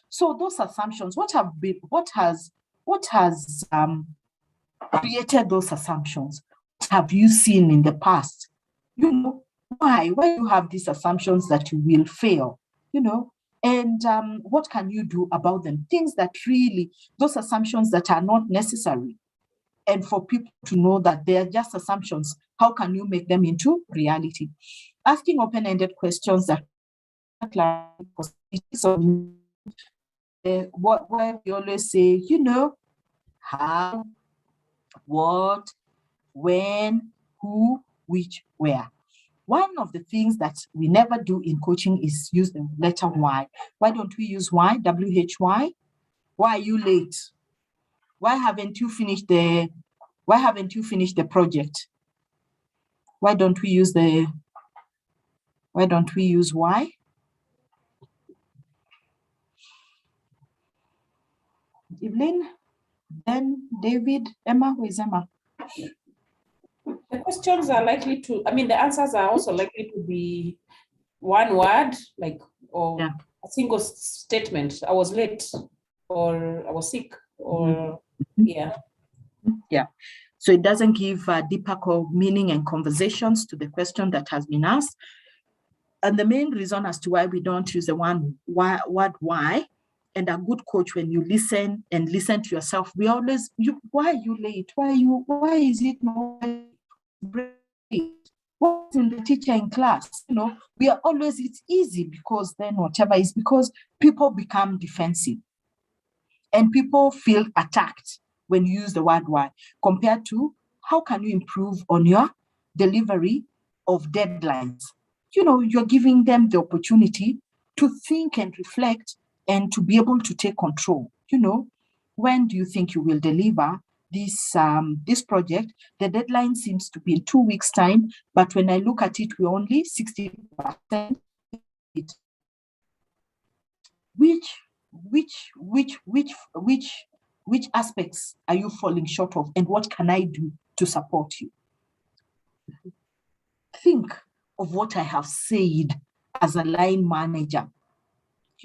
So those assumptions, what has created those assumptions? What have you seen in the past? Why do you have these assumptions that you will fail? And what can you do about them? Things that really, those assumptions that are not necessary. And for people to know that they're just assumptions, how can you make them into reality? Asking open-ended questions that where we always say, how, what, when, who, which, where. One of the things that we never do in coaching is use the letter Y. Why don't we use Y? WHY? Why are you late? Why haven't you finished the project? Why don't we use Y? Evelyn, then David, Emma. Who is Emma? The questions are likely to, the answers are also likely to be one word, or a single statement. I was late, or I was sick, or yeah. So it doesn't give deeper meaning and conversations to the question that has been asked. And the main reason as to why we don't use the word why, and a good coach, when you listen to yourself, we always, why are you late? Why is it not late? What's in the teacher in class? We are always, it's easy because then whatever is, because people become defensive and people feel attacked when you use the word why, compared to how can you improve on your delivery of deadlines. You're giving them the opportunity to think and reflect and to be able to take control. When do you think you will deliver this project? The deadline seems to be in 2 weeks' time, but when I look at it, we're only 60%. Which aspects are you falling short of, and what can I do to support you? Think of what I have said as a line manager.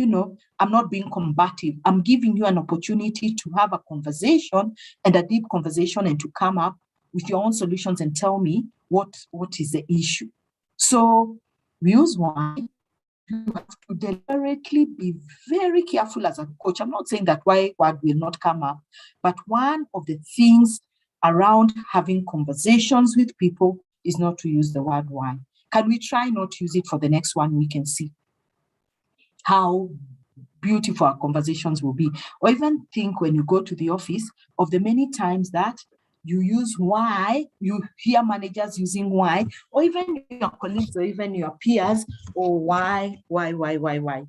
I'm not being combative. I'm giving you an opportunity to have a conversation, and a deep conversation, and to come up with your own solutions and tell me what is the issue. So we use why. You have to deliberately be very careful as a coach. I'm not saying that why word will not come up, but one of the things around having conversations with people is not to use the word why. Can we try not to use it for the next 1 week and see how beautiful our conversations will be? Or even think, when you go to the office, of the many times that you use why, you hear managers using why, or even your colleagues, or even your peers, or why,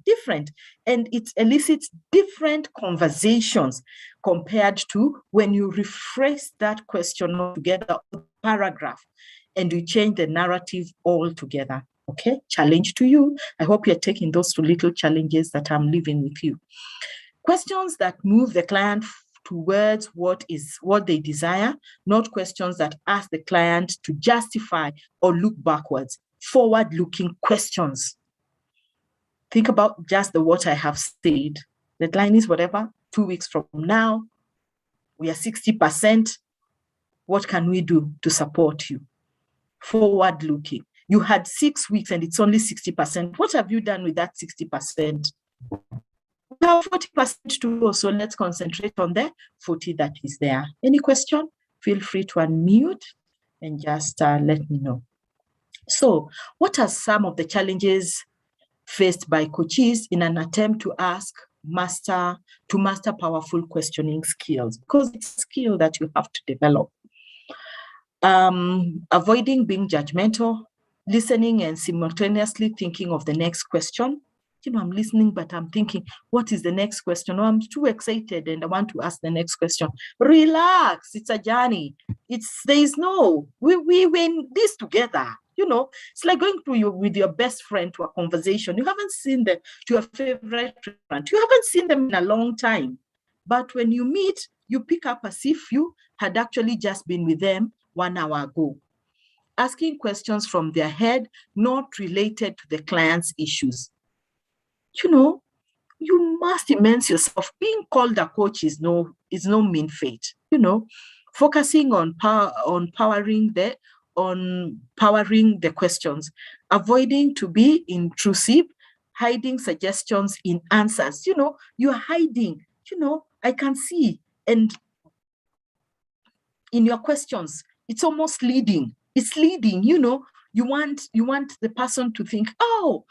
different. And it elicits different conversations compared to when you rephrase that question together, paragraph, and you change the narrative altogether. Okay, challenge to you. I hope you're taking those 2 little challenges that I'm leaving with you. Questions that move the client towards what they desire, not questions that ask the client to justify or look backwards. Forward-looking questions. Think about just what I have said. The deadline is whatever, 2 weeks from now. We are 60%. What can we do to support you? Forward-looking. You had 6 weeks and it's only 60%. What have you done with that 60%? We have 40% to go, so let's concentrate on the 40 that is there. Any question? Feel free to unmute and just let me know. So, what are some of the challenges faced by coaches in an attempt to master powerful questioning skills? Because it's a skill that you have to develop. Avoiding being judgmental, listening and simultaneously thinking of the next question. I'm listening, but I'm thinking, what is the next question? Oh, I'm too excited and I want to ask the next question. Relax, it's a journey. We win this together. It's like going with your best friend to a conversation. You haven't seen them, to your favorite restaurant. You haven't seen them in a long time. But when you meet, you pick up as if you had actually just been with them 1 hour ago. Asking questions from their head, not related to the client's issues. You must immerse yourself. Being called a coach is no mean feat. Focusing on powering the questions, avoiding to be intrusive, hiding suggestions in answers. You're hiding. I can see, and in your questions, it's almost leading. It's leading. You want the person to think, oh,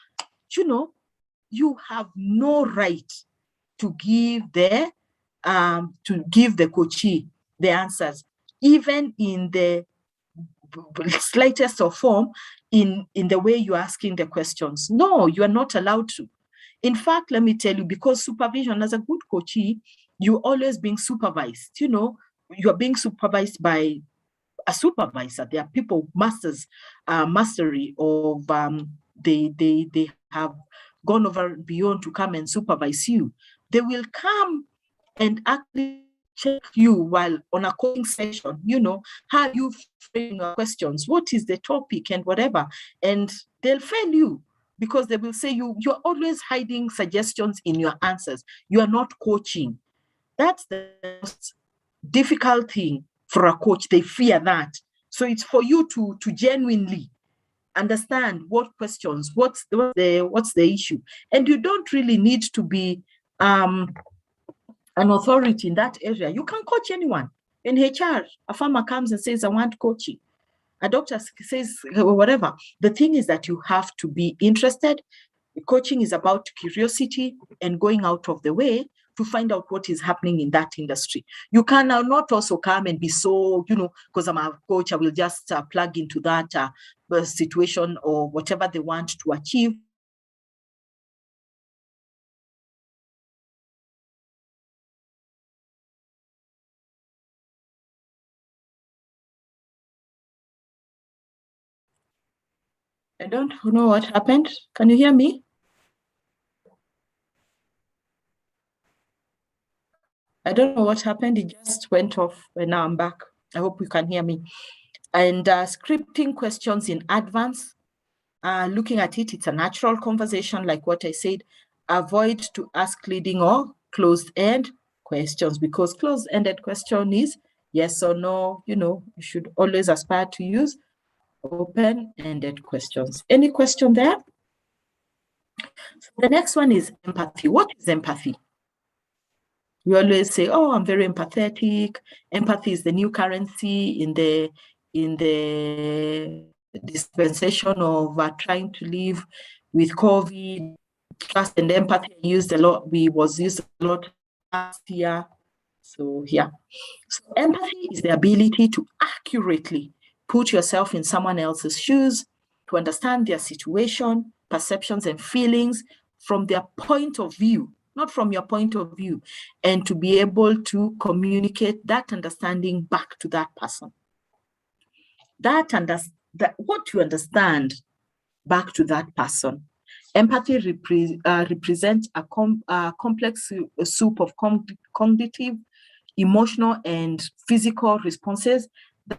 you have no right to give the coachee the answers, even in the slightest of form, in the way you're asking the questions. No, you are not allowed to. In fact, let me tell you, because supervision, as a good coachee, you're always being supervised. You're being supervised by a supervisor. There are people, mastery of they have gone over beyond to come and supervise you. They will come and actually check you while on a coaching session, you know, how you frame your questions, what is the topic and whatever, and they'll fail you because they will say you're always hiding suggestions in your answers. You are not coaching. That's the most difficult thing for a coach. They fear that. So it's for you to genuinely understand what questions, what's the issue. And you don't really need to be an authority in that area. You can coach anyone. In HR, a farmer comes and says, I want coaching. A doctor says, whatever. The thing is that you have to be interested. Coaching is about curiosity and going out of the way to find out what is happening in that industry. You can not also come and be so, you know, because I'm a coach, I will just plug into that situation or whatever they want to achieve. I don't know what happened. Can you hear me? I don't know what happened. It just went off and now I'm back. I hope you can hear me. And scripting questions in advance, looking at it, it's a natural conversation, like what I said. Avoid to ask leading or closed-end questions, because closed-ended question is yes or no. You know, you should always aspire to use open-ended questions. Any question there? So the next one is empathy. What is empathy? We always say, oh, I'm very empathetic. Empathy is the new currency in the dispensation of trying to live with COVID. Trust and empathy used a lot. Was used a lot last year. So yeah. So empathy is the ability to accurately put yourself in someone else's shoes, to understand their situation, perceptions, and feelings from their point of view, not from your point of view, and to be able to communicate that understanding back to that person. That what you understand back to that person. Empathy represents a complex soup of cognitive, emotional, and physical responses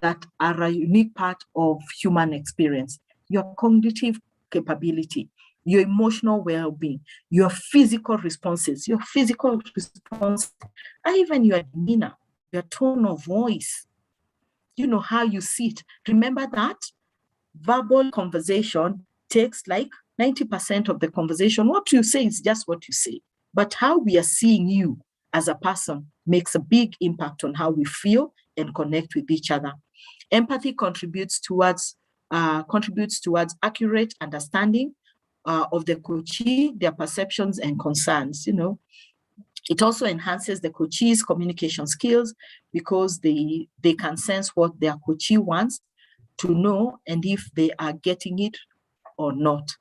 that are a unique part of human experience. Your cognitive capability, your emotional well-being, your physical responses, even your demeanor, your tone of voice, you know, how you sit. Remember that verbal conversation takes like 90% of the conversation. What you say is just what you say, but how we are seeing you as a person makes a big impact on how we feel and connect with each other. Empathy contributes towards accurate understanding of the coachee, their perceptions and concerns. You know, it also enhances the coachee's communication skills because they can sense what their coachee wants to know and if they are getting it or not.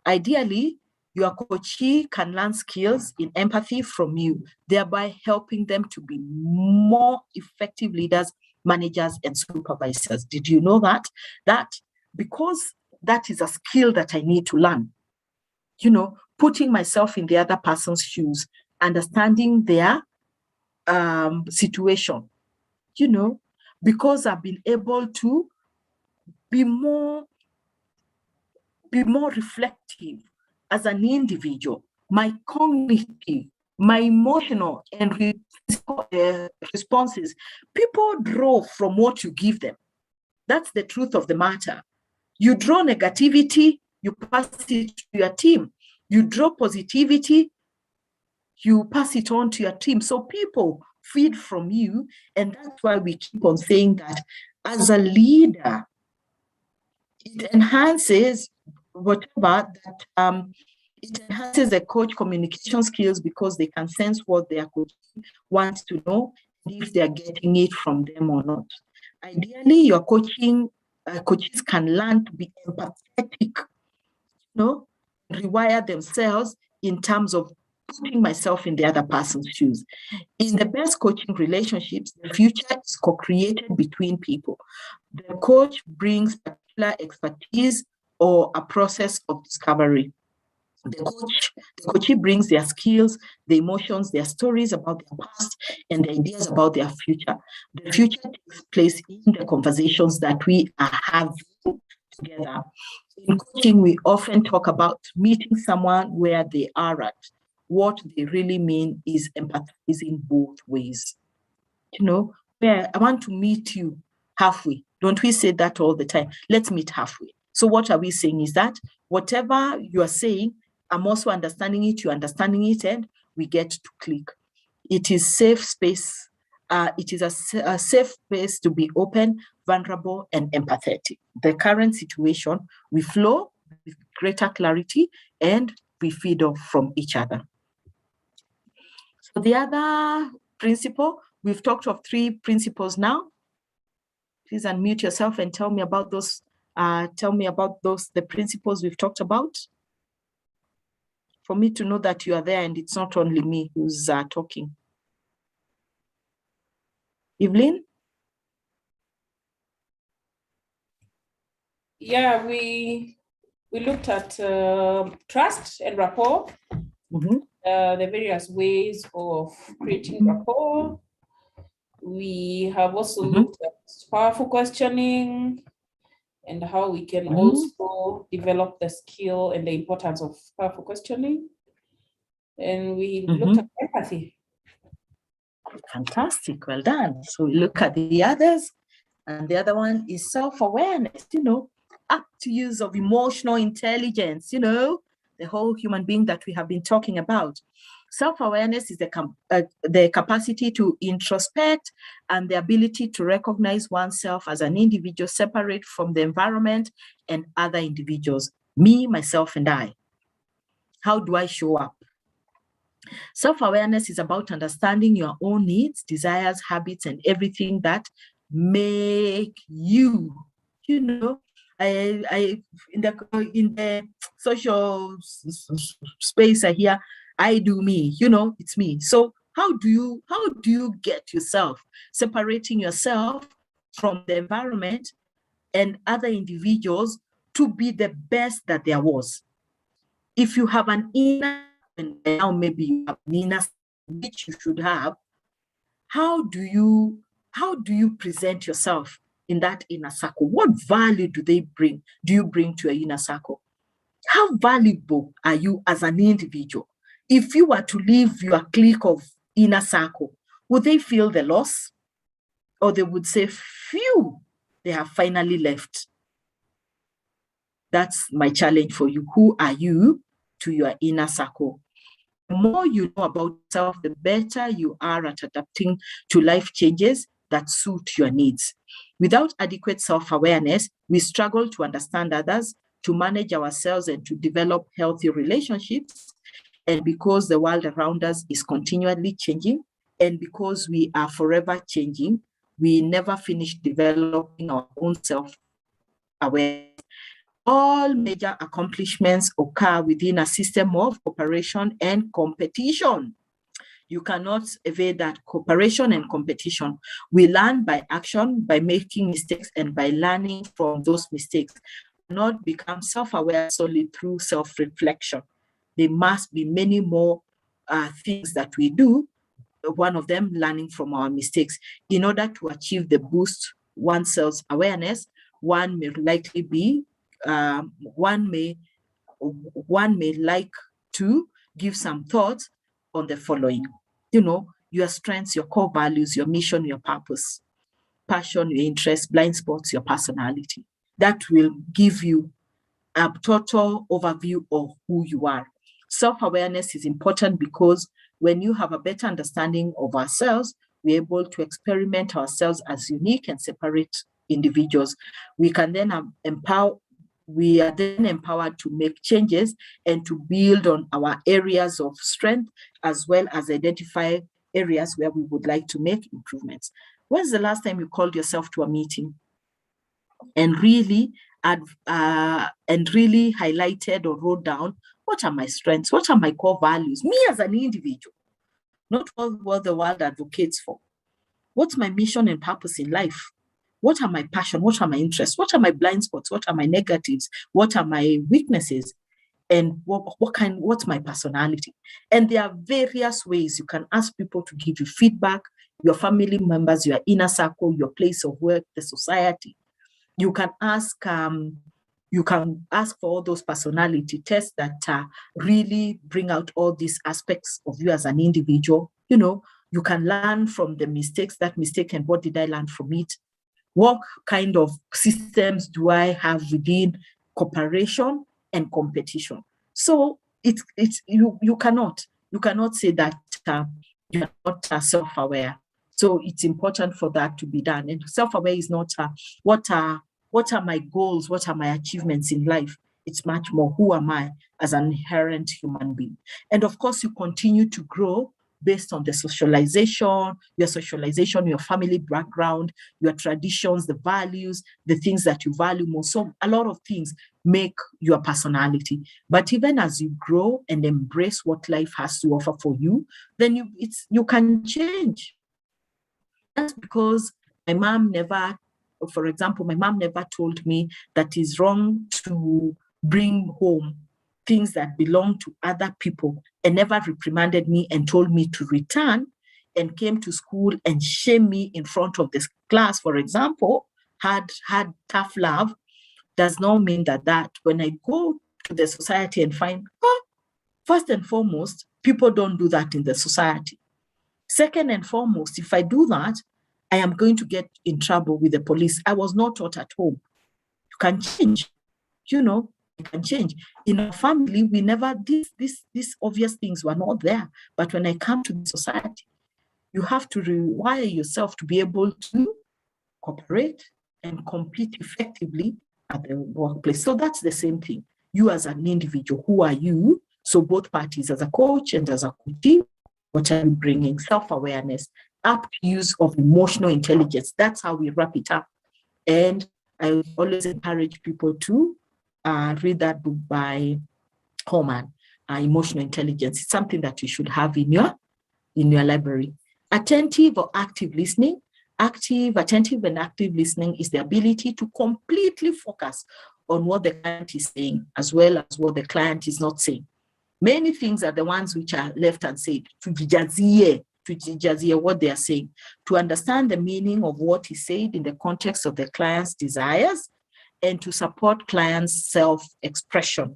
Ideally, your coachee can learn skills in empathy from you, thereby helping them to be more effective leaders, managers, and supervisors. Did you know that? That because that is a skill that I need to learn. You know, putting myself in the other person's shoes, understanding their situation, you know, because I've been able to be more reflective as an individual. My cognitive, my emotional and physical responses, people draw from what you give them. That's the truth of the matter. You draw negativity, you pass it to your team. You draw positivity, you pass it on to your team. So people feed from you, and that's why we keep on saying that as a leader, it enhances whatever that it enhances the coach communication skills because they can sense what their coach wants to know, if they're getting it from them or not. Ideally, your coaches can learn to be empathetic, you know, rewire themselves in terms of putting myself in the other person's shoes. In the best coaching relationships, the future is co-created between people. The coach brings particular expertise or a process of discovery. The coachee brings their skills, the emotions, their stories about their past, and the ideas about their future. The future takes place in the conversations that we are having together. In coaching, we often talk about meeting someone where they are at. What they really mean is empathizing both ways. You know, where I want to meet you halfway. Don't we say that all the time? Let's meet halfway. So what are we saying is that whatever you are saying, I'm also understanding it, you're understanding it, and we get to click. It is safe space. It is a safe space to be open, vulnerable, and empathetic. The current situation, we flow with greater clarity, and we feed off from each other. So the other principle, we've talked of 3 principles now. Please unmute yourself and tell me about those. The principles we've talked about. For me to know that you are there and it's not only me who's talking. Evelyn? Yeah, we looked at trust and rapport, the various ways of creating rapport. We have also looked at powerful questioning and how we can also develop the skill and the importance of powerful questioning. And we looked at empathy. Fantastic, well done. So we look at the others, and the other one is self-awareness, apt use of emotional intelligence, the whole human being that we have been talking about. Self-awareness is the capacity to introspect and the ability to recognize oneself as an individual separate from the environment and other individuals. Me, myself, and I. How do I show up? Self-awareness is about understanding your own needs, desires, habits, and everything that make you, in the social space here, I do me, it's me. So how do you get yourself separating yourself from the environment and other individuals to be the best that there was? If you have an inner, and now maybe you have an inner, which you should have, how do you present yourself in that inner circle? What value do you bring to your inner circle? How valuable are you as an individual? If you were to leave your clique of inner circle, would they feel the loss? Or they would say, phew, they have finally left. That's my challenge for you. Who are you to your inner circle? The more you know about yourself, the better you are at adapting to life changes that suit your needs. Without adequate self-awareness, we struggle to understand others, to manage ourselves, and to develop healthy relationships. And because the world around us is continually changing, and because we are forever changing, we never finish developing our own self-awareness. All major accomplishments occur within a system of cooperation and competition. You cannot evade that cooperation and competition. We learn by action, by making mistakes, and by learning from those mistakes. Not become self-aware solely through self-reflection. There must be many more things that we do, one of them learning from our mistakes. In order to achieve the boost one's self-awareness, one may likely be one may like to give some thoughts on the following. Your strengths, your core values, your mission, your purpose, passion, your interests, blind spots, your personality. That will give you a total overview of who you are. Self-awareness is important because when you have a better understanding of ourselves, we're able to experiment ourselves as unique and separate individuals. We can then we are then empowered to make changes and to build on our areas of strength, as well as identify areas where we would like to make improvements. When's the last time you called yourself to a meeting and really highlighted or wrote down, what are my strengths? What are my core values? Me as an individual, not what the world advocates for. What's my mission and purpose in life? What are my passion? What are my interests? What are my blind spots? What are my negatives? What are my weaknesses? and what's my personality? And there are various ways you can ask people to give you feedback, your family members, your inner circle, your place of work, the society. You can ask for all those personality tests that really bring out all these aspects of you as an individual. You can learn from the mistakes, that mistake, and what did I learn from it? What kind of systems do I have within cooperation and competition? So you cannot say that you're not self-aware. So it's important for that to be done. And self-aware is not what are my goals, what are my achievements in life. It's much more, who am I as an inherent human being? And of course, you continue to grow based on the socialization, your family background, your traditions, the values, the things that you value most. So a lot of things make your personality. But even as you grow and embrace what life has to offer for you, then you can change. That's because my mom never told me that it's wrong to bring home things that belong to other people, and never reprimanded me and told me to return, and came to school and shame me in front of this class, for example, had tough love, does not mean that when I go to the society and find, first and foremost, people don't do that in the society. Second and foremost, if I do that, I am going to get in trouble with the police. I was not taught at home. You can change, you can change. In our family, we never, these obvious things were not there. But when I come to the society, you have to rewire yourself to be able to cooperate and compete effectively at the workplace. So that's the same thing. You as an individual, who are you? So both parties, as a coach and as a coachee, what are you bringing? Self-awareness, apt use of emotional intelligence. That's how we wrap it up. And I always encourage people to read that book by Holman, Emotional Intelligence. It's something that you should have in your library. Attentive or active listening. Attentive and active listening is the ability to completely focus on what the client is saying, as well as what the client is not saying. Many things are the ones which are left unsaid, to hear what they are saying, to understand the meaning of what is said in the context of the client's desires, and to support clients' self-expression.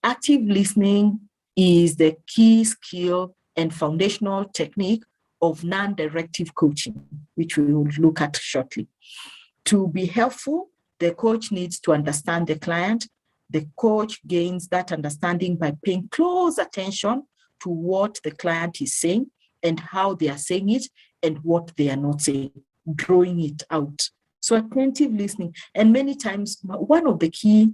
Active listening is the key skill and foundational technique of non-directive coaching, which we will look at shortly. To be helpful, the coach needs to understand the client. The coach gains that understanding by paying close attention to what the client is saying and how they are saying it and what they are not saying, drawing it out. So attentive listening. And many times, one of the key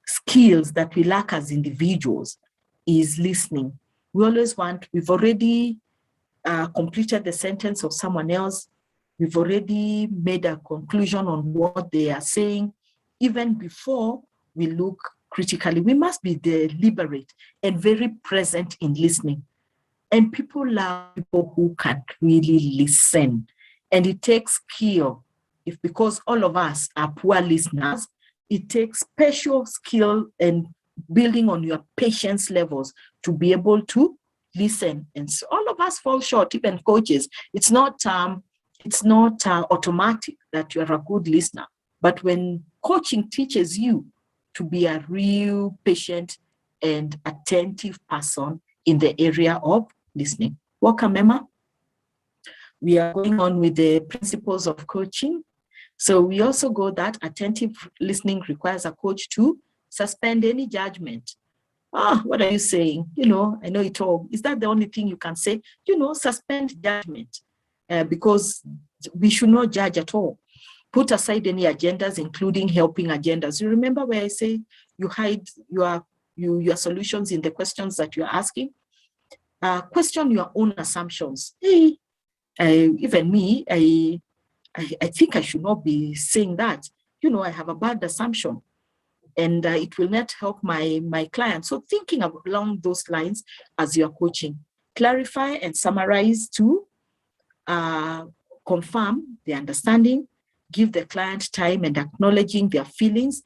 skills that we lack as individuals is listening. We've already completed the sentence of someone else. We've already made a conclusion on what they are saying. Even before we look critically, we must be deliberate and very present in listening. And people love people who can really listen. And it takes skill. Because all of us are poor listeners, it takes special skill and building on your patience levels to be able to listen. And so all of us fall short, even coaches. It's not automatic that you're a good listener. But when coaching teaches you to be a real patient and attentive person in the area of listening. Welcome, Emma. We are going on with the principles of coaching. So we also go that attentive listening requires a coach to suspend any judgment. What are you saying? I know it all. Is that the only thing you can say? Suspend judgment, because we should not judge at all. Put aside any agendas, including helping agendas. You remember where I say you hide your solutions in the questions that you're asking? Question your own assumptions. Hey, even me, I think I should not be saying that. I have a bad assumption, and it will not help my client. So thinking along those lines as you're coaching. Clarify and summarize to confirm the understanding, give the client time and acknowledging their feelings,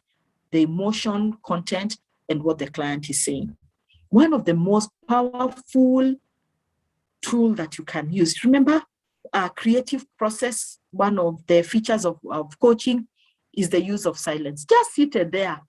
the emotion content, and what the client is saying. One of the most powerful tool that you can use. Remember, creative process, one of the features of coaching is the use of silence. Just sit there.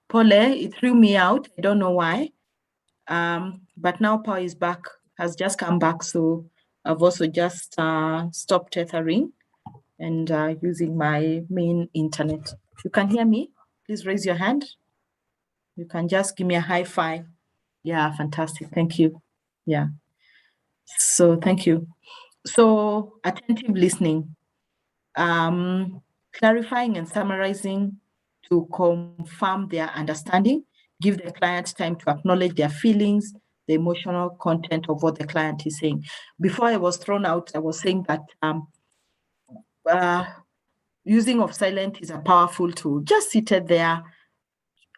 Pole, it threw me out. I don't know why. But now Paul is back, has just come back. So I've also just stopped tethering and using my main internet. You can hear me? Please raise your hand. You can just give me a high five. Yeah, fantastic. Thank you. Yeah. So thank you. So attentive listening, clarifying and summarizing to confirm their understanding, give the client time to acknowledge their feelings, the emotional content of what the client is saying. Before I was thrown out, I was saying that using of silence is a powerful tool. Just seated there.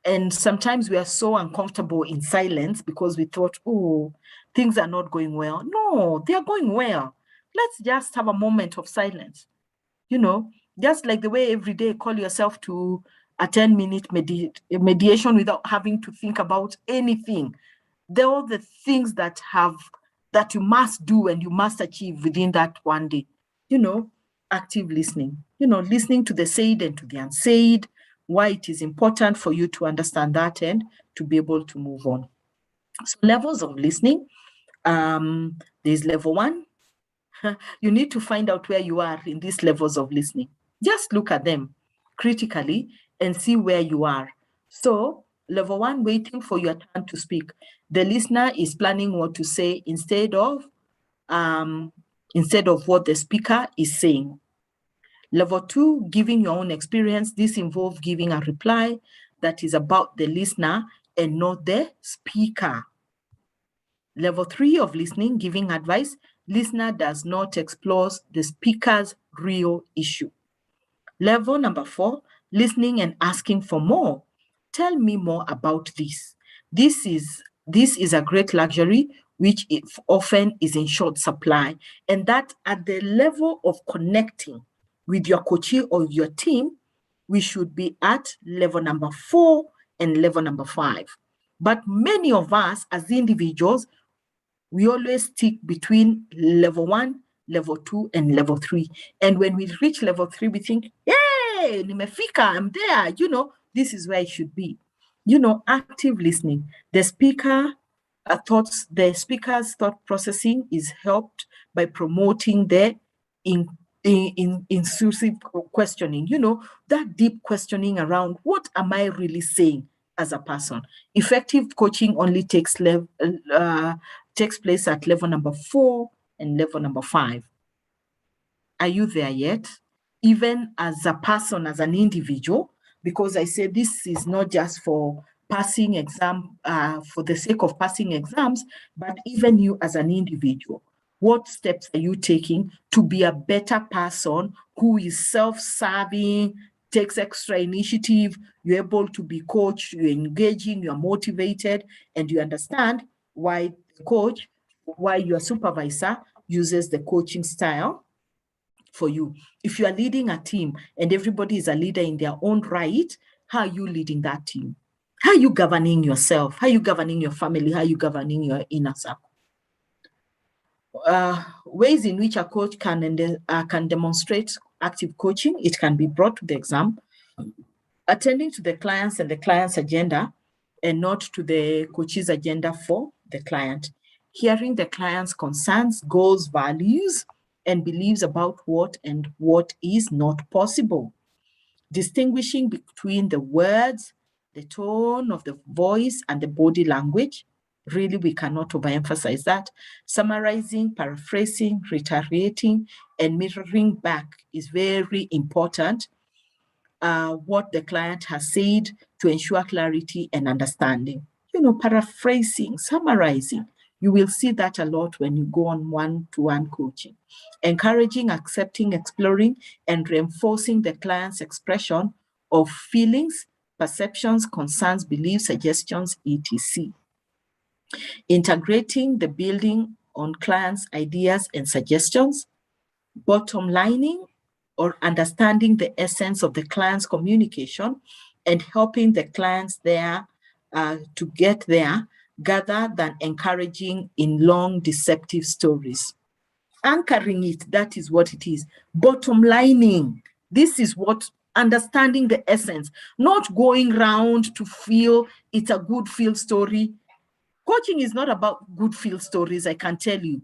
And sometimes we are so uncomfortable in silence because we thought, oh, things are not going well. No, they are going well. Let's just have a moment of silence. You know, just like the way every day call yourself to a 10-minute mediation without having to think about anything. They're all the things that you must do and you must achieve within that one day. You know, active listening, listening to the said and to the unsaid, why it is important for you to understand that and to be able to move on. So levels of listening, there's level 1. You need to find out where you are in these levels of listening. Just look at them critically and see where you are. So level 1, waiting for your turn to speak. The listener is planning what to say instead of what the speaker is saying. Level 2, giving your own experience. This involves giving a reply that is about the listener and not the speaker. Level 3 of listening, giving advice. Listener does not explore the speaker's real issue. Level number 4, listening and asking for more. Tell me more about this. This is a great luxury, which often is in short supply. And that at the level of connecting with your coachee or your team, we should be at level number 4 and level number 5. But many of us as individuals, we always stick between level 1, level 2, and level 3. And when we reach level 3, we think, yay, nimefika, I'm there. This is where it should be. Active listening. The speaker's thought processing is helped by promoting the intrusive questioning, that deep questioning around what am I really saying as a person. Effective coaching only takes place at level number 4 and level number 5. Are you there yet? Even as a person, as an individual, because I say this is not just for passing exam, for the sake of passing exams, but even you as an individual. What steps are you taking to be a better person who is self-serving, takes extra initiative, you're able to be coached, you're engaging, you're motivated, and you understand why the coach while your supervisor uses the coaching style for you. If you are leading a team and everybody is a leader in their own right, how are you leading that team? How are you governing yourself? How are you governing your family? How are you governing your inner circle? Ways in which a coach can demonstrate active coaching. It can be brought to the exam, attending to the clients and the client's agenda, and not to the coach's agenda for the client. Hearing the client's concerns, goals, values, and beliefs about what and what is not possible. Distinguishing between the words, the tone of the voice, and the body language. Really, we cannot overemphasize that. Summarizing, paraphrasing, reiterating, and mirroring back is very important. What the client has said to ensure clarity and understanding. Paraphrasing, summarizing. You will see that a lot when you go on one-to-one coaching. Encouraging, accepting, exploring, and reinforcing the client's expression of feelings, perceptions, concerns, beliefs, suggestions, etc. Integrating the building on clients' ideas and suggestions. Bottom lining, or understanding the essence of the client's communication and helping the clients there to get there, rather than encouraging in long deceptive stories. Anchoring it, that is what it is. Bottom lining, this is what, understanding the essence, not going round to feel it's a good feel story. Coaching is not about good feel stories, I can tell you.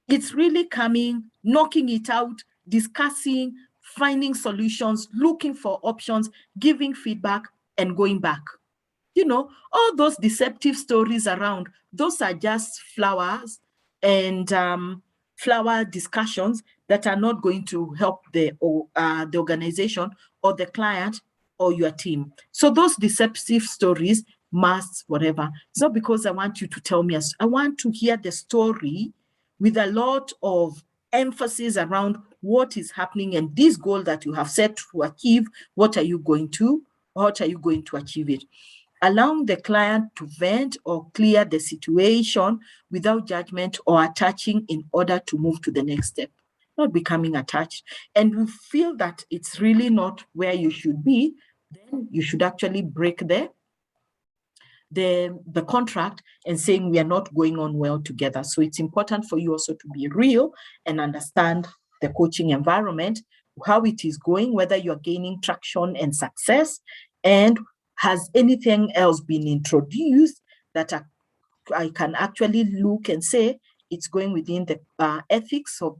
It's really coming, knocking it out, discussing, finding solutions, looking for options, giving feedback, and going back. All those deceptive stories around, those are just flowers and flower discussions that are not going to help the organization or the client or your team. So those deceptive stories must, whatever. It's not because I want you to tell me, I want to hear the story with a lot of emphasis around what is happening and this goal that you have set to achieve. What are you going to achieve it? Allowing the client to vent or clear the situation without judgment or attaching in order to move to the next step, not becoming attached. And you feel that it's really not where you should be, then you should actually break the contract and saying we are not going on well together. So it's important for you also to be real and understand the coaching environment, how it is going, whether you're gaining traction and success, and has anything else been introduced that I can actually look and say it's going within the ethics of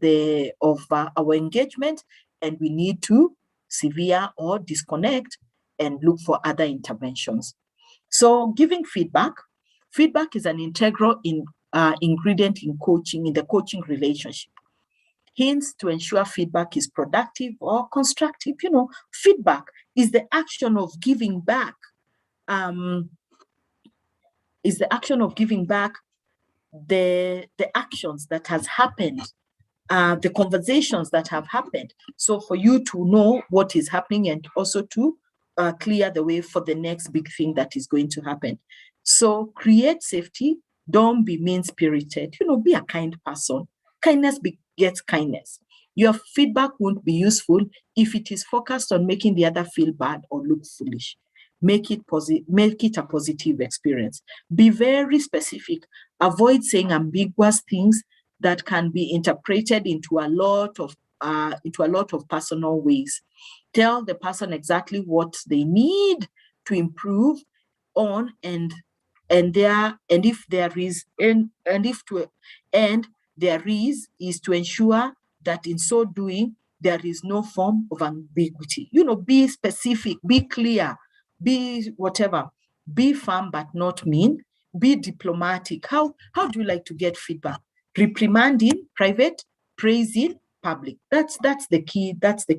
our engagement, and we need to sever or disconnect and look for other interventions. So giving feedback is an integral ingredient in the coaching relationship. Hints to ensure feedback is productive or constructive. Feedback is the action of giving back. Is the action of giving back the actions that has happened, the conversations that have happened. So for you to know what is happening and also to clear the way for the next big thing that is going to happen. So create safety. Don't be mean-spirited. Be a kind person. Kindness begets kindness. Your feedback won't be useful if it is focused on making the other feel bad or look foolish. Make it a positive experience. Be very specific. Avoid saying ambiguous things that can be interpreted into a lot of personal ways. Tell the person exactly what they need to improve on, and if there is to ensure that in so doing there is no form of ambiguity. Be specific, be clear, be whatever. Be firm but not mean. Be diplomatic. How do you like to get feedback? Reprimanding private, praising public. That's the key. That's the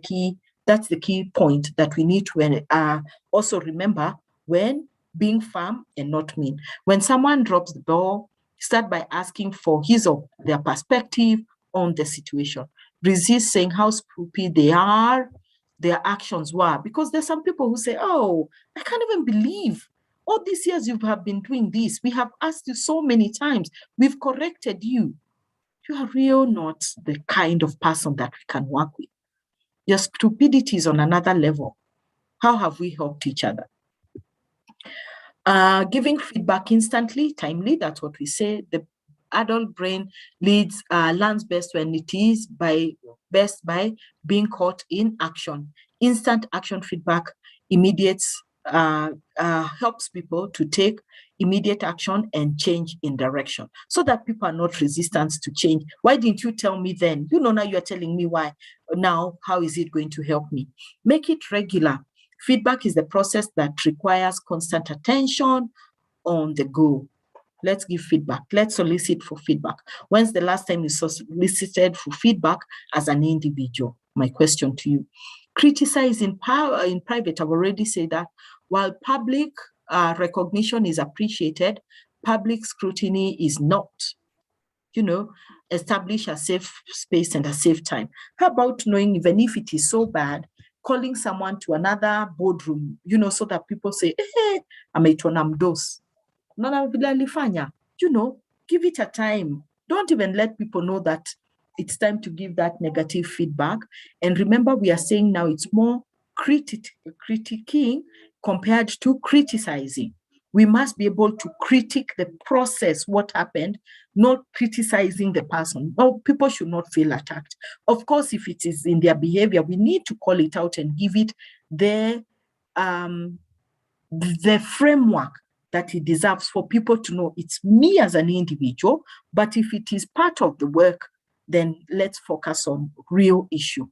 key point that we need to also remember when being firm and not mean. When someone drops the ball, start by asking for his or their perspective on the situation. Resist saying how stupid their actions were, because there's some people who say, oh, I can't even believe all these years you have been doing this. We have asked you so many times. We've corrected you. you are really not the kind of person that we can work with. Your stupidity is on another level. How have we helped each other? Giving feedback instantly, timely, that's what we say. The adult brain learns best when it is best by being caught in action. Instant action feedback helps people to take immediate action and change in direction so that people are not resistant to change. Why didn't you tell me then? Now you're telling me why. Now, how is it going to help me? Make it regular. Feedback is the process that requires constant attention on the go. Let's give feedback. Let's solicit for feedback. When's the last time you solicited for feedback as an individual? My question to you. Criticize in private. I've already said that. While public recognition is appreciated, public scrutiny is not. Establish a safe space and a safe time. How about knowing, even if it is so bad, calling someone to another boardroom, so that people say, hey, ameitwa mdos. Give it a time. Don't even let people know that it's time to give that negative feedback. And remember, we are saying now it's more critiquing compared to criticizing. We must be able to critique the process, what happened, not criticizing the person. No, people should not feel attacked. Of course, if it is in their behavior, we need to call it out and give it the framework that it deserves for people to know it's me as an individual. But if it is part of the work, then let's focus on real issue.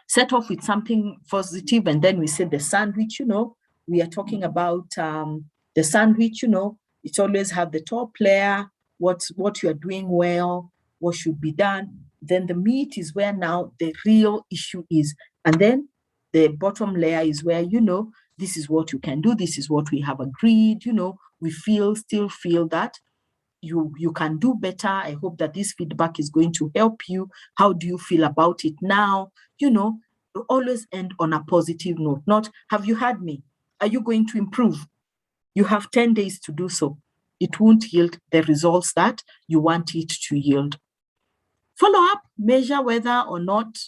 Set off with something positive, and then we say the sandwich, we are talking about the sandwich, it's always have the top layer, what you are doing well, what should be done. Then the meat is where now the real issue is. And then the bottom layer is where, this is what you can do, this is what we have agreed, we still feel that you can do better. I hope that this feedback is going to help you. How do you feel about it now? Always end on a positive note, not have you heard me? Are you going to improve? You have 10 days to do so. It won't yield the results that you want it to yield. Follow up, measure whether or not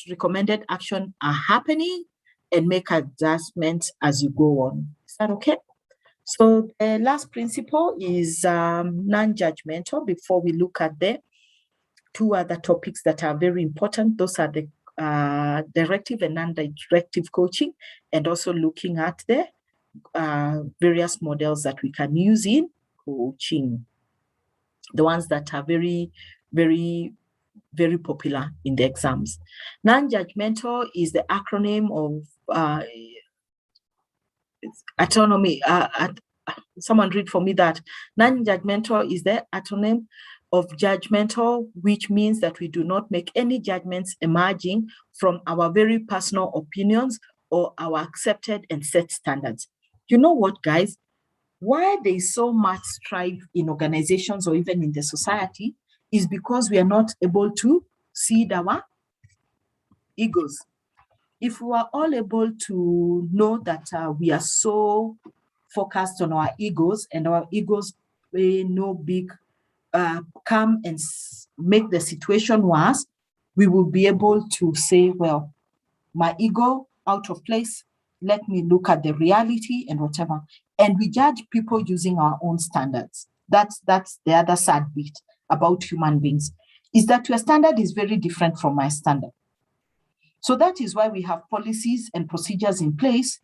recommended action are happening, and make adjustments as you go on. Is that okay? So the last principle is non-judgmental. Before we look at the two other topics that are very important, those are the directive and non-directive coaching, and also looking at the various models that we can use in coaching, the ones that are very, very, very popular in the exams. Non-judgmental is the acronym of autonomy. Someone read for me that. Non-judgmental is the acronym of judgmental, which means that we do not make any judgments emerging from our very personal opinions or our accepted and set standards. You know what, guys? Why there is so much strife in organizations or even in the society is because we are not able to see our egos. If we are all able to know that we are so focused on our egos, and our egos play no big come and make the situation worse, we will be able to say, well, my ego out of place, let me look at the reality and whatever. And we judge people using our own standards. That's the other sad bit about human beings, is that your standard is very different from my standard. So that is why we have policies and procedures in place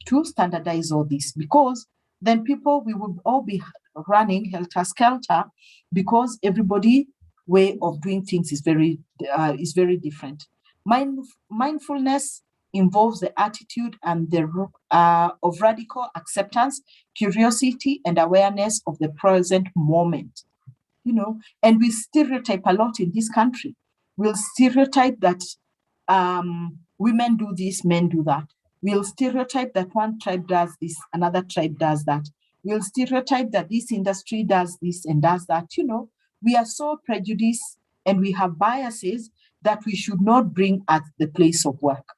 to standardize all this, because then people, we would all be running helter-skelter because everybody way of doing things is very different. Mindfulness involves the attitude and of radical acceptance, curiosity, and awareness of the present moment. And we stereotype a lot in this country. We'll stereotype that women do this, men do that. We'll stereotype that one tribe does this, another tribe does that. We'll stereotype that this industry does this and does that. We are so prejudiced and we have biases that we should not bring at the place of work.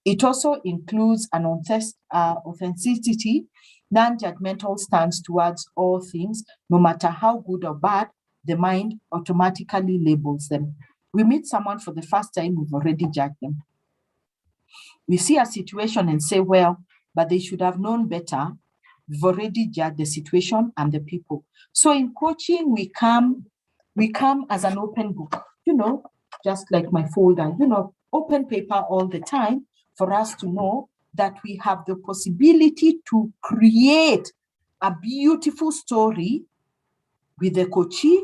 It also includes an authenticity Non-judgmental stance towards all things, no matter how good or bad, the mind automatically labels them. We meet someone for the first time, we've already judged them. We see a situation and say, well, but they should have known better. We've already judged the situation and the people. So in coaching, we come as an open book, just like my folder, open paper all the time for us to know that we have the possibility to create a beautiful story with the coachee.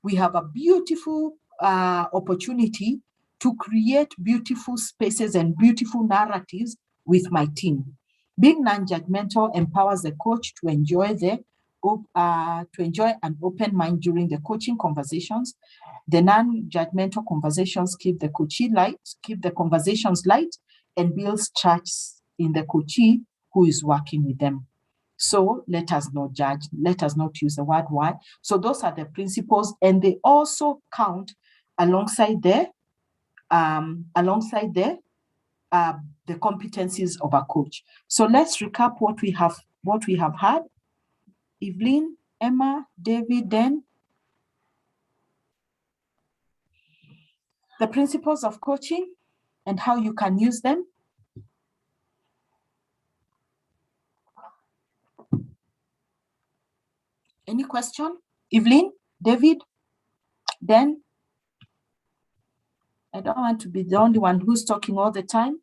We have a beautiful opportunity to create beautiful spaces and beautiful narratives with my team. Being non-judgmental empowers the coach to enjoy an open mind during the coaching conversations. The non-judgmental conversations keep the conversations light, and builds trust in the coachee who is working with them. So let us not judge. Let us not use the word why. So those are the principles, and they also count alongside the competencies of a coach. So let's recap what we have had. Evelyn, Emma, David, then the principles of coaching and how you can use them. Any question? Evelyn, David, then? I don't want to be the only one who's talking all the time.